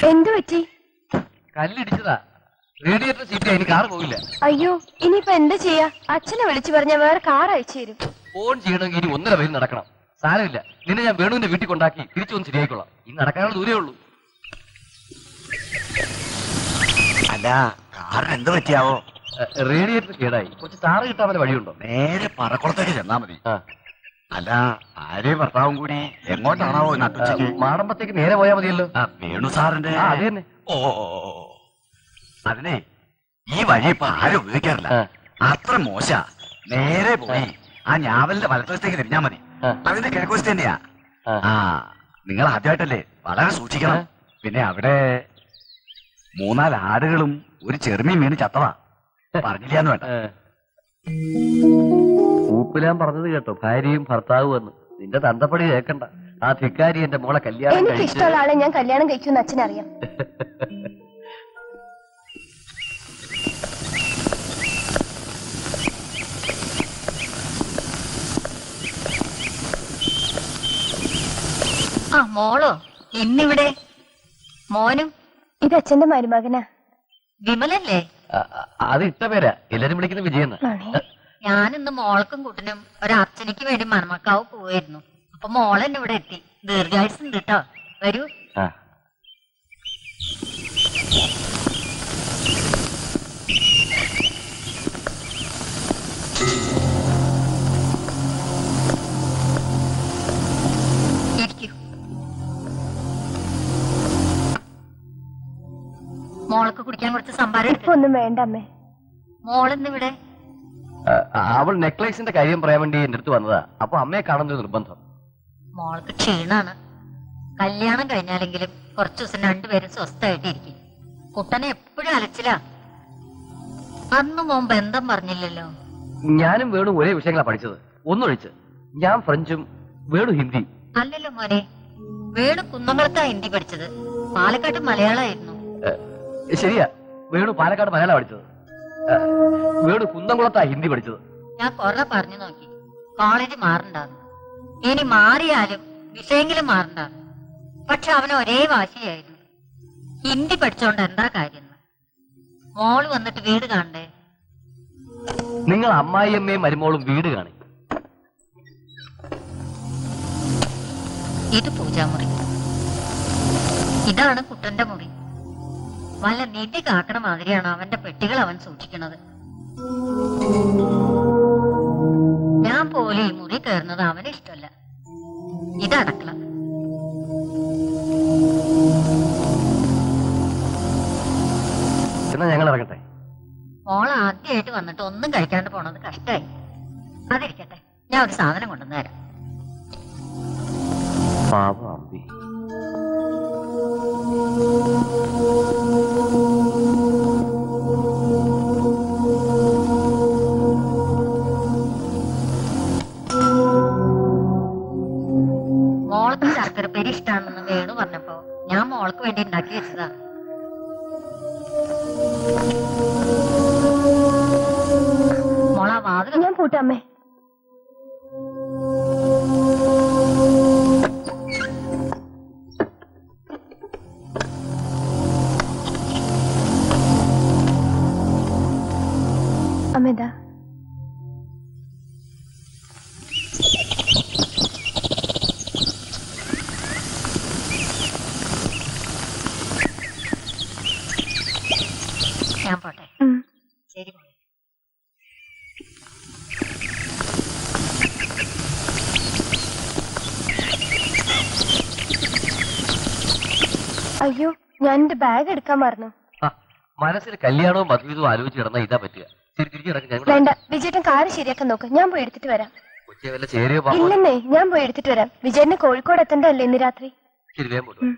എന്തു പറ്റി? കല്ലിടിച്ചതാ. റേഡിയേറ്റർ സീറ്റ് അതിന് കാർ പോകില്ല. അയ്യോ, ഇനിയിപ്പോ എന്താ ചെയ്യാ? അച്ഛനെ വിളിച്ചു പറഞ്ഞാൽ വേറെ കാർ അയച്ചു തരും. ഫോൺ ചെയ്യണമെങ്കിൽ ഇനി 1.5 മൈൽ നടക്കണം. സാരമില്ല, നിന്നെ ഞാൻ വേണുവിന്റെ വീട്ടിൽ കൊണ്ടാക്കി തിരിച്ചു വന്ന് ശരിയായിക്കൊള്ളാം. ഇനി നടക്കാനുള്ള ദൂരേ ഉള്ളൂ. അല്ല, കാറിന് എന്ത് പറ്റിയാവോ? റേഡിയേറ്റർ കേടായി. കുറച്ച് താറ് കിട്ടാൻ വല്ല വഴിയുണ്ടോ? നേരെ പറക്കുളത്തേക്ക് ചെന്നാ മതി. അല്ല, ആരെയും ഭർത്താവും കൂടി എങ്ങോട്ടാണാവോ നട്ടുച്ചയ്ക്ക്? മാടമ്പത്തേക്ക് നേരെ പോയാൽ മതിയല്ലോ. വേണു സാറിന്റെ. അത് തന്നെ. ഓ, അതിനെ ഈ വഴി ഇപ്പൊ ആരും ഉപയോഗിക്കാറില്ല. അത്ര മോശ. നേരെ പോയി ആ ഞാവലിന്റെ വലത്തുവശത്തേക്ക് തിരിഞ്ഞാ മതി. അതിന്റെ കിഴക്കുവശത്ത് തന്നെയാ. നിങ്ങൾ ആദ്യമായിട്ടല്ലേ, വളരെ സൂക്ഷിക്കണം. പിന്നെ അവിടെ 3-4 ആടുകളും ഒരു ചെറുമീൻ വീണ് ചത്തവാ. പറഞ്ഞില്ലാന്ന് വേണ്ട. ഊപ്പിലാൻ പറഞ്ഞത് കേട്ടോ, ഭാര്യയും ഭർത്താവും വന്ന്. നിന്റെ തന്തപ്പടി കേൾക്കണ്ട. ആ ധിക്കാരി എന്റെ മോളെ കല്യാണം എനിക്ക് ഇഷ്ടമുള്ള ആളെ ഞാൻ കല്യാണം കഴിക്കുമെന്ന് അച്ഛനറിയാം. ആ മോളോ ഇന്നിവിടെ? മോനും ഇത് അച്ഛന്റെ മരുമകനാ. വിമലല്ലേ? അത് ഇട്ട പേരാ, എല്ലാരും വിളിക്കുന്ന വിജയെന്ന്. ഞാനിന്ന് മോൾക്കും കുട്ടനും ഒരർച്ചനയ്ക്ക് വേണ്ടി മണമക്കാവ് പോവായിരുന്നു. അപ്പൊ മോളെന്നെ ഇവിടെ എത്തി. ദീർഘായുസ് ഉണ്ട് കേട്ടോ. വരൂ. ഇരിക്കൂ. മോൾക്ക് കുടിക്കാൻ കുറച്ച് സംഭാരം ഇപ്പൊ ഒന്നും വേണ്ട അമ്മേ. മോളിന്നിവിടെ? അവൾ നെക്ലേസിന്റെ കാര്യം പറയാൻ വേണ്ടി എന്റെ അടുത്ത് വന്നതാ. അപ്പൊ അമ്മയെ കാണുന്നൊരു നിർബന്ധം. മോൾക്ക് ക്ഷീണാണ്. കല്യാണം കഴിഞ്ഞാലെങ്കിലും കുറച്ചു ദിവസം രണ്ടുപേരും സ്വസ്ഥമായിട്ടിരിക്കും. കുട്ടനെ എപ്പോഴും അലച്ചില്ല. അന്ന് മോൻ ബന്ധം പറഞ്ഞില്ലല്ലോ. ഞാനും വേണു ഒരേ വിഷയങ്ങളാ പഠിച്ചത്. ഒന്നൊഴിച്ച് ഞാൻ ഫ്രഞ്ചും വേണു ഹിന്ദി. അല്ലല്ലോ മോനെ, വേണു കുന്നംകുളത്താ ഹിന്ദി പഠിച്ചത്. പാലക്കാട്ട് മലയാളമായിരുന്നു. ശരിയാ, വേണു പാലക്കാട് മലയാളം പഠിച്ചത്. വേണു കുന്നംകുളത്താ ഹിന്ദി പഠിച്ചത്. ഞാൻ കുറെ പറഞ്ഞു നോക്കി, കോളേജ് മാറണ്ടാന്ന്. ഇനി മാറിയാലും വിഷയെങ്കിലും മാറണ്ടാന്ന്. പക്ഷെ അവന് ഒരേ വാശിയായിരുന്നു, ഹിന്ദി പഠിച്ചോണ്ട് എന്താ കാര്യം. മോള് വന്നിട്ട് വീട് കാണണ്ടേ? നിങ്ങൾ അമ്മായിയമ്മയും മരുമോളും വീട് കാണി. ഇത് പൂജാമുറി, ഇതാണ് കുട്ടന്റെ മുറി. വല്ല നിധി കാക്കണ മാതിരിയാണ് അവന്റെ പെട്ടികൾ അവൻ സൂക്ഷിക്കുന്നത്. ഞാൻ പോലെ ഈ മുറി കയറുന്നത് അവന് ഇഷ്ടമല്ല. ഇത് അടക്കള. എന്നാ ഞങ്ങൾ ഇറങ്ങട്ടെ. മോൾ ആദ്യമായിട്ട് വന്നിട്ട് ഒന്നും കഴിക്കാണ്ട് പോണത് കഷ്ടായി. അതിരിക്കട്ടെ, ഞാൻ ഒരു സാധനം കൊണ്ടുവന്ന് തരാം. പാവം അമ്പി. മോൾക്ക് ശർക്കരപ്പേരി ഇഷ്ടാണെന്ന് വേണു പറഞ്ഞപ്പോ ഞാൻ മോൾക്ക് വേണ്ടി ഉണ്ടാക്കി വെച്ചതാ. മോളാ വാതിൽ ഞാൻ പൂട്ടാമേ. അമ്മേതാ ഞാൻ പോട്ടെ. ശരി മോളെ. അയ്യോ, ഞാൻ എന്റെ ബാഗ് എടുക്കാൻ മറന്നു. മനസ്സിൽ കല്യാണവും മധുവിധവും ആലോചിച്ച് കിടന്ന ഇതാ പറ്റുക. ശരി, തിരിച്ചിറങ്ങി. ഞങ്ങൾ വേണ്ട, വിജയേട്ടൻ കാറ് ശരിയാക്കാൻ നോക്ക്. ഞാൻ പോയി എടുത്തിട്ട് വരാം. ഉച്ച വല്ല ചേരിയോ പാപ്പോ. ഇല്ലെന്നേ, ഞാൻ പോയി എടുത്തിട്ട് വരാം. വിജയേട്ടന് കോഴിക്കോട് എത്തണ്ടല്ലേ ഇന്ന് രാത്രി? ശരി, വേഗം പോട്ടു.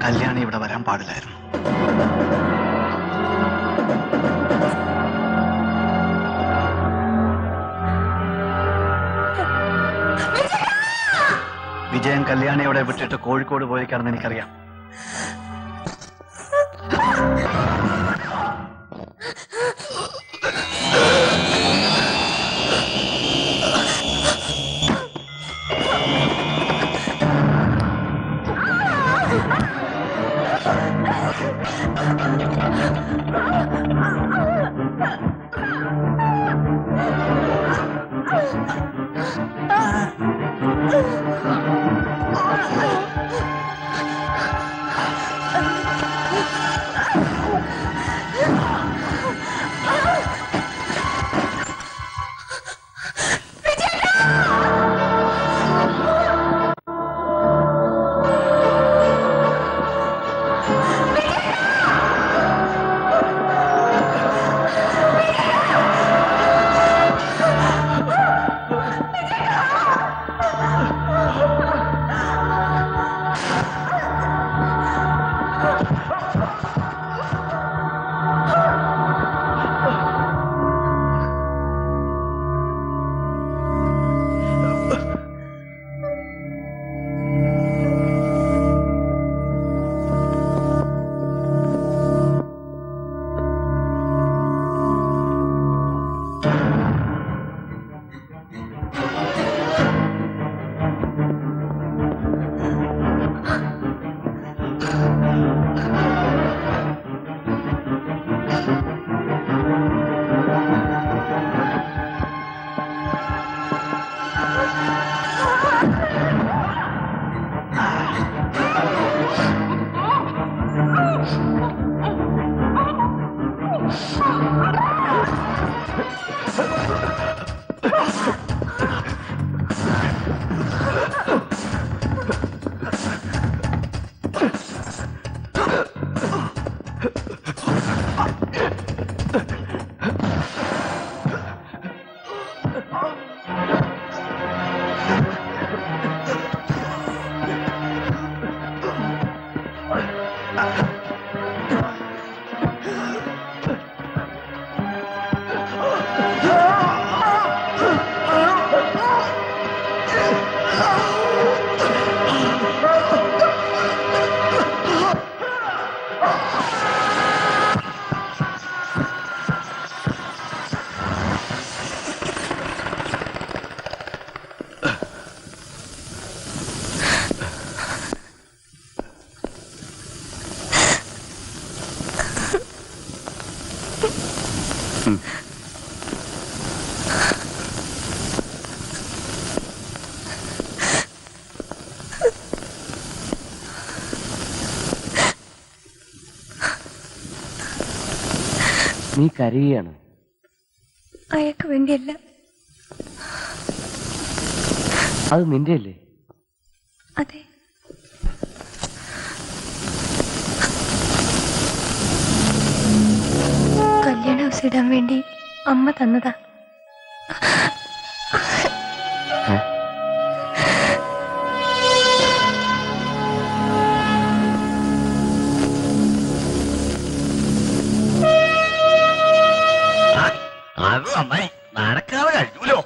കല്യാണി ഇവിടെ വരാൻ പാടില്ലായിരുന്നു. വിജയൻ കല്യാണിയോടെ വിട്ടിട്ട് കോഴിക്കോട് പോയിക്കാണെന്ന് എനിക്കറിയാം. നീ കരയുകയാണ്. അയാൾക്ക് വേണ്ടിയല്ല. അത് നിന്റെ അല്ലേ? അതെ. കല്യാണ ഹൗസ് ഇടാൻ വേണ്ടി അമ്മ തന്നതാ. അത് നന്നായി നടക്കാതെ കഴിഞ്ഞൂലോ.